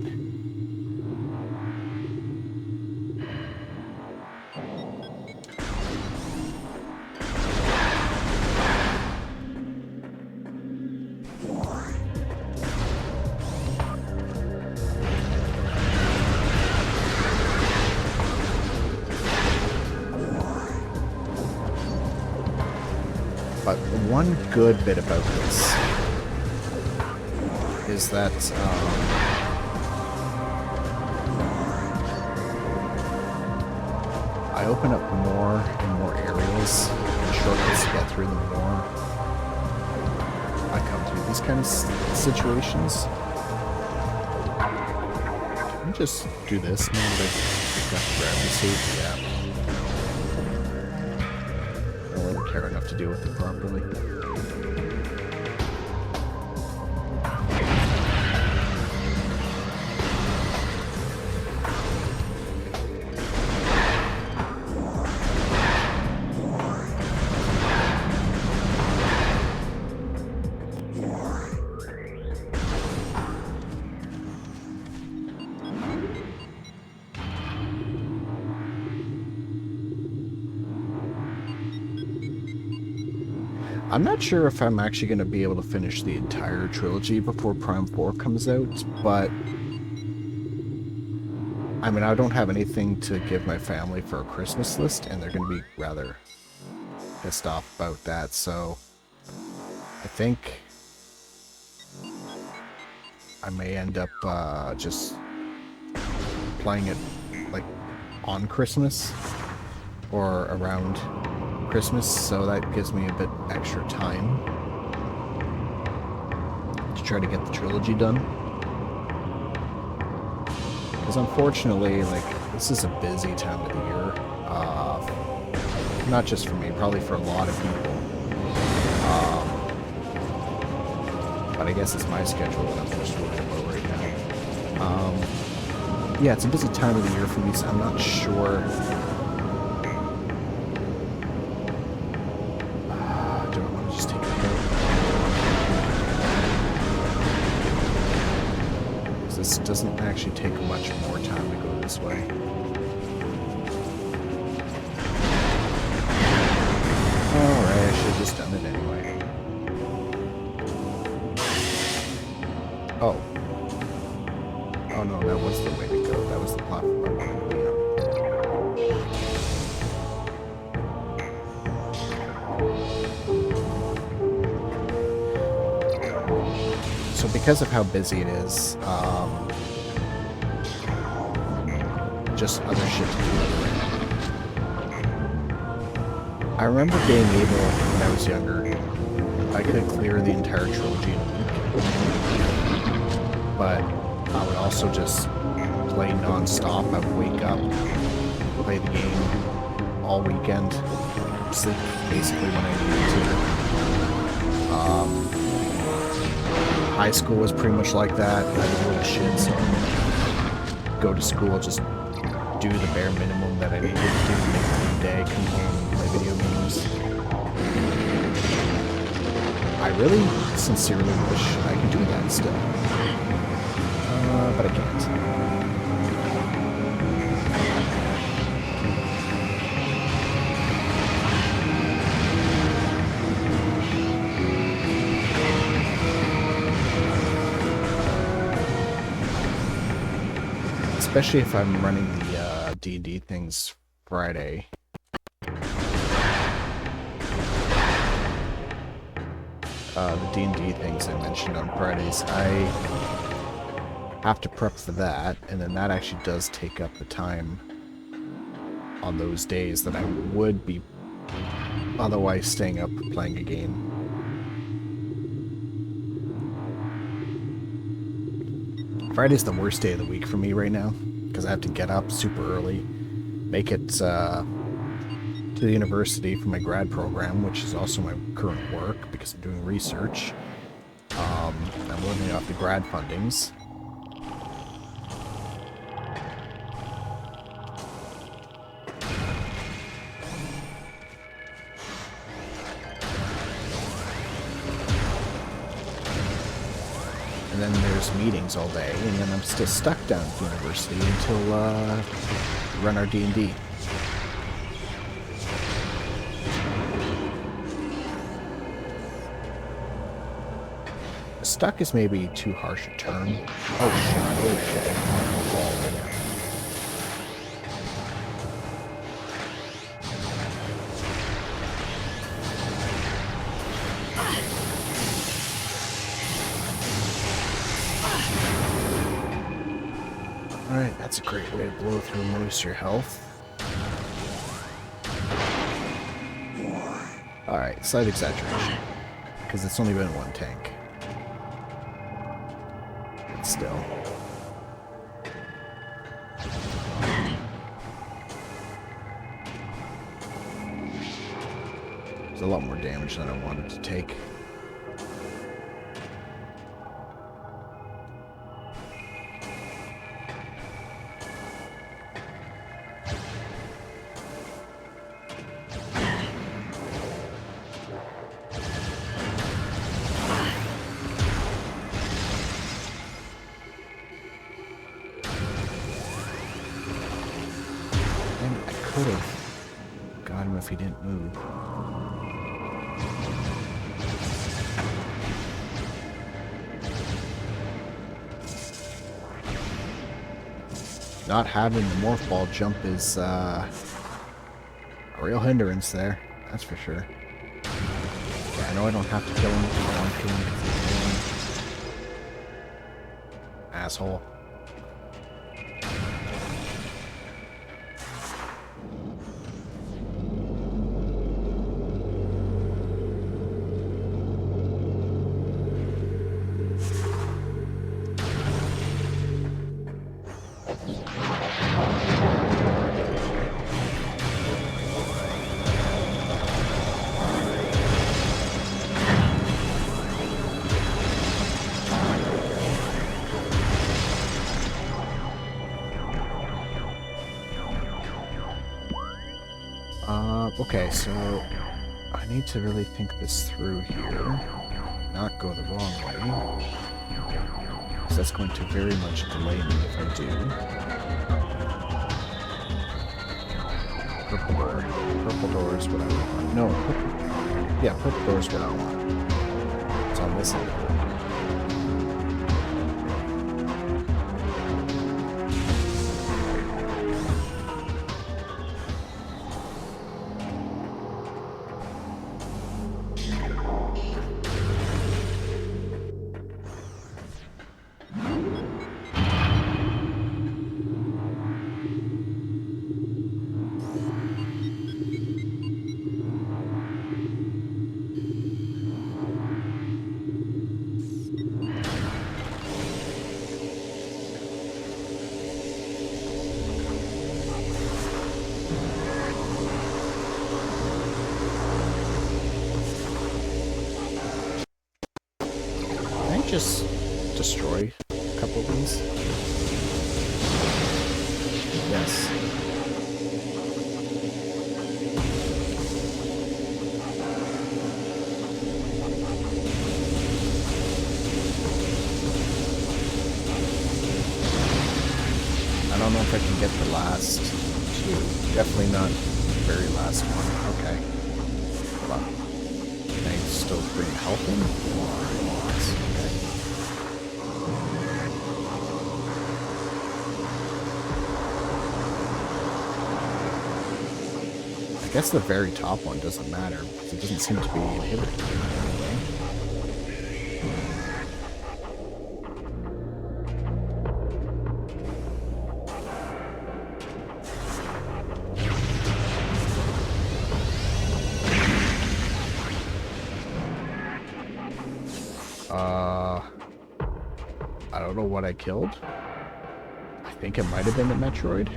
But one good bit about this is that I open up more and more areas and shortcuts to get through them more. I come through these kind of situations. Can we just do this now that I've got the gravity suit? Yeah. I don't care enough to deal with it properly. I'm not sure if I'm actually going to be able to finish the entire trilogy before Prime 4 comes out, but I mean, I don't have anything to give my family for a Christmas list, and they're going to be rather pissed off about that, so I think I may end up just playing it like on Christmas or around Christmas, so that gives me a bit extra time to try to get the trilogy done. Because unfortunately, like, this is a busy time of the year. Not just for me, probably for a lot of people. But I guess it's my schedule that I'm just working about right now. Yeah, it's a busy time of the year for me, so I'm not sure. Do I want to just take it out? This doesn't actually take much more time to go this way. Alright, I should have just done it anyway. Oh. Oh no, that was the way to go. That was the platform I wanted to be on. So because of how busy it is, just other shit to do. I remember being able, when I was younger, I could clear the entire trilogy in a week. But I would also just play non-stop. I would wake up, play the game all weekend, sleep basically when I needed to. High school was pretty much like that. I didn't give a shit, so go to school, just do the bare minimum that I needed to do to make it through the day, come home, play video games. I really sincerely wish I could do that still. But I can't. Especially if I'm running the D&D things Friday. The D&D things I mentioned on Fridays, I have to prep for that, and then that actually does take up the time on those days that I would be otherwise staying up playing a game. Friday's the worst day of the week for me right now, because I have to get up super early, make it to the university for my grad program, which is also my current work, because I'm doing research. I'm living off the grad fundings. And then there's meetings all day, and then I'm still stuck down at the university until we run our D&D. Stuck is maybe too harsh a term. Oh shit. Alright, that's a great way to blow through most of your health. Alright, slight exaggeration. Because it's only been one tank. But still. There's a lot more damage than I wanted to take. Could have got him if he didn't move. Not having the morph ball jump is a real hindrance there, that's for sure. Yeah, I know I don't have to kill him if I want to kill him because he's an asshole. Okay, so I need to really think this through here. Not go the wrong way. Because that's going to very much delay me if I do. Purple door. Purple door is what I want. No, yeah, purple door is what I want. So I'm missing. just destroy a couple of these? Yes. I don't know if I can get the last two. Definitely not the very last one. Okay. Hold on. Can I still bring health in? Yes. Okay. I guess the very top one doesn't matter because it doesn't seem to be inhibited anyway. I don't know what I killed. I think it might have been the Metroid.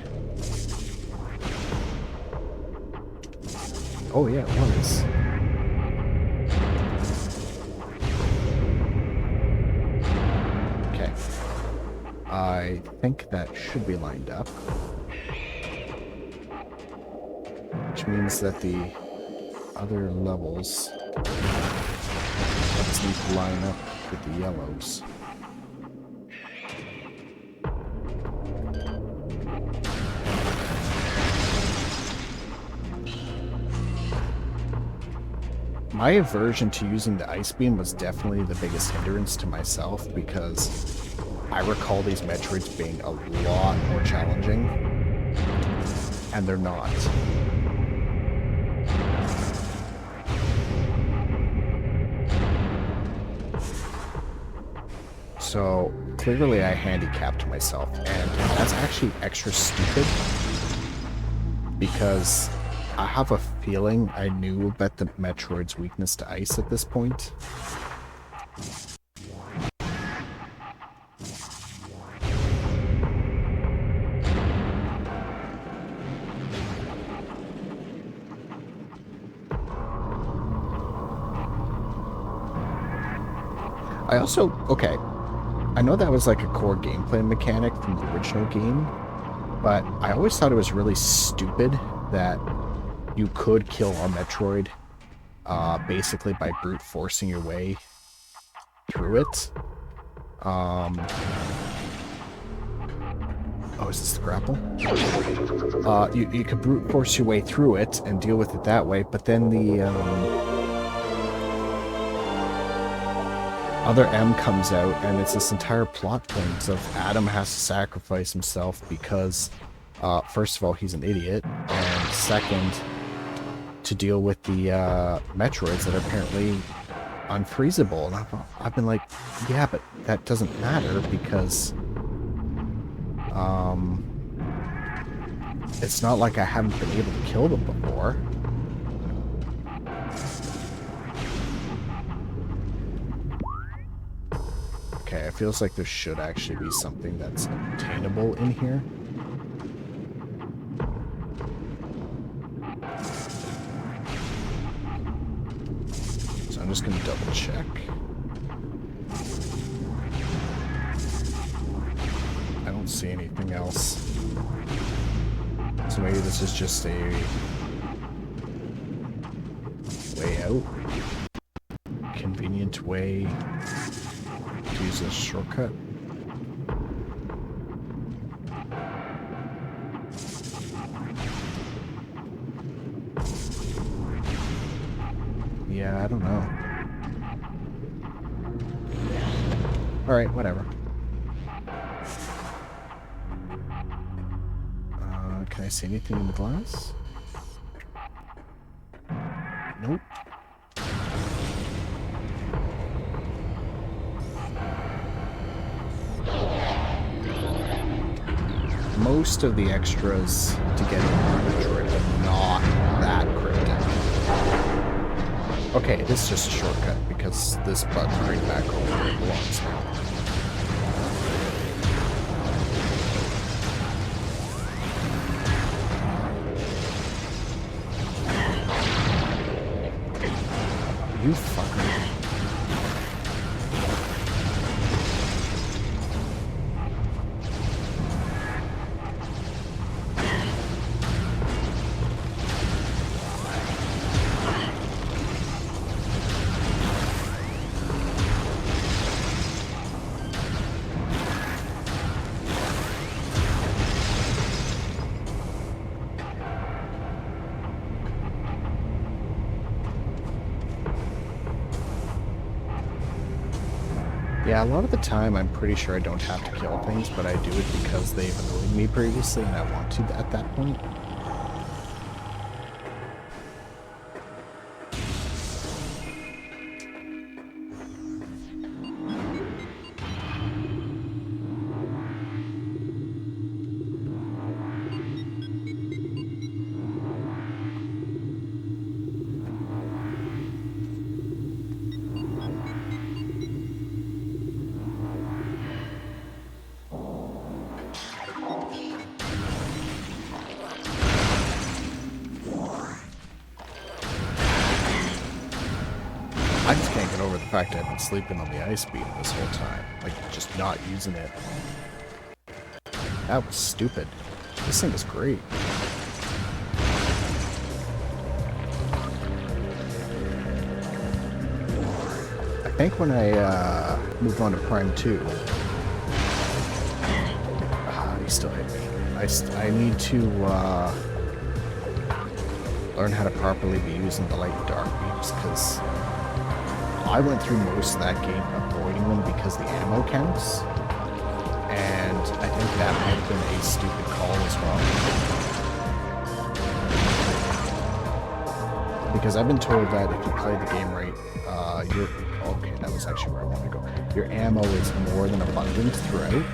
Oh yeah, it was. Okay. I think that should be lined up. Which means that the other levels just need to line up with the yellows. My aversion to using the ice beam was definitely the biggest hindrance to myself because I recall these Metroids being a lot more challenging, and they're not. So clearly I handicapped myself, and that's actually extra stupid because I have a feeling I knew about the Metroid's weakness to ice at this point. I also, okay, I know that was like a core gameplay mechanic from the original game, but I always thought it was really stupid that you could kill a Metroid basically by brute forcing your way through it. Oh, is this the grapple? You could brute force your way through it and deal with it that way, but then the other M comes out, and it's this entire plot point of Adam has to sacrifice himself because, first of all, he's an idiot, and second, to deal with the Metroids that are apparently unfreezable. And I've been like, yeah, but that doesn't matter because it's not like I haven't been able to kill them before. Okay, it feels like there should actually be something that's obtainable in here. So I'm just going to double check. I don't see anything else. So maybe this is just a way out. Convenient way to use a shortcut. Yeah, I don't know. Alright, whatever. Can I see anything in the glass? Nope. Most of the extras to get in Metroid are not that cryptic. Okay, it is just a shortcut because this button right back over where it belongs now. You fucker. Yeah, a lot of the time I'm pretty sure I don't have to kill things, but I do it because they've annoyed me previously and I want to at that point. I just can't get over the fact I've been sleeping on the ice beam this whole time. Like, just not using it. That was stupid. This thing is great. I think when I moved on to Prime 2... he still hit me. I need to learn how to properly be using the light and dark beams, because I went through most of that game avoiding them because the ammo counts, and I think that might have been a stupid call as well. Because I've been told that if you play the game right, okay, that was actually where I wanted to go. Your ammo is more than abundant throughout.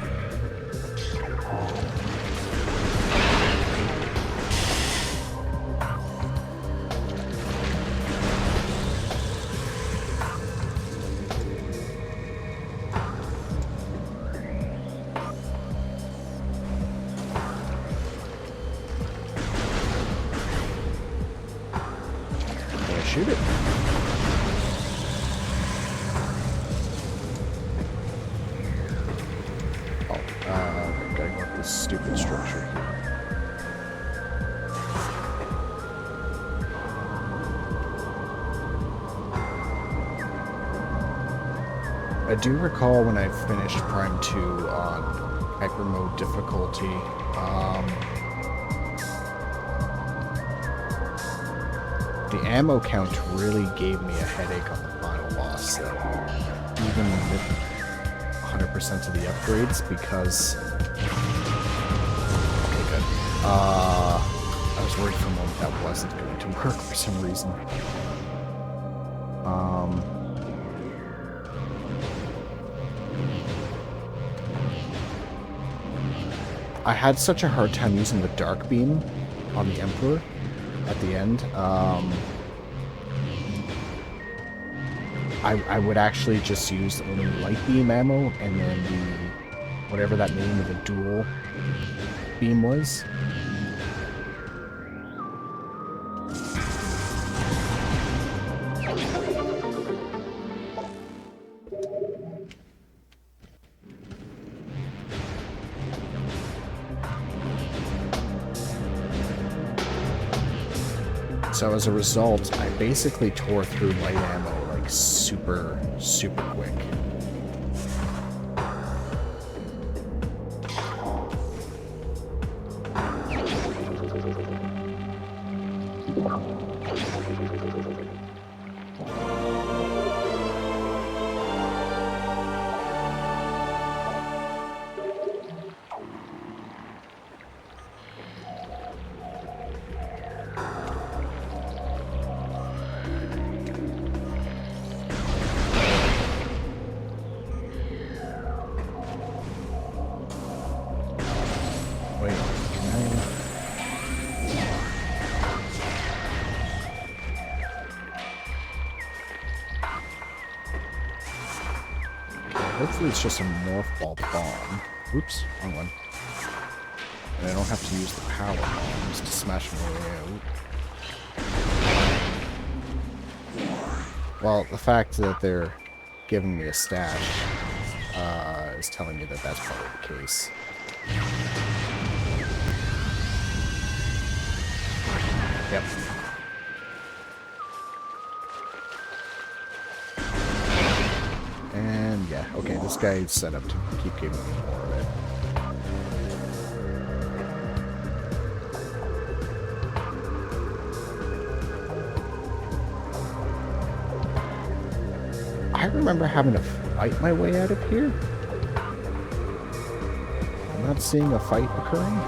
Shoot it. Oh, gotta go up this stupid structure here. I do recall when I finished Prime 2 on hyper mode difficulty, the ammo count really gave me a headache on the final boss, though, even with 100% of the upgrades, because... Okay, good. I was worried for a moment that wasn't going to work for some reason. I had such a hard time using the dark beam on the Emperor at the end. I would actually just use only light beam ammo, and then whatever that name of the dual beam was. So as a result, I basically tore through light ammo like super, super quick. Hopefully it's just a morph ball bomb. Oops, wrong one. And I don't have to use the power bombs to smash my way out. Well, the fact that they're giving me a stash is telling me that that's probably the case. Yep. And yeah, okay, this guy is set up to keep giving me more of it. I remember having a fight my way out of here? I'm not seeing a fight occurring.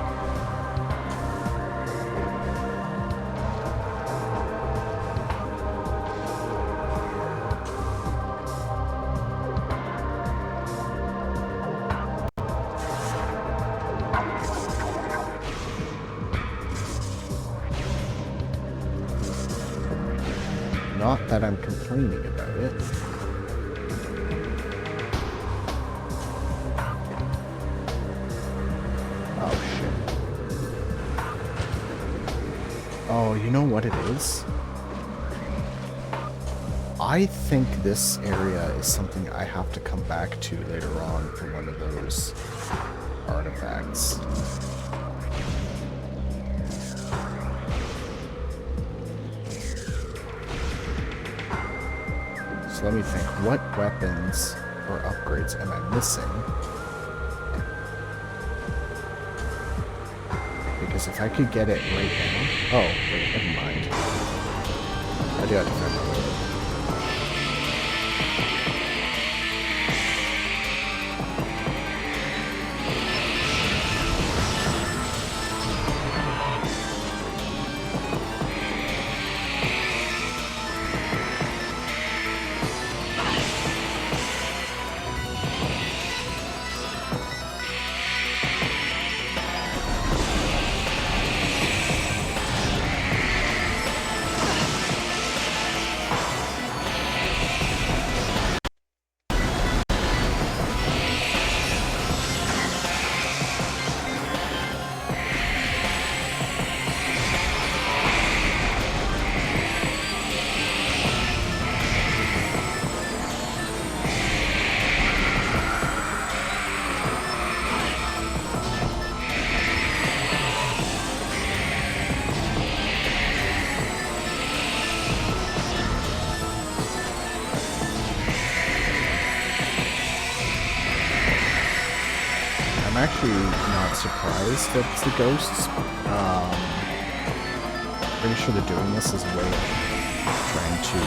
Not that I'm complaining about it. Oh, shit. Oh, you know what it is? I think this area is something I have to come back to later on for one of those artifacts. So let me think, what weapons or upgrades am I missing? Because if I could get it right now... Oh, wait, never mind. I do have to find my way. I'm actually not surprised that it's the ghosts. Pretty sure they're doing this as a way of trying to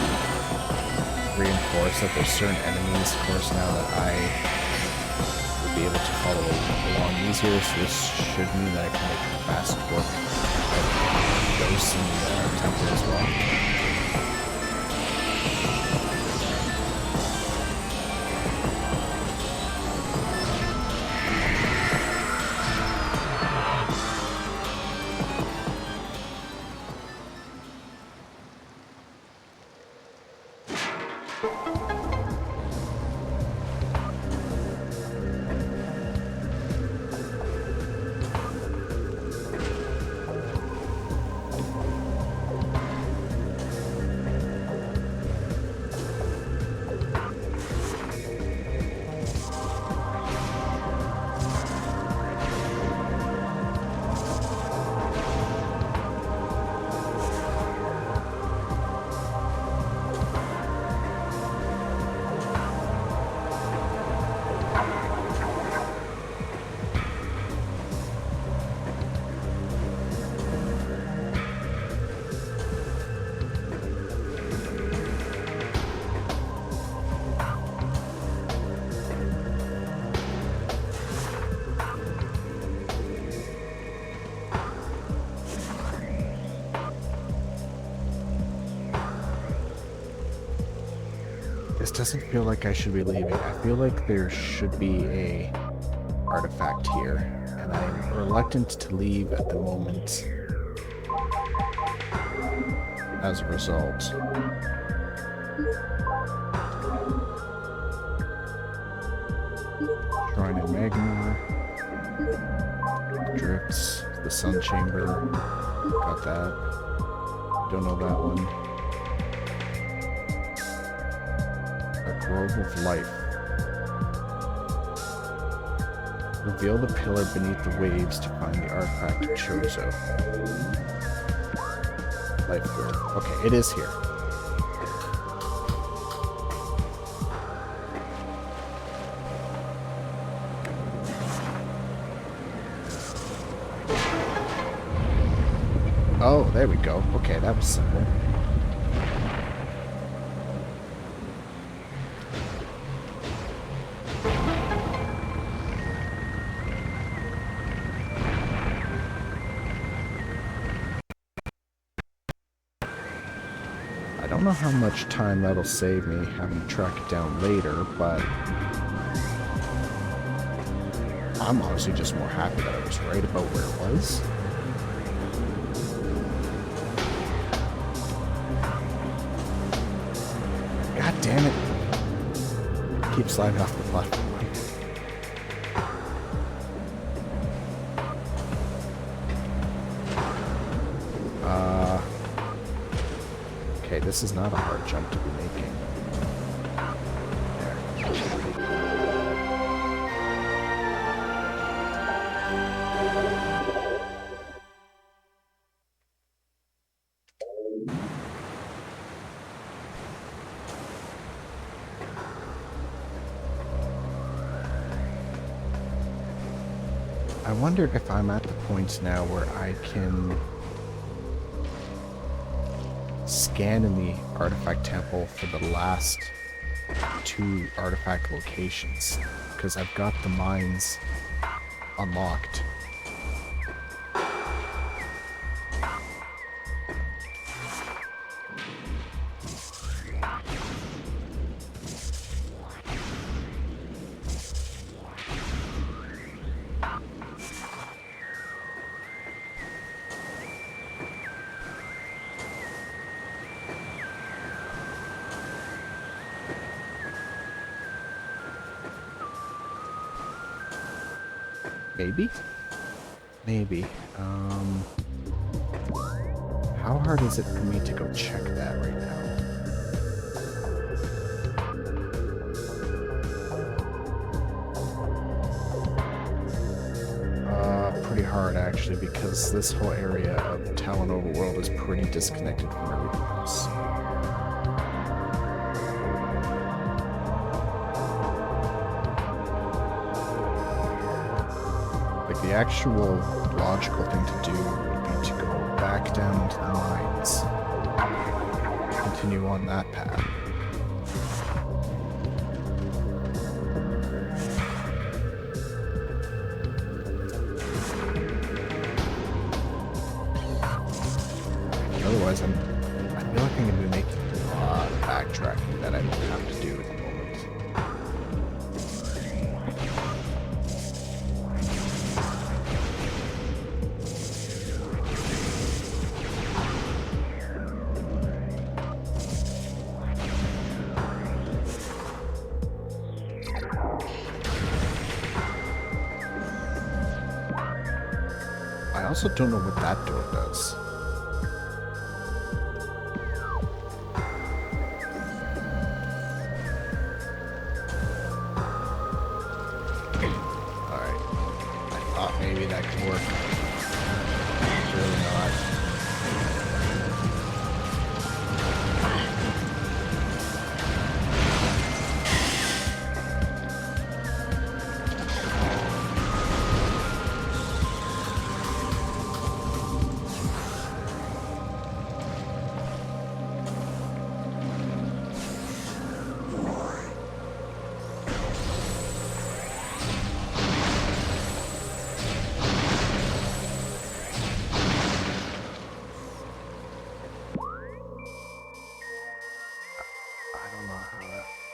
reinforce that there's certain enemies, of course, now that I will be able to follow along easier, so this should mean that I can make fast work of ghosts in the temple as well. This doesn't feel like I should be leaving. I feel like there should be a artifact here, and I'm reluctant to leave at the moment as a result. Shrine in Magma, Drifts, the Sun Chamber, got that. Don't know that one. Grove of Life. Reveal the pillar beneath the waves to find the artifact of Chozo. Life Grove. Okay, it is here. Oh, there we go. Okay, that was simple. don't know how much time that'll save me having to track it down later, but I'm honestly just more happy that I was right about where it was. God damn it. Keep sliding off the platform. Okay, this is not a hard jump to be making. There. I wonder if I'm at the point now where I can scan in the artifact temple for the last 2 artifact locations, because I've got the mines unlocked. Maybe? Maybe. How hard is it for me to go check that right now? Pretty hard actually, because this whole area of Talon Overworld is pretty disconnected from everything else. The actual logical thing to do would be to go back down to the mines, continue on that path. Otherwise, I feel like I'm going to be making a lot of backtracking that I don't have to do at the moment. I also don't know what that door does. Alright. I thought maybe that could work. It's really not.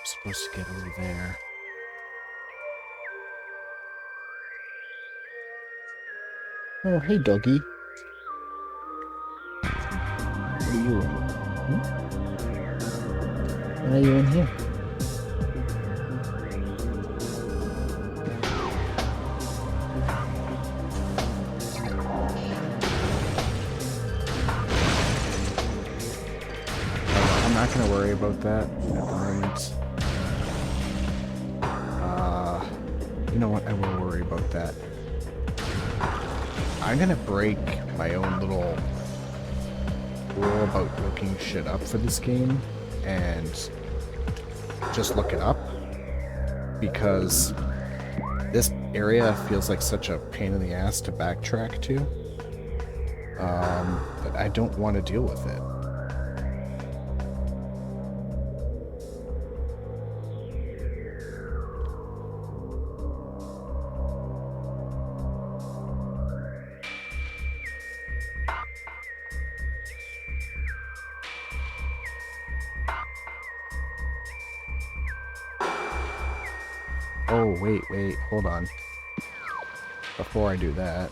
Supposed to get over there. Oh, hey, doggy. What are you in? Why are you in here? I'm not going to worry about that at the moment. You know what? I will worry about that. I'm gonna break my own little rule about looking shit up for this game and just look it up, because this area feels like such a pain in the ass to backtrack to that I don't want to deal with it. Oh, wait, hold on. Before I do that...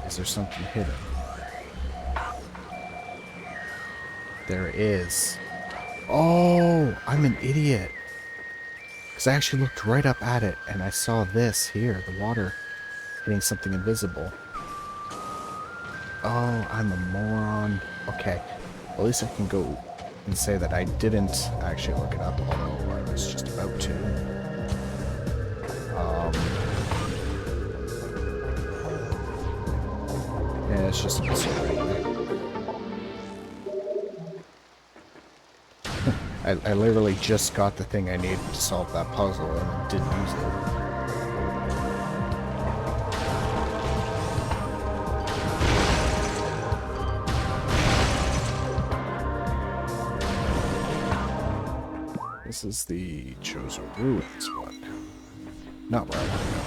Is there something hidden? There is. Oh, I'm an idiot. Because I actually looked right up at it, and I saw this here, the water hitting something invisible. Oh, I'm a moron. Okay, well, at least I can go and say that I didn't actually look it up, although I was just about to. Yeah, it's just a mystery anyway. I literally just got the thing I needed to solve that puzzle and didn't use it. This is the Chosen Ruins one. Not where I want to go.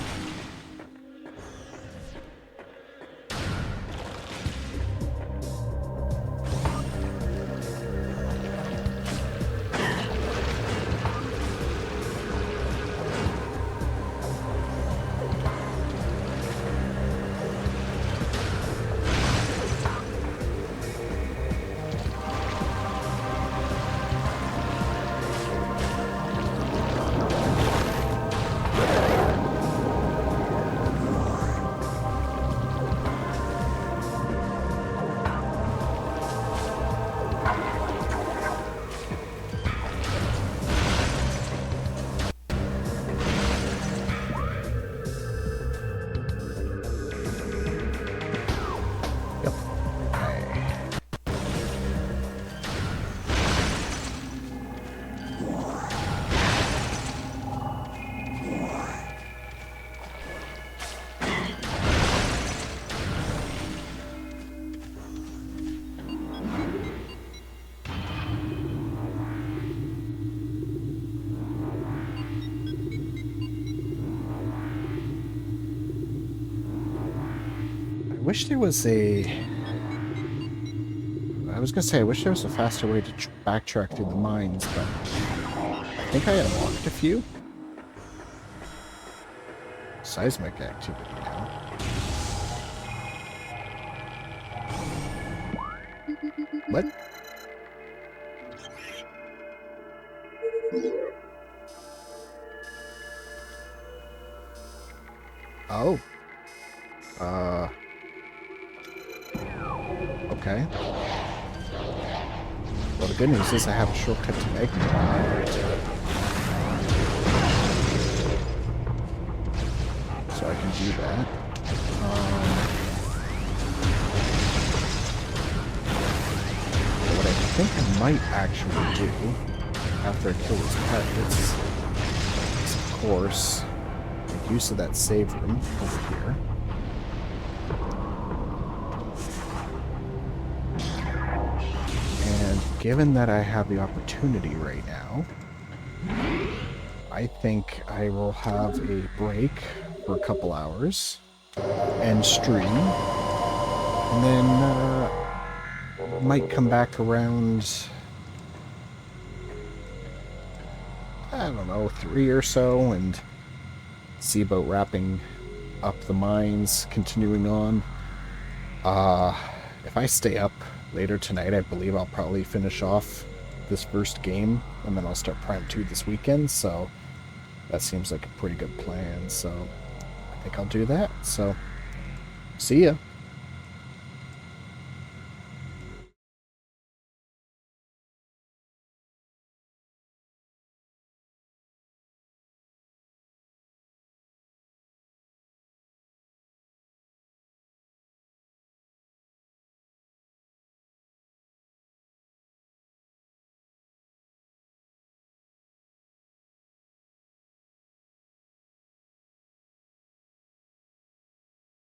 I wish there was a... I was gonna say, I wish there was a faster way to backtrack through the mines, but I think I unlocked a few. Seismic activity now. What? Oh. Okay. Well, the good news is I have a shortcut to Magma. So I can do that. What I think I might actually do after I kill these pirates is, of course, make use of that save room over here. Given that I have the opportunity right now, I think I will have a break for a couple hours and stream, and then might come back around, I don't know, 3 or so, and see about wrapping up the mines, continuing on. If I stay up later tonight, I believe I'll probably finish off this first game, and then I'll start Prime 2 this weekend, so that seems like a pretty good plan, so I think I'll do that. So, see ya!